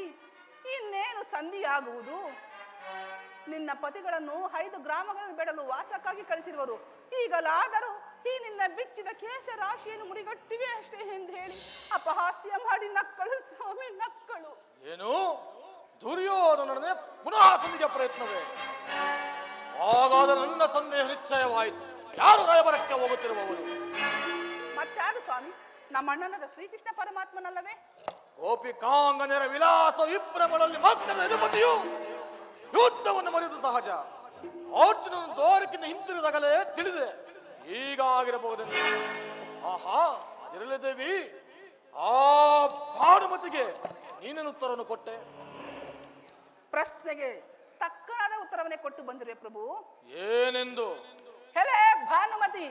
ಇನ್ನೇನು ಸಂಧಿಯಾಗುವುದು, ನಿನ್ನ ಪತಿಗಳನ್ನು 5 ಗ್ರಾಮಗಳನ್ನು ಬೇಡಲು ವಾಸಕ್ಕಾಗಿ ಕಳಿಸಿರುವರು. ಈಗಲಾದರೂ ಈ ನಿನ್ನ ಬಿಚ್ಚಿದ ಕೇಶ ರಾಶಿಯನ್ನು ಮುಡಿಗಟ್ಟಿವೆ ಅಷ್ಟೇ ಎಂದು ಹೇಳಿ ಅಪಹಾಸ್ಯ ಮಾಡಿ ನಕ್ಕಳು ಸ್ವಾಮಿ, ನಕ್ಕಳು. ಏನು ದುರ್ಯೋಧನೊಡನೆ ಪುನಃ ಸಂಧಿಗೆ ಪ್ರಯತ್ನವೇ? ಹಾಗಾದರೆ ನನ್ನ ಸಂದೇಹ ನಿಶ್ಚಯವಾಯಿತು. ಯಾರು ರಾಯಬರಕ್ಕೆ ಹೋಗುತ್ತಿರುವವರು? ಮತ್ತಾರು ಸ್ವಾಮಿ, ನಮ್ಮ ಅಣ್ಣನಾದ ಶ್ರೀಕೃಷ್ಣ ಪರಮಾತ್ಮನಲ್ಲವೇ? ಗೋಪಿಕಾಂಗನೆಯರ ವಿಲಾಸ ವಿಭ್ರಮಗಳಲ್ಲಿ ಮಗ್ನದ ಅಧಿಪತಿಯು ಯುದ್ಧವನ್ನು ಮರೆಯುವುದು ಸಹಜ. ಅರ್ಜುನನ ದ್ವಾರಕ್ಕಿಂತ ಹಿಂತಿರುದಾಗಲೇ ತಿಳಿದೆ ಈಗ ಆಗಿರಬಹುದೆಂದು. ಆಹಾ, ಅದಿರಲಿ ದೇವಿ, ಆ ಭಾನುಮತಿಗೆ ನೀನೇನು ಉತ್ತರವನ್ನು ಕೊಟ್ಟೆ? ಪ್ರಶ್ನೆಗೆ ತಕ್ಕನಾದ ಉತ್ತರವನ್ನೇ ಕೊಟ್ಟು ಬಂದಿರುವೆ ಪ್ರಭು. ಏನೆಂದು? ಹೆಲೆ ಭಾನುಮತಿ,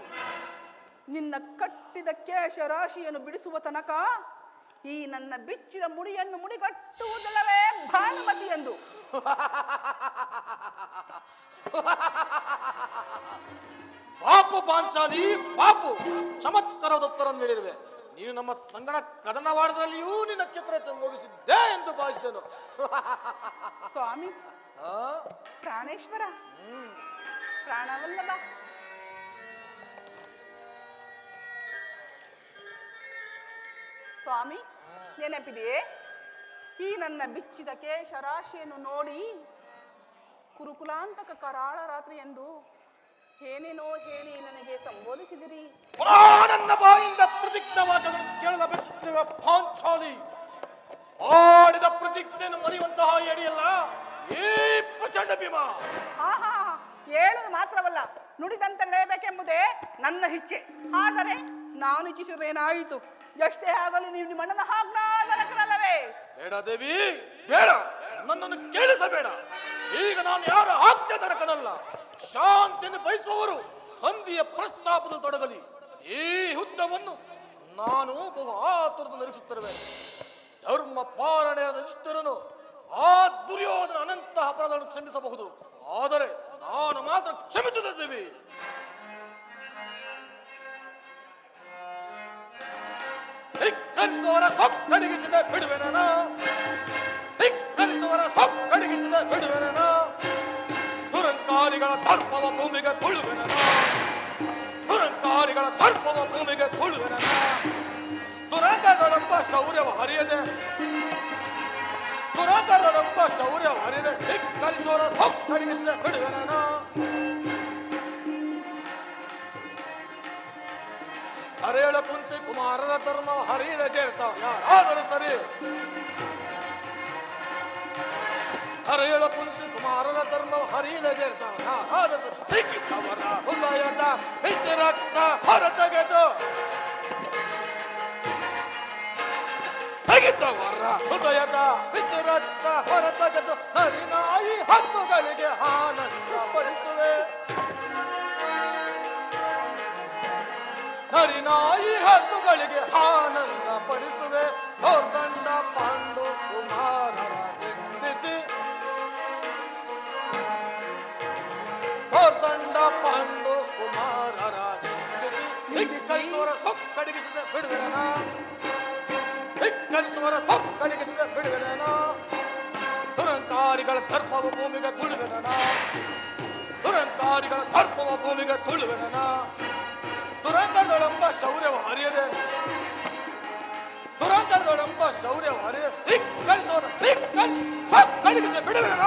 ನಿನ್ನ ಕಟ್ಟಿದ ಕೇಶ ರಾಶಿಯನ್ನು ಬಿಡಿಸುವ ತನಕ ಈ ನನ್ನ ಬಿಚ್ಚಿದ ಮುಡಿಯನ್ನು ಮುಡಿಗಟ್ಟುವುದಿಲ್ಲವೇ ಭಾನುಮತಿ ಎಂದು. ಪಾಪು ಪಾಂಚಾಲಿ, ಪಾಪು. ಚಮತ್ಕಾರದ ಉತ್ತರ ನೀಡಿರುವೆ. ನೀನು ನಮ್ಮ ಸಂಗಡ ಕದನವಾಡದಲ್ಲಿಯೂ ನಿನ್ನ ಚಿತ್ರತೆ ಮುಗಿಸಿದ್ದೆ ಎಂದು ಭಾವಿಸಿದೆನು. ಸ್ವಾಮಿ, ಪ್ರಾಣೇಶ್ವರ, ಪ್ರಾಣವಲ್ಲವ. ಸ್ವಾಮಿ, ನೆನಪಿದೆಯೇ? ಈ ನನ್ನ ಬಿಚ್ಚಿದ ಕೇಶ ರಾಶಿಯನ್ನು ನೋಡಿ ಕುರುಕುಲಾಂತಕ ಕರಾಳ ರಾತ್ರಿ ಎಂದು ಏನೇನೋ ಹೇಳಿ ನನಗೆ ಸಂಬೋಧಿಸಿದಿರಿ. ನನ್ನ ಬಾಯಿಂದ ಪ್ರತಿಜ್ಞಾ ವಾಕ್ಯಗಳನ್ನು ಕೇಳದ ಅಪೇಕ್ಷಿಸುತ್ತಿರುವ ಪಾಂಚಾಲಿ, ಆಡಿದ ಪ್ರತಿಜ್ಞೆಯನ್ನು ಮರೆಯುವಂತಹ ಎಡಿಯಲ್ಲ ಈ ಪ್ರಚಂಡ ಭೀಮ. ಆಹಾ, ಹೇಳುವುದು ಮಾತ್ರವಲ್ಲ, ನುಡಿದಂತೆ ನಡೆಯಬೇಕೆಂಬುದೇ ನನ್ನ ಇಚ್ಛೆ. ಆದರೆ ನಾನು ಇಚ್ಛಿಸಿರೇನಾಯಿತು? ಎಷ್ಟೇ ಆಗಲು ನೀವು ನಿಮ್ಮ ಅಣ್ಣನ ಆಜ್ಞಾಧಾರಕರಲ್ಲವೇ? ಬೇಡ ದೇವಿ, ಬೇಡ, ನನ್ನನ್ನು ಕೇಳಿಸಬೇಡ. ಈಗ ನಾನು ಯಾರ ಆಜ್ಞಾಧಾರಕನಲ್ಲ. ಶಾಂತಿಯನ್ನು ಬಯಸುವವರು ಸಂಧಿಯ ಪ್ರಸ್ತಾಪದಲ್ಲಿ ತೊಡಗಲಿ. ಈ ಯುದ್ಧವನ್ನು ನಾನು ಬಹು ಆತುರದಿಂದ ನಿರೀಕ್ಷಿಸುತ್ತಿರುವೆ. ಧರ್ಮ ಪಾಲನೆಯಾದ ಯುಧಿಷ್ಠಿರನು ಆ ದುರ್ಯೋಧನ ಅನಂತ ಅಪರಾಧಗಳನ್ನು ಕ್ಷಮಿಸಬಹುದು, ಆದರೆ ನಾನು ಮಾತ್ರ ಕ್ಷಮಿಸುತ್ತಿದ್ದೇವೆ. ಧಿಕ್ಕರಿಸುವವರ ಸೊಕ್ಕಡಿಗಿಸಿದ ಬಿಡುವೆನ, ಧಿಕ್ಕರಿಸುವವರ ಸೊಕ್ಕಡಿಗಿಸಿದ ಬಿಡುವೆನ, ದುರಂಕಾರಿಗಳ ದರ್ಪವ ಭೂಮಿಗೆ ತುಳುವೆನ, ದುರಂಕಾರಿಗಳ ದರ್ಪವ ಭೂಮಿಗೆ ತುಳುವೆನ, ದುರಂಕಾರಗಳೆಂಬ ಶೌರ್ಯವ ಹರಿಯದೆ, ದುರಂಕಾರಗಳೆಂಬ ಶೌರ್ಯವ ಹರಿಯದೆ, ಧಿಕ್ಕರಿಸುವವರ ಸೊಕ್ಕಡಿಗಿಸಿದ ಬಿಡುವೆನ. ಹರೇಳ ಕುಂತಿ ಕುಮಾರರ ಧರ್ಮ ಹರಿದ ಜೇರ್ತಾವ ಯಾರಾದರೂ ಸರಿ. ಹರೇಳ ಕುಂತಿ ಕುಮಾರರ ಧರ್ಮ ಹರಿದ ಜೇರ್ತಾವ ಯಾರಾದರೂ ಸಿಕ್ಕಿದ್ದವರ ಹೃದಯದ ಬಿಸಿ ರಕ್ತ ಹೊರತೆಗೆದು, ತೆಗೆದವರ ಹೃದಯದ ಬಿಸಿ ರಕ್ತ ಹೊರತೆಗೆದು ಹರಿನಾಯಿ ಹಕ್ಕುಗಳಿಗೆ ಆನಂದ ಪಡಿಸುವೆ. ಹರಿನಾಯಿ ಹಕ್ಕುಗಳಿಗೆ ಆನಂದ ಪಡಿಸುವೆ. ದೌರ್ದಂಡ ಪಾಂಡು ಕುಮಾರರ ನಿಂದಿಸಿ, ದೌರ್ದಂಡ ಪಾಂಡು ಕುಮಾರರ ನಿಂದಿಸಿ, ಧಿಕ್ಕರಿಸುವರ ಸೊಕ್ಕಡಿಗಿಸಿದ ಬಿಡುವೆನ, ಧಿಕ್ಕರಿಸುವರ ಸೊಕ್ಕಡಿಗಿಸಿದ ಬಿಡುವೆನ, ದುರಂಕಾರಿಗಳ ದರ್ಪವ ಭೂಮಿಗೆ ತುಳುವೆನ ದುರಂಕಾರಿಗಳ ದರ್ಪವ ಭೂಮಿಗೆ ತುಳುವೆನ ದುರಂಕಾರದೊಳೆಂಬ ಶೌರ್ಯವ ಹರಿಯದೆ ದುರಂಕಾರದೊಳೆಂಬ ಶೌರ್ಯವ ಹರಿಯದೆ ಬಿಡುವೆನ.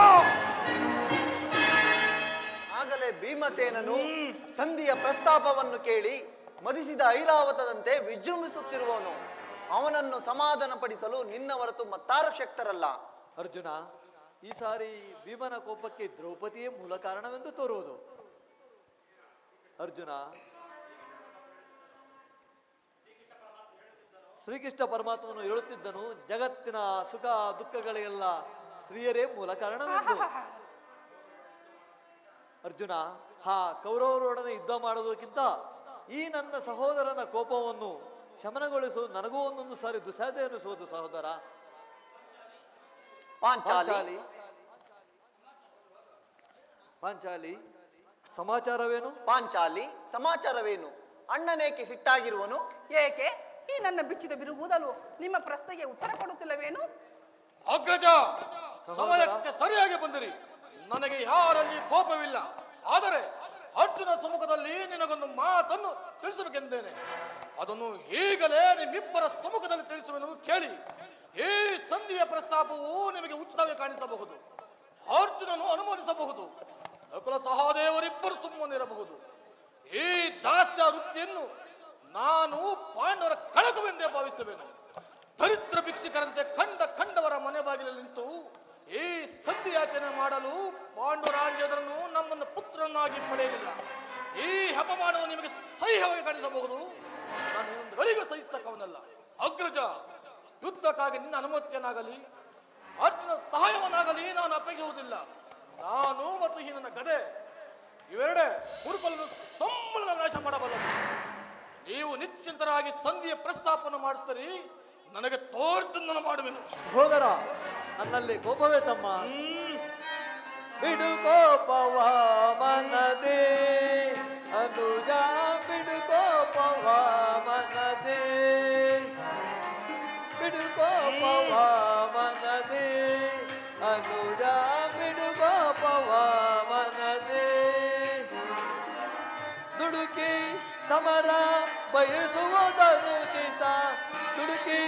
ಆಗಲೇ ಭೀಮಸೇನನು ಸಂಧಿಯ ಪ್ರಸ್ತಾಪವನ್ನು ಕೇಳಿ ಮದಿಸಿದ ಐರಾವತದಂತೆ ವಿಜೃಂಭಿಸುತ್ತಿರುವವನು. ಅವನನ್ನು ಸಮಾಧಾನಪಡಿಸಲು ನಿನ್ನ ಹೊರತು ಮತ್ತಾರ ಶಕ್ತರಲ್ಲ. ಅರ್ಜುನ, ಈ ಸಾರಿ ಭೀಮನ ಕೋಪಕ್ಕೆ ದ್ರೌಪದಿಯೇ ಮೂಲ ಕಾರಣವೆಂದು ತೋರುವುದು. ಅರ್ಜುನ, ಶ್ರೀಕೃಷ್ಣ ಪರಮಾತ್ಮನು ಹೇಳುತ್ತಿದ್ದನು, ಜಗತ್ತಿನ ಸುಖ ದುಃಖಗಳಿಗೆಲ್ಲ ಸ್ತ್ರೀಯರೇ ಮೂಲ ಕಾರಣವೆಂದು. ಅರ್ಜುನ, ಕೌರವರೊಡನೆ ಯುದ್ಧ ಮಾಡೋದಕ್ಕಿಂತ ಈ ನನ್ನ ಸಹೋದರನ ಕೋಪವನ್ನು ಶಮನಗೊಳಿಸುವುದು ನನಗೂ ಒಂದೊಂದು ಸಾರಿ ದುಸಾಧ್ಯ ಎನಿಸುವುದು ಸಹೋದರ. ಪಾಂಚಾಲಿ ಪಾಂಚಾಲಿ ಸಮಾಚಾರವೇನು? ಪಾಂಚಾಲಿ ಸಮಾಚಾರವೇನು? ಅಣ್ಣನೇಕೆ ಸಿಟ್ಟಾಗಿರುವನು? ಏಕೆ ಈ ನನ್ನ ಬಿಚ್ಚಿದ ಬಿರುಗೂದಲು ನಿಮ್ಮ ಪ್ರಶ್ನೆಗೆ ಉತ್ತರ ಕೊಡುತ್ತಿಲ್ಲವೇನು? ಅಗ್ರಜ, ಸಮಯಕ್ಕೆ ಸರಿಯಾಗಿ ಬಂದಿರಿ. ನನಗೆ ಯಾರಲ್ಲಿ ಕೋಪವಿಲ್ಲ. ಆದರೆ ಅರ್ಜುನ ಸಮ್ಮುಖದಲ್ಲಿ ನಿನಗೊಂದು ಮಾತನ್ನು ತಿಳಿಸಬೇಕೆಂದೇನೆ. ಅದನ್ನು ಈಗಲೇ ನಿಮ್ಮಿಬ್ಬರ ಸಮ್ಮುಖದಲ್ಲಿ ತಿಳಿಸುವೆನು, ಕೇಳಿ. ಈ ಸಂಧಿಯ ಪ್ರಸ್ತಾಪವು ನಿಮಗೆ ಉಚಿತವೇ ಕಾಣಿಸಬಹುದು. ಅರ್ಜುನನು ಅನುಮೋದಿಸಬಹುದು. ನಕುಲ ಸಹದೇವರಿಬ್ಬರು ಸುಮ್ಮನಿರಬಹುದು. ಈ ದಾಸ್ಯ ವೃತ್ತಿಯನ್ನು ನಾನು ಪಾಂಡವರ ಕಳಕವೆಂದೇ ಭಾವಿಸುವೆನು. ದರಿದ್ರ ಭಿಕ್ಷುಕರಂತೆ ಕಂಡವರ ಮನೆ ಬಾಗಿಲಲ್ಲಿ ನಿಂತು ಈ ಸಂಧಿಯಾಚನೆ ಮಾಡಲು ಪಾಂಡುರಾಜ್ಯದನ್ನು ನಮ್ಮನ್ನು ಪುತ್ರನಾಗಿ ಪಡೆಯಲಿಲ್ಲ. ಈ ಅಪಮಾನವು ನಿಮಗೆ ಸಹ್ಯವಾಗಿ ಕಾಣಿಸಬಹುದು. ನಾನು ಇನ್ನೊಂದು ಗಳಿಗೂ ಸಹಿಸ್ತಕ್ಕವನಲ್ಲ. ಅಗ್ರಜ, ಯುದ್ಧಕ್ಕಾಗಿ ನಿನ್ನ ಅನುಮತಿಯನ್ನಾಗಲಿ ಅರ್ಜುನ ಸಹಾಯವನ್ನಾಗಲಿ ನಾನು ಅಪೇಕ್ಷಿಸುವುದಿಲ್ಲ. ನಾನು ಮತ್ತು ಈ ನನ್ನ ಗದೆ ಇವೆರಡೇ ಕುರುಬಲನ್ನು ಸಂಬಳ ನಾಶ ಮಾಡಬಲ್ಲದು. ನೀವು ನಿಶ್ಚಿಂತರಾಗಿ ಸಂಧಿಯ ಪ್ರಸ್ತಾಪನ ಮಾಡುತ್ತೀರಿ, ನನಗೆ ತೋರ್ತನ್ನು ಮಾಡುವೆನು. ಸಹೋದರ, ನನ್ನಲ್ಲಿ ಕೋಪವೇ ತಮ್ಮ. ಬಿಡು ಕೋಪವ ಮನದೇ ಅನುಜ, ಬಿಡು ಕೋಪವ ಮನದೇ, ಬಿಡು ಕೋಪವ ಮನದೇ ಅನುಜ, ಬಿಡು ಕೋಪವ ಮನದೇ. ದುಡುಕಿ ಸಮರ ಬಯಸುವುದನು ಚಿತ, ದುಡುಕಿ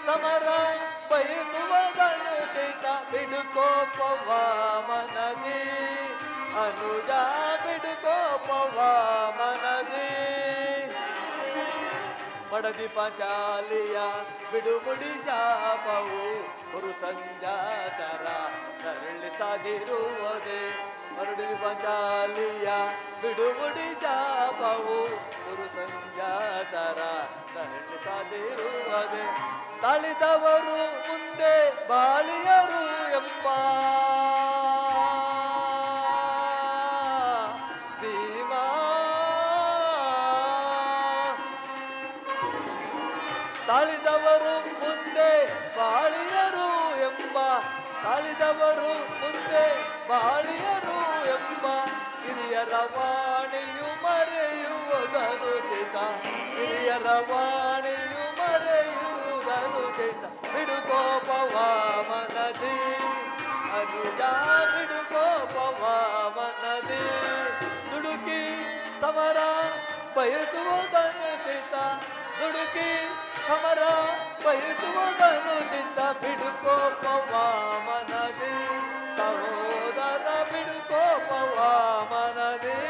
ಸಮರ ಬಯಸುವುದನು ಚಿತ. ಬಿಡು ಕೋಪವ ಮನದೇ ಅನುಜ, ಬಿಡು ಕೋಪವ ಮನದೇ. ಮಡದಿ ಪಾಂಚಾಲಿಯ ಬಿಡುಮುಡಿ ಶಾಪವು ಗುರು ಸಂಜಾತರ ತರಳಿಸದಿರುವುದೇ. ಮರಡಿ ಪಾಂಚಾಲಿಯ ಬಿಡುಮುಡಿ ಶಾಪವು ಗುರು ಸಂಜಾತರ ತರಳಿಸದಿರುವುದೇ. ತಾಳಿದವರು ಮುಂದೆ ಬಾಳಿಯರು ಎಂಬ ಭೀಮಾ. ತಾಳಿದವರು ಮುಂದೆ ಬಾಳಿಯರು ಎಂಬ, ತಾಳಿದವರು ಮುಂದೆ ಬಾಳಿಯರು ಎಂಬ ಹಿರಿಯರ ವಾಣಿಯು ಮರೆಯುವುದನು ಚಿತ, ಹಿರಿಯರ ವಾಣಿಯು ಮರೆಯುವುದನು ಚಿತ. ಬಿಡು ಕೋಪವ ಮನದಿ ಅನುಜ, ಬಿಡು ಕೋಪವ ಮನದಿ. ದುಡುಕಿ ಸಮರ ಬಯಸುವುದನು ಚಿತ, ದುಡುಕಿ ಸಮರ ಬಯಸುವುದನು ಚಿತ್ತ. ಬಿಡು ಕೋಪವ ಮನದಿ ಸಹೋದರ, ಬಿಡು ಕೋಪವ ಮನದಿ.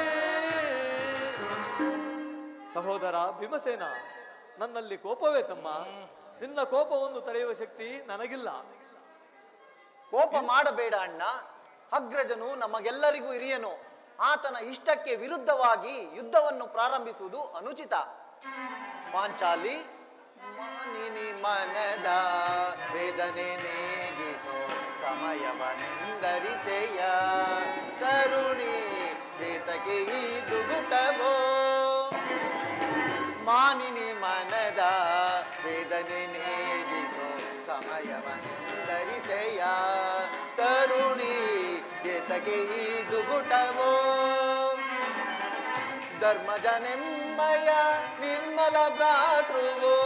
ಸಹೋದರ ಭೀಮಸೇನ, ನನ್ನಲ್ಲಿ ಕೋಪವೇ ತಮ್ಮ. ನಿನ್ನ ಕೋಪವನ್ನು ತಡೆಯುವ ಶಕ್ತಿ ನನಗಿಲ್ಲ. ಕೋಪ ಮಾಡಬೇಡ ಅಣ್ಣ. ಅಗ್ರಜನು ನಮಗೆಲ್ಲರಿಗೂ ಹಿರಿಯನು. ಆತನ ಇಷ್ಟಕ್ಕೆ ವಿರುದ್ಧವಾಗಿ ಯುದ್ಧವನ್ನು ಪ್ರಾರಂಭಿಸುವುದು ಅನುಚಿತ. ಪಾಂಚಾಲಿ, ಮಾನಿನಿ ಮನದ ವೇದನೆ ನೇಗಿಸೋ ಸಮಯವನಿಂದರಿತೆಯ, ಕರುಣಿ ಚೇತಕ್ಕೆ ಈ ದುಗುಟವೋ. ಮಾನಿನಿ ಮನದ ವೇದನೆ ನೇಗಿಸೋ ಸಮಯವನಿಂದರಿತೆಯ, ಕರುಣಿ ಚೇತಕ್ಕೆ ಈ ದುಗುಟವೋ. ಧರ್ಮಜನೆಮ್ಮಯ ನಿರ್ಮಲ ಭ್ರಾತೃವು,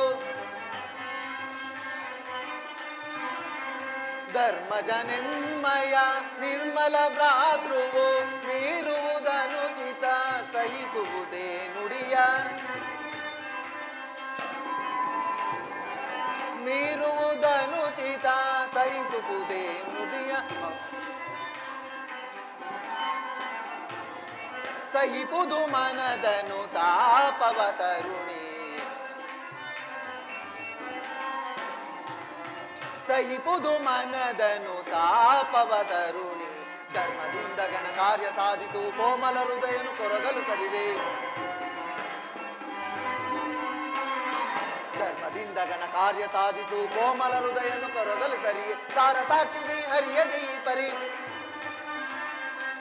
ಧರ್ಮಜನೆಮ್ಮಯ ನಿರ್ಮಲ ಭ್ರಾತೃವು ಮೀರುವುದನುಚಿತ ಸಹಿಸುವುದೇ ನುಡಿಯ ಮೀರುವುದನುಚಿತ ಸಹಿಸುವುದೇ ನುಡಿಯ ಸಹಿಪುದು ಮನದನು ತಾಪವ ತರುಣಿ ಸಹಿಪುದು ಮನದನು ತಾಪವ ತರುಣಿ ಚರ್ಮದಿಂದ ಗಣ ಕಾರ್ಯ ಸಾಧಿತು ಕೋಮಲ ಹೃದಯನು ಕೊರಗಲು ಸರಿವೆ ಚರ್ಮದಿಂದ ಗಣ ಕಾರ್ಯ ಸಾಧಿತು ಕೋಮಲ ಹೃದಯನು ಕೊರಗಲು ಸರಿಯೇ ತಾರ ಸಾಕ್ಷಿನಿ ಹರಿಯದಿ ಪರಿ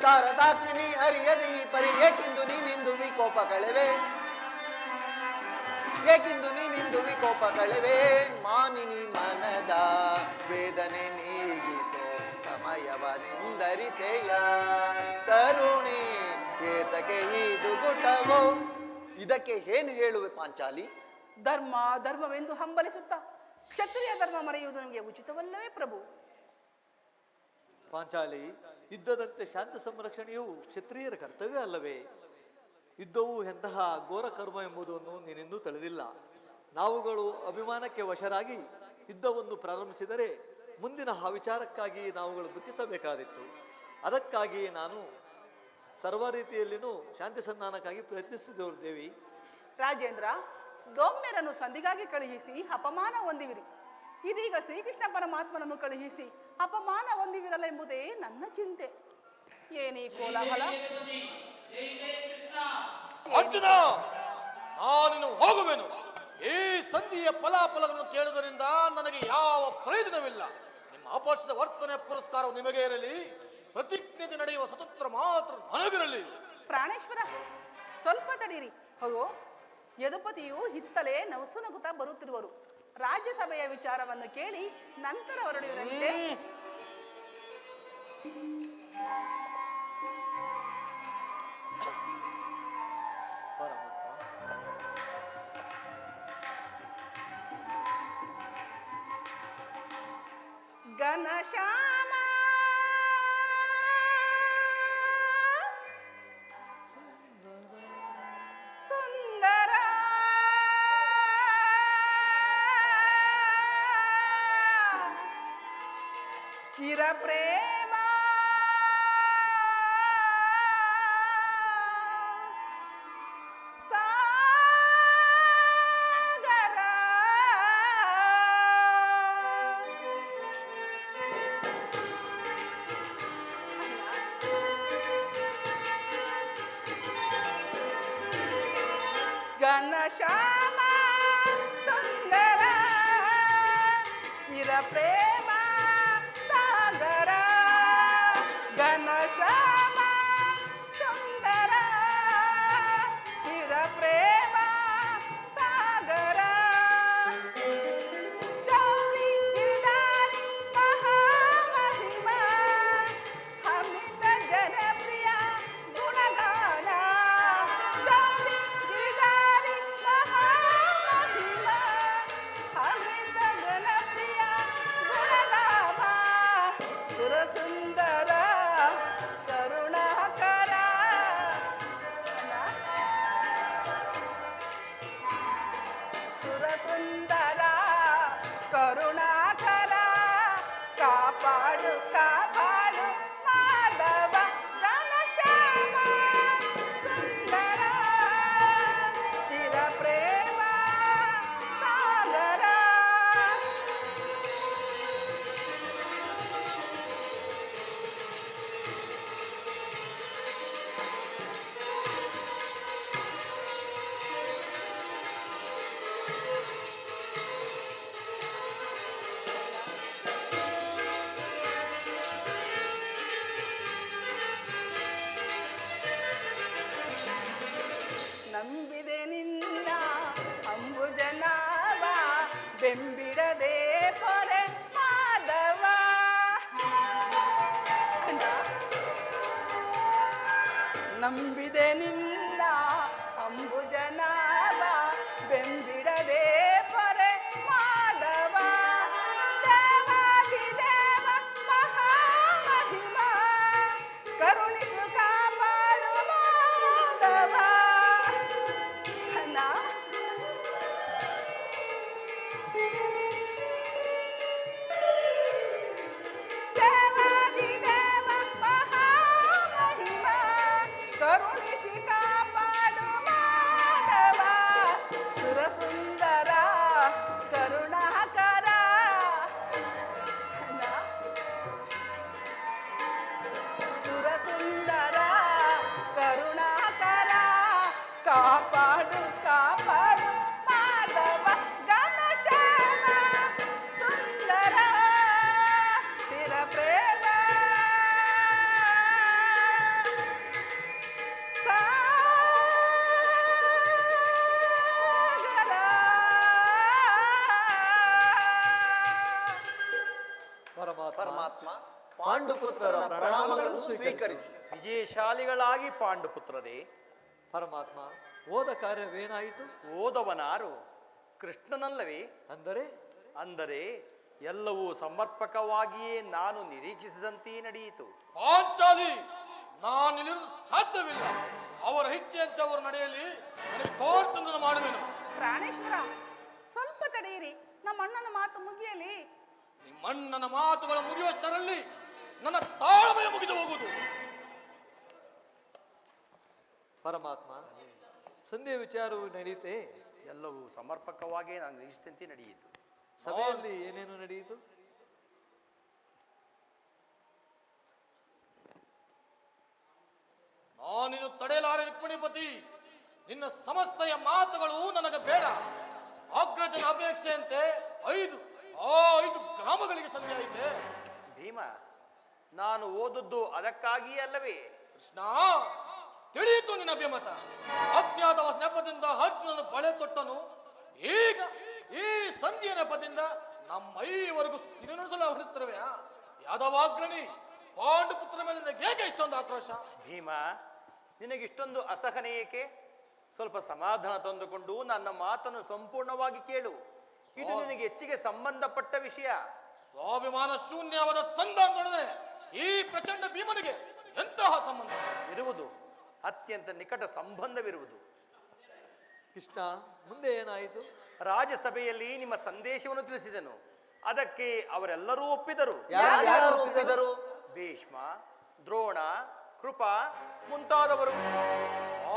ತಾರ ಸಾಕ್ಷಿನಿ ಹರಿಯದಿ ಪರಿ ಏಕೆಂದು ನೀನಿಂದು ವಿಕೋಪ ಕಳೆವೆ ಏಕೆಂದು ನೀನಿಂದು ವಿಕೋಪ ಕಳೆವೆ ಮಾನಿನಿ ಮನದ ವೇದನೆ ನೀಗಿಸೋ ಸಮಯವನಿಂದರಿತೆಯ ಕರುಣೆ ಏತಕ್ಕೆ ಇದು ಗುಟವೋ ಇದಕ್ಕೆ ಏನು ಹೇಳುವೆ ಪಾಂಚಾಲಿ ಧರ್ಮ ಧರ್ಮವೆಂದು ಹಂಬಲಿಸುತ್ತಾ ಕ್ಷತ್ರಿಯ ಧರ್ಮ ಮರೆಯುವುದು ನಮಗೆ ಉಚಿತವಲ್ಲವೇ ಪ್ರಭು ಪಾಂಚಾಲಿ ಯುದ್ಧದಂತೆ ಶಾಂತ ಸಂರಕ್ಷಣೆಯು ಕ್ಷತ್ರಿಯರ ಕರ್ತವ್ಯ ಅಲ್ಲವೇ ಯುದ್ಧವು ಎಂತಹ ಘೋರ ಕರ್ಮ ಎಂಬುದನ್ನು ನೀನಿನ್ನೂ ತಿಳಿದಿಲ್ಲ ನಾವುಗಳು ಅಭಿಮಾನಕ್ಕೆ ವಶರಾಗಿ ಯುದ್ಧವನ್ನು ಪ್ರಾರಂಭಿಸಿದರೆ ಮುಂದಿನ ಆ ವಿಚಾರಕ್ಕಾಗಿ ನಾವುಗಳು ದುಃಖಿಸಬೇಕಾದಿತ್ತು ಅದಕ್ಕಾಗಿ ನಾನು ಸರ್ವ ರೀತಿಯಲ್ಲಿನೂ ಶಾಂತಿ ಸಂಧಾನಕ್ಕಾಗಿ ಪ್ರಯತ್ನಿಸಿದೆವು ದೇವಿ ರಾಜೇಂದ್ರ ದೌಮ್ಯರನ್ನು ಸಂಧಿಗಾಗಿ ಕಳುಹಿಸಿ ಅಪಮಾನ ಹೊಂದಿವಿರಿ ಇದೀಗ ಶ್ರೀಕೃಷ್ಣ ಪರಮಾತ್ಮನನ್ನು ಕಳುಹಿಸಿ ಅಪಮಾನ ಹೊಂದಿವಿರಲ್ಲ ಎಂಬುದೇ ನನ್ನ ಚಿಂತೆ ಏನೀ ಕೋಲಾಹಲ ಅರ್ಜುನ ನಾನಿನ್ನು ಹೋಗುವೆನು ಈ ಸಂಧಿಯ ಫಲಾಫಲಗಳನ್ನು ಕೇಳುವುದರಿಂದ ನನಗೆ ಯಾವ ಪ್ರಯೋಜನವಿಲ್ಲ ನಿಮ್ಮ ಅಪರಿಚಿತ ವರ್ತನೆ ಪುರಸ್ಕಾರವು ನಿಮಗೆ ಇರಲಿ ಪ್ರತಿಜ್ಞೆ ನಡೆಯುವ ಸ್ವತಂತ್ರ ಮಾತ್ರ ನನಗಿರಲಿ ಪ್ರಾಣೇಶ್ವರ ಸ್ವಲ್ಪ ತಡೀರಿ ಹೋಗೋ ಯದುಪತಿಯು ಹಿತ್ತಲೇ ನಗುತ್ತಾ ಬರುತ್ತಿರುವರು ರಾಜ್ಯಸಭೆಯ ವಿಚಾರವನ್ನು ಕೇಳಿ ನಂತರ ಹೊರಡುವುದಂತೆ ಘನಶ್ಯಾಮ ಸುಂದರ ಚಿರ ಪ್ರೇಮ ಸಾಗರ ಘನಶ್ಯಾಮ ಸುಂದರ ಚಿರ ಪ್ರೇಮ ಸಾಗರ ಘನಶ್ಯಾಮ ಸುಂದರ ಚಿರ ಪ್ರೇಮ ಸಾಗರ ಶೌರಿ ಗಿರಿಧಾರಿ ಮಹಾಮಹಿಮ ಅಮಿತ ಜನಪ್ರಿಯ ಗುಣಗಾನ ಶೌರಿ ಗಿರಿಧಾರಿ ಮಹಾಮಹಿಮ ಅಮಿತ ಜನಪ್ರಿಯ ಗುಣಗಾಮ ಸುರಸುಂದರ ಕರುಣಾಕರ ಸುರಸುಂದರ ಕರುಣಾಕರ ಕಾಪಾಡು ಕಾಪಾಡು ಮಾಧವ ಘನಶ್ಯಾಮ ಸುಂದರ ಚಿರ ಪ್ರೇಮ ಸಾಗರ ನಂಬಿದೆ ನಿನ್ನ ಅಂಬುಜನಾವ ಬೆಂಬಿಡದೆ ಪೊರೆ ಮಾಧವ ನಂಬಿದೆ ನಿನ್ನ ಅಂಬುಜನಾವ ಬೆಂಬಿಡದೆ ಪೊರೆ ಮಾಧವ ದೇವಾದಿ ದೇವ ಪರಮಾತ್ಮ ಪಾಂಡುಪುತ್ರರ ಪ್ರಣಾಮಗಳನ್ನು ಸ್ವೀಕರಿಸಿ. ವಿಜಯಶಾಲಿಗಳಾಗಿ ಪಾಂಡುಪುತ್ರರೇ. ಪರಮಾತ್ಮ, ಹೋದ ಕಾರ್ಯವೇನಾಯಿತು? ಓದವನಾರು ಕೃಷ್ಣನಲ್ಲವೇ? ಅಂದರೆ ಎಲ್ಲವೂ ಸಮರ್ಪಕವಾಗಿಯೇ ನಾನು ನಿರೀಕ್ಷಿಸಿದಂತೆಯೇ ನಡೆಯಿತು. ಪಾಂಚಾಲಿ, ನಾನಿಲ್ಲಿರುವುದು ಸಾಧ್ಯವಿಲ್ಲ. ಅವರ ಇಚ್ಛೆಯಂತೆ ಅವರು ನಡೆಯಲಿ. ನನಗೆ ತೋರ್ತಂದನ್ನು ಮಾಡುವೆನು. ಪ್ರಾಣೇಶ್ವರ, ಸ್ವಲ್ಪ ತಡೆಯಿರಿ, ನಮ್ಮ ಅಣ್ಣನ ಮಾತು ಮುಗಿಯಲಿ. ನಿಮ್ಮಣ್ಣನ ಮಾತುಗಳು ಮುಗಿಯುವಷ್ಟರಲ್ಲಿ ನನ್ನ ತಾಳ್ಮೆಯ ಮುಗಿದು ಹೋಗುವುದು. ಪರಮಾತ್ಮ, ಸಂಧ್ಯೆ ವಿಚಾರವು ನಡೆಯುತ್ತೆ? ಎಲ್ಲವೂ ಸಮರ್ಪಕವಾಗಿ ನಾನು ನಿರೀಕ್ಷಿಸಿದಂತೆ ನಡೆಯಿತು. ಸಭೆಯಲ್ಲಿ ಏನೇನು ನಡೆಯಿತು? ನಾನಿನ್ನು ತಡೆಯಲಾರೆ ರುಕ್ಮಿಣಿಪತಿ. ನಿನ್ನ ಸಮಸ್ಯೆಯ ಮಾತುಗಳು ನನಗೆ ಬೇಡ. ಅಗ್ರಜನ ಅಪೇಕ್ಷೆಯಂತೆ 5 ಗ್ರಾಮಗಳಿಗೆ ಸಂಧಿ ಆಯಿತೆ. ಭೀಮ, ನಾನು ಓದದ್ದು ಅದಕ್ಕಾಗಿಯೇ ಅಲ್ಲವೇ? ಕೃಷ್ಣ, ತಿಳಿಯಿತು ನಿನ್ನ ಅಭಿಮತ. ಅಜ್ಞಾತವಾಸ ನೆಪದಿಂದ ಅರ್ಜುನನು ಬಳೆ ತೊಟ್ಟನು. ಈಗ ಈ ಸಂಧಿಯ ನೆಪದಿಂದ ನಮ್ಮ 5ವರೆಗೂ ಸಿರಿನುಡಿಸಲು ಹೊರಡುತ್ತಿರುವೆ. ಯಾದವಾಗ್ರಣಿ ಪಾಂಡುಪುತ್ರ ಮೇಲೆ ನಿನಗೆ ಏಕೆ ಇಷ್ಟೊಂದು ಆಕ್ರೋಶ? ಭೀಮ, ನಿನಗಿಷ್ಟೊಂದು ಅಸಹನೆ ಏಕೆ? ಸ್ವಲ್ಪ ಸಮಾಧಾನ ತಂದುಕೊಂಡು ನನ್ನ ಮಾತನ್ನು ಸಂಪೂರ್ಣವಾಗಿ ಕೇಳು. ಇದು ನಿನಗೆ ಹೆಚ್ಚಿಗೆ ಸಂಬಂಧಪಟ್ಟ ವಿಷಯ. ಸ್ವಾಭಿಮಾನ ಶೂನ್ಯವಾದ ಸಂಧಾನದೊಡನೆ ಈ ಪ್ರಚಂಡ ಭೀಮನಿಗೆ ಎಂತಹ ಸಂಬಂಧ ಇರುವುದು? ಅತ್ಯಂತ ನಿಕಟ ಸಂಬಂಧವಿರುವುದು. ಕೃಷ್ಣ, ಮುಂದೆ ಏನಾಯಿತು? ರಾಜ್ಯಸಭೆಯಲ್ಲಿ ನಿಮ್ಮ ಸಂದೇಶವನ್ನು ತಿಳಿಸಿದೆನು. ಅದಕ್ಕೆ ಅವರೆಲ್ಲರೂ ಒಪ್ಪಿದರು. ಯಾರು ಒಪ್ಪಿದರು? ಭೀಷ್ಮ, ದ್ರೋಣ, ಕೃಪ ಮುಂತಾದವರು.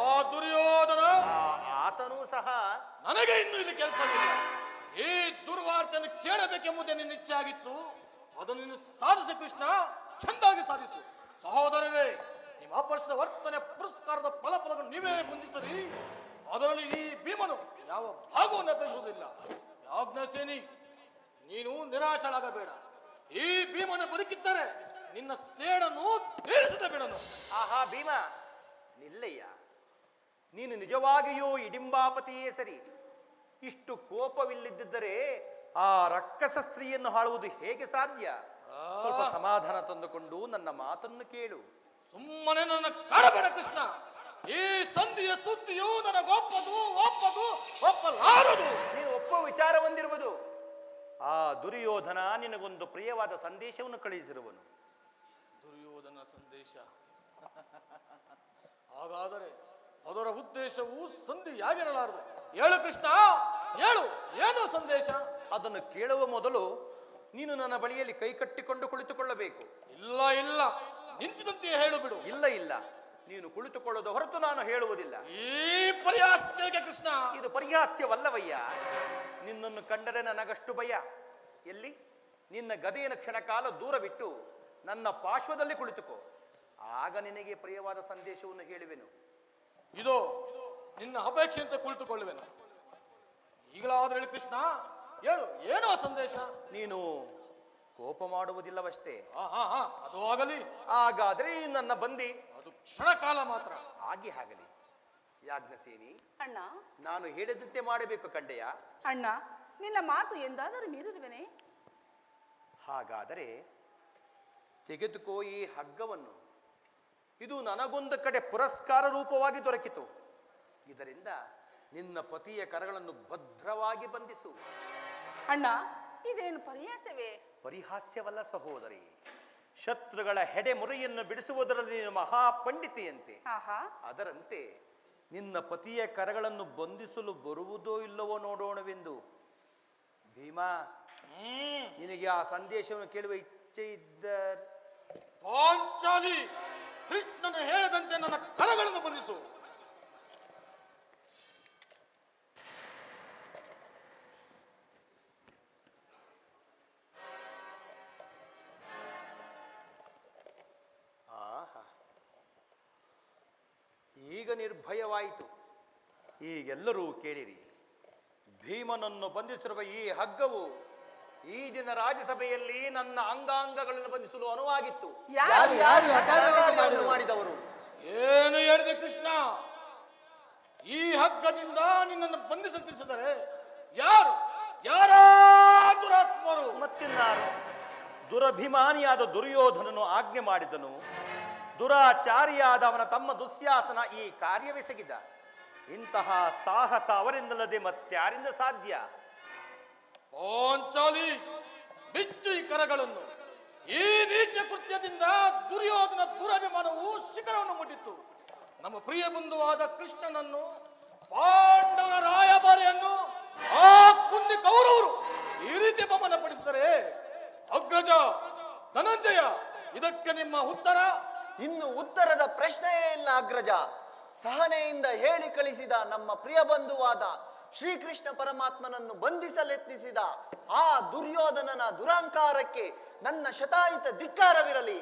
ಆ ದುರ್ಯೋಧನ ಆತನೂ ಸಹ. ನನಗೆ ಇನ್ನು ಇಲ್ಲಿ ಕೆಲಸವಿಲ್ಲ. ಈ ದುರ್ವಾರ್ತೆಯನ್ನು ಕೇಳಬೇಕೆಂಬುದೇ ನಿನ್ನ ಇಚ್ಛೆ ಆಗಿತ್ತು. ಅದನ್ನು ನೀನು ಸಾಧಿಸಿ ಕೃಷ್ಣ, ಚೆಂದಾಗಿ ಸಾಧಿಸು. ಸಹೋದರರೇ, ನಿಮ್ಮ ಅಪರಿಚಿತ ವರ್ತನೆ ಪುರಸ್ಕಾರದ ಫಲಗಳನ್ನು ನೀವೇ ಮುಂದಿಸರಿ. ಅದರಲ್ಲಿ ಈ ಭೀಮನು ಯಾವ ಭಾಗವನ್ನು ಅಪೇಕ್ಷಿಸುವುದಿಲ್ಲ. ಯಾಜ್ಞಸೇನಿ, ನೀನು ನಿರಾಶಳಾಗಬೇಡ. ಈ ಭೀಮನ ಬದುಕಿದ್ದರೆ ನಿನ್ನ ಸೇಡನ್ನು ತೀರಿಸದೆ ಬಿಡನು. ಆಹಾ ಭೀಮ, ನಿಲ್ಲಯ್ಯ. ನೀನು ನಿಜವಾಗಿಯೂ ಇಡಿಂಬಾಪತಿಯೇ ಸರಿ. ಇಷ್ಟು ಕೋಪವಿಲ್ಲದಿದ್ದರೆ ಆ ರಕ್ಕಸ ಸ್ತ್ರೀಯನ್ನು ಆಳುವುದು ಹೇಗೆ ಸಾಧ್ಯ? ಸ್ವಲ್ಪ ಸಮಾಧಾನ ತಂದುಕೊಂಡು ನನ್ನ ಮಾತನ್ನು ಕೇಳು. ಸುಮ್ಮನೆ ನನ್ನ ಕಾಡಬೇಡ ಕೃಷ್ಣ. ಈ ಸಂಧಿಯ ಸುದ್ದಿಯು ನನಗೊಪ್ಪದು ಒಪ್ಪಲಾರದು. ನೀನು ಒಪ್ಪುವ ವಿಚಾರ ಹೊಂದಿರುವುದು. ಆ ದುರ್ಯೋಧನ ನಿನಗೊಂದು ಪ್ರಿಯವಾದ ಸಂದೇಶವನ್ನು ಕಳುಹಿಸಿರುವನು. ದುರ್ಯೋಧನ ಸಂದೇಶ? ಹಾಗಾದರೆ ಅದರ ಉದ್ದೇಶವು ಸಂಧಿಯಾಗಿರಲಾರದು. ಹೇಳು ಕೃಷ್ಣ, ಹೇಳು, ಏನು ಸಂದೇಶ? ಅದನ್ನು ಕೇಳುವ ಮೊದಲು ನೀನು ನನ್ನ ಬಳಿಯಲ್ಲಿ ಕೈ ಕಟ್ಟಿಕೊಂಡು ಕುಳಿತುಕೊಳ್ಳಬೇಕು. ಇಲ್ಲ, ನಿಂತಿದಂತೆಯೇ ಹೇಳು ಬಿಡು. ಇಲ್ಲ, ನೀನು ಕುಳಿತುಕೊಳ್ಳೋದು ಹೊರತು ನಾನು ಹೇಳುವುದಿಲ್ಲ. ಈ ಪರಿಹಾಸ್ಯಕ್ಕೆ ಕೃಷ್ಣ, ಇದು ಪರಿಹಾಸ್ಯವಲ್ಲವಯ್ಯ. ನಿನ್ನನ್ನು ಕಂಡರೆ ನನಗಷ್ಟು ಭಯ. ಎಲ್ಲಿ? ನಿನ್ನ ಗದೆಯನ್ನು ಕ್ಷಣಕಾಲ ದೂರ ಬಿಟ್ಟು ನನ್ನ ಪಾರ್ಶ್ವದಲ್ಲಿ ಕುಳಿತುಕೋ. ಆಗ ನಿನಗೆ ಪ್ರಿಯವಾದ ಸಂದೇಶವನ್ನು ಹೇಳುವೆನು. ಇದು ನಿನ್ನ ಅಪೇಕ್ಷೆಯಂತೆ ಕುಳಿತುಕೊಳ್ಳುವೆನು. ಈಗಲಾದ್ರೆ ಹೇಳಿ ಕೃಷ್ಣ, ಹೇಳು, ಏನೋ ಸಂದೇಶ? ನೀನು ಕೋಪ ಮಾಡುವುದಿಲ್ಲವಷ್ಟೇ. ಅದು ಆಗಲಿ. ಹಾಗಾದ್ರೆ ನನ್ನ ಬಂದಿ. ಅದು ಕ್ಷಣಕಾಲ ಮಾತ್ರ. ಹಾಗಲಿ. ಯಾಜ್ಞಸೇನಿ, ಅಣ್ಣ, ನಾನು ಹೇಳಿದಂತೆ ಮಾಡಬೇಕು ಕಂಡೆಯ. ಅಣ್ಣ, ನಿನ್ನ ಮಾತು ಎಂದಾದರೂ ಮೀರಿರುವೆನೆ? ಹಾಗಾದರೆ ತೆಗೆದುಕೋ ಈ ಹಗ್ಗವನ್ನು. ಇದು ನನಗೊಂದು ಕಡೆ ಪುರಸ್ಕಾರ ರೂಪವಾಗಿ ದೊರಕಿತು. ಇದರಿಂದ ನಿನ್ನ ಪತಿಯ ಕರಗಳನ್ನು ಭದ್ರವಾಗಿ ಬಂಧಿಸು. ಅಣ್ಣ, ಇದೇನು ಪರಿಹಾಸವೇ? ಪರಿಹಾಸ್ಯವಲ್ಲ ಸಹೋದರಿ. ಶತ್ರುಗಳ ಹೆಡೆ ಮುರಿಯನ್ನು ಬಿಡಿಸುವುದರಲ್ಲಿ ನೀನು ಮಹಾಪಂಡಿತೆಯಂತೆ. ಅದರಂತೆ ನಿನ್ನ ಪತಿಯ ಕರಗಳನ್ನು ಬಂಧಿಸಲು ಬರುವುದೋ ಇಲ್ಲವೋ ನೋಡೋಣವೆಂದು. ಭೀಮಾ, ನಿನಗೆ ಆ ಸಂದೇಶವನ್ನು ಕೇಳುವ ಇಚ್ಛೆ ಇದ್ದರೆ ಪಾಂಚಾಲಿ, ಕೃಷ್ಣನು ಹೇಳದಂತೆ ನನ್ನ ಕರಗಳನ್ನು ಬಂಧಿಸು. ಈಗ ನಿರ್ಭಯವಾಯಿತು. ಈಗೆಲ್ಲರೂ ಕೇಳಿರಿ. ಭೀಮನನ್ನು ಬಂಧಿಸಿರುವ ಈ ಹಗ್ಗವು ಈ ದಿನ ರಾಜ್ಯಸಭೆಯಲ್ಲಿ ನನ್ನ ಅಂಗಾಂಗಗಳನ್ನು ಬಂಧಿಸಲು ಅನುವಾಗಿತ್ತು. ಮಾಡಿದವರು ಏನು ಹೇಳಿದೆ ಕೃಷ್ಣ? ಈ ಹಗ್ಗದಿಂದ ನಿನ್ನನ್ನು ಬಂಧಿಸದಿಸಿದರೆ ಯಾರು ದುರಾತ್ಮರು? ಮತ್ತಿನ್ನಾರು? ದುರಭಿಮಾನಿಯಾದ ದುರ್ಯೋಧನನು ಆಜ್ಞೆ ಮಾಡಿದನು. ದುರಾಚಾರಿಯಾದ ಅವನ ತಮ್ಮ ದುಶ್ಯಾಸನ ಈ ಕಾರ್ಯವೆಸಗಿದ. ಇಂತಹ ಸಾಹಸ ಅವರಿಂದಲ್ಲದೆ ಮತ್ಯಾರಿಂದ ಸಾಧ್ಯ? ಪಾಂಚಾಲಿ, ಬಿಚ್ಚು ಈ ಕರಗಳನ್ನು. ಈ ನೀಚ ಕೃತ್ಯದಿಂದ ದುರ್ಯೋಧನ ದುರಭಿಮಾನವು ಶಿಖರವನ್ನು ಮುಟ್ಟಿತ್ತು. ನಮ್ಮ ಪ್ರಿಯ ಬಂಧುವಾದ ಕೃಷ್ಣನನ್ನು, ಪಾಂಡವರ ರಾಯಭಾರಿಯನ್ನು ಆ ಕುಂದಿ ಕೌರವರು ಈ ರೀತಿ ಅಪಮಾನ ಪಡಿಸಿದರೆ ಅಗ್ರಜ ಧನಂಜಯ, ಇದಕ್ಕೆ ನಿಮ್ಮ ಉತ್ತರ? ಇನ್ನು ಉತ್ತರದ ಪ್ರಶ್ನೆಯೇ ಇಲ್ಲ ಅಗ್ರಜ. ಸಹನೆಯಿಂದ ಹೇಳಿ ಕಳಿಸಿದ ನಮ್ಮ ಪ್ರಿಯ ಬಂಧುವಾದ ಶ್ರೀಕೃಷ್ಣ ಪರಮಾತ್ಮನನ್ನು ಬಂಧಿಸಲೆತ್ನಿಸಿದ ಆ ದುರ್ಯೋಧನನ ದುರಹಂಕಾರಕ್ಕೆ ನನ್ನ ಶತಾಯುತ ಧಿಕ್ಕಾರವಿರಲಿ.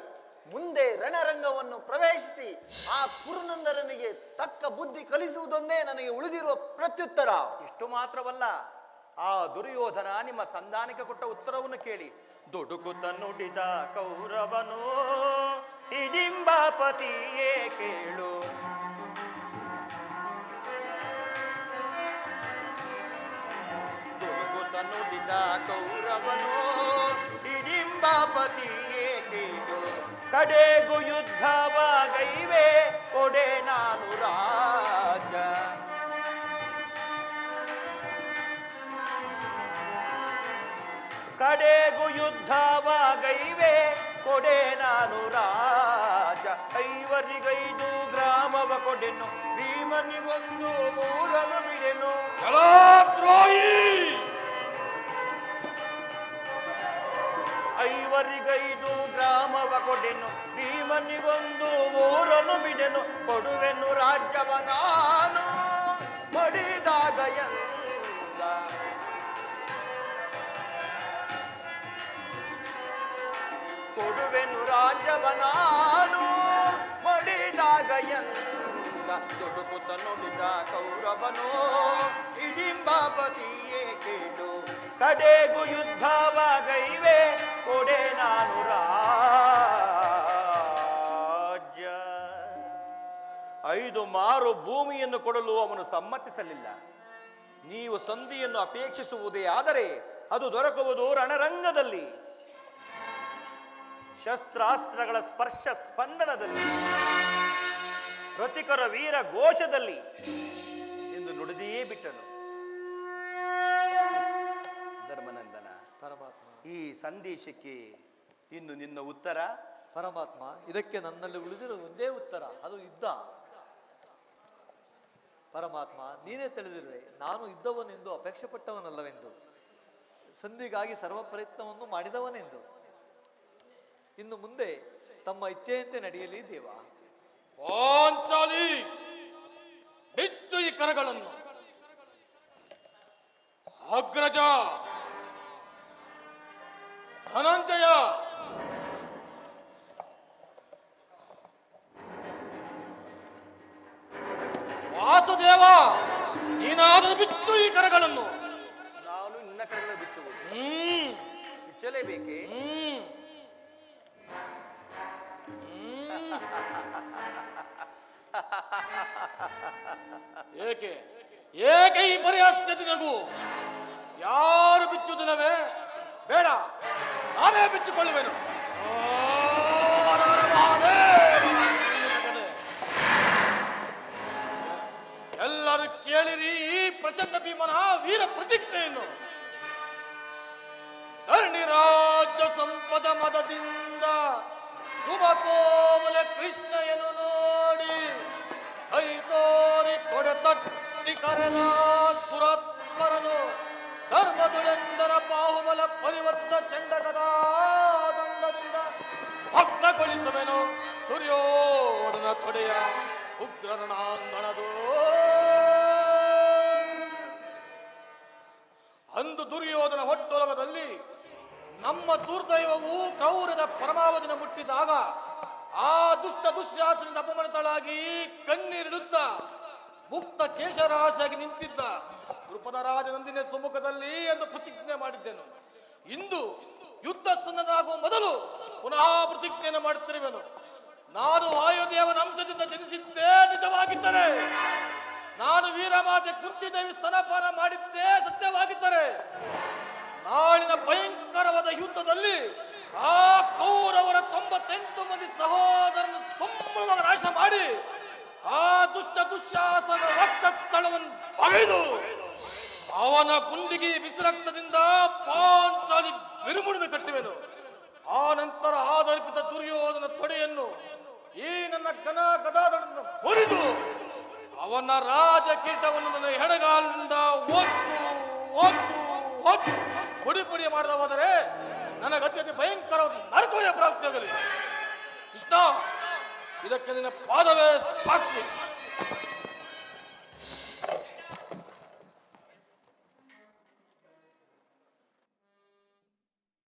ಮುಂದೆ ರಣರಂಗವನ್ನು ಪ್ರವೇಶಿಸಿ ಆ ಕುರುನಂದರನಿಗೆ ತಕ್ಕ ಬುದ್ಧಿ ಕಲಿಸುವುದೊಂದೇ ನನಗೆ ಉಳಿದಿರುವ ಪ್ರತ್ಯುತ್ತರ. ಇಷ್ಟು ಮಾತ್ರವಲ್ಲ, ಆ ದುರ್ಯೋಧನ ನಿಮ್ಮ ಸಂಧಾನಕ್ಕೆ ಕೊಟ್ಟ ಉತ್ತರವನ್ನು ಕೇಳಿ. ದುಡುಕುತ್ತ ನುಡಿದ ಕೌರವನು ಹಿಡಿಂಬಾಪತಿಯೇ ಕೇಳು. ದುಡುಕುತ್ತ ನುಡಿದ ಕೌರವನು ಹಿಡಿಂಬಾಪತಿಯೇ ಕೇಳು. ಕಡೆಗೂ ಯುದ್ಧವಾಗೈವೆ ಕೊಡೆ ನಾನು ರಾಜ. ಕಡೆಗೂ ಯುದ್ಧವಾಗೈವೆ ಕೊಡೆ ನಾನು ರಾಜ. ಐವರಿಗೈದು ಗ್ರಾಮವ ಕೊಡೆನು, ಭೀಮನಿಗೊಂದು ಮೂರನು ಬಿಡೆನು. ಐವರಿಗೈದು ಗ್ರಾಮವ ಕೊಡೆನು, ಭೀಮನಿಗೊಂದು ಮೂರನು ಬಿಡೆನು. ಕೊಡುವೆನು ರಾಜ್ಯವ ನಾನು ಮಡಿದಾಗ ಎಂದ. ಕೊಡುವೆನು ರಾಜ್ಯವ ನಾನು ಮಡಿದಾಗ ಎಂದ. ದುಡುಕುತ್ತ ನುಡಿದ ಕೌರವನು ಹಿಡಿಂಬಾಪತಿಯೇ ಕೇಳು. ಕಡೆಗೂ ಯುದ್ಧವಾಗೈವೆ ಕೊಡೆ ನಾನು ರಾಜ್ಯ. 5 ಮಾರು ಭೂಮಿಯನ್ನು ಕೊಡಲು ಅವನು ಸಮ್ಮತಿಸಲಿಲ್ಲ. ನೀವು ಸಂಧಿಯನ್ನು ಅಪೇಕ್ಷಿಸುವುದೇ ಆದರೆ ಅದು ದೊರಕುವುದು ರಣರಂಗದಲ್ಲಿ, ಶಸ್ತ್ರಾಸ್ತ್ರಗಳ ಸ್ಪರ್ಶ ಸ್ಪಂದನದಲ್ಲಿ, ಪ್ರತಿಕರ ವೀರ ಘೋಷದಲ್ಲಿ ಎಂದು ನುಡಿದೆಯೇ ಬಿಟ್ಟನು. ಧರ್ಮನಂದನ ಪರಮಾತ್ಮ, ಈ ಸಂದೇಶಕ್ಕೆ ಇನ್ನು ನಿನ್ನ ಉತ್ತರ? ಪರಮಾತ್ಮ, ಇದಕ್ಕೆ ನನ್ನಲ್ಲಿ ಉಳಿದಿರೋ ಒಂದೇ ಉತ್ತರ, ಅದು ಯುದ್ಧ. ಪರಮಾತ್ಮ, ನೀನೇ ತಿಳಿದಿರುವೆ ನಾನು ಯುದ್ಧವನೆಂದು ಅಪೇಕ್ಷೆ ಪಟ್ಟವನಲ್ಲವೆಂದು, ಸಂಧಿಗಾಗಿ ಸರ್ವ ಪ್ರಯತ್ನವನ್ನು ಮಾಡಿದವನೆಂದು. ಇನ್ನು ಮುಂದೆ ತಮ್ಮ ಇಚ್ಛೆಯಂತೆ ನಡೆಯಲಿ ದೇವ. ಪಾಂಚಾಲಿ, ಬಿಚ್ಚು ಈ ಕರಗಳನ್ನು. ಅಗ್ರಜ ಧನಂಜಯ, ವಾಸುದೇವ, ನೀನಾದರೂ ಬಿಚ್ಚು ಈ ಕರಗಳನ್ನು. ನಾನು ನಿನ್ನ ಕರಗಳ ಬಿಚ್ಚುವುದು ಬಿಚ್ಚಲೇಬೇಕೆ? ಏಕೆ ಏಕೆ ಈ ಪರಿಹಾಸ್ಯ ನಿನಗೂ? ಯಾರು ಬಿಚ್ಚುವುದಿಲ್ಲವೇ? ಬೇಡ, ನಾನೇ ಬಿಚ್ಚಿಕೊಳ್ಳುವೆನು. ಎಲ್ಲರೂ ಕೇಳಿರಿ ಈ ಪ್ರಚಂಡ ಭೀಮನ ವೀರ ಪ್ರತಿಜ್ಞೆಯನ್ನು. ಧರಣಿ ರಾಜ್ಯ ಸಂಪದ ಮದದಿಂದ ಸುಮಕೋಮಲ ಕೃಷ್ಣಯನು ನೋಡಿ ಕೈ ತೋರಿ ತೊಡೆ ತಟ್ಟಿ ಕರೆದ ಸುರಾತ್ಮರನು ಧರ್ಮದುಳೆಂದರ ಬಾಹುಬಲ ಪರಿವರ್ತ ಚಂಡಗದ ದಂಡದಿಂದ ಭಗ್ನಗೊಳಿಸುವೆನು ಸೂರ್ಯೋದನ ತೊಡೆಯ ಉಗ್ರರಣಾಂಗಣದು. ಅಂದು ದುರ್ಯೋಧನ ಹೊಟ್ಟೊಲಗದಲ್ಲಿ ನಮ್ಮ ದುರ್ದೈವವು ಕ್ರೌರ್ಯದ ಪರಮಾವಧಿನ ಮುಟ್ಟಿದಾಗ ಆ ದುಷ್ಟ ದುಶ್ಯಾಸನಿಂದ ಅಪಮಾನಿತಳಾಗಿ ಕಣ್ಣೀರಿಡುತ್ತ ಮುಕ್ತ ಕೇಶರಾಶಿಯಾಗಿ ನಿಂತಿದ್ದ ದೃಪದ ರಾಜನಂದಿನ ಸಮ್ಮುಖದಲ್ಲಿ ಎಂದು ಪ್ರತಿಜ್ಞೆ ಮಾಡಿದ್ದೆನು. ಇಂದು ಯುದ್ಧ ಸ್ತಂಭನಾಗುವ ಮೊದಲು ಪುನಃ ಪ್ರತಿಜ್ಞೆಯನ್ನು ಮಾಡುತ್ತಿರುವೆನು. ನಾನು ವಾಯುದೇವನ ಅಂಶದಿಂದ ಜನಿಸಿದ್ದೇ ನಿಜವಾಗಿದ್ದರೆ, ನಾನು ವೀರಮಾತೆ ಕುಂತಿದೇವಿ ಸ್ತನಪಾನ ಮಾಡಿದ್ದೇ ಸತ್ಯವಾಗಿದ್ದರೆ, ನಾಳಿನ ಭಯಂಕರವಾದ ಯುದ್ಧದಲ್ಲಿ ಆ ಅವನ ಗುಂಡಿಗೆ ಬಿಸಿರಕ್ತದಿಂದ ಪಾಂಚಾಲಿ ಬಿರುಮುಡಿದು ಕಟ್ಟುವೆನು. ಆ ನಂತರ ಆದರ್ಪಿತ ದುರ್ಯೋಧನ ತೊಡೆಯನ್ನು ಈ ನನ್ನ ಘನ ಗದಾಧರದಿಂದ ಮುರಿದು ಅವನ ರಾಜ ಕಿರೀಟವನ್ನು ನನ್ನ ಎಡಗಾಲಿನಿಂದ ಒತ್ತು ಪುಡಿ ಪುಡಿ ಮಾಡದ ಹೋದರೆ ನನಗೆ ಅತ್ಯಂತ ಭಯಂಕರವಾದ ನರಕವೇ ಪ್ರಾಪ್ತಿಯಾಗಲಿ. ಕೃಷ್ಣ, ಇದಕ್ಕೆ ನಿನ್ನ ಪಾದವೇ ಸಾಕ್ಷಿ.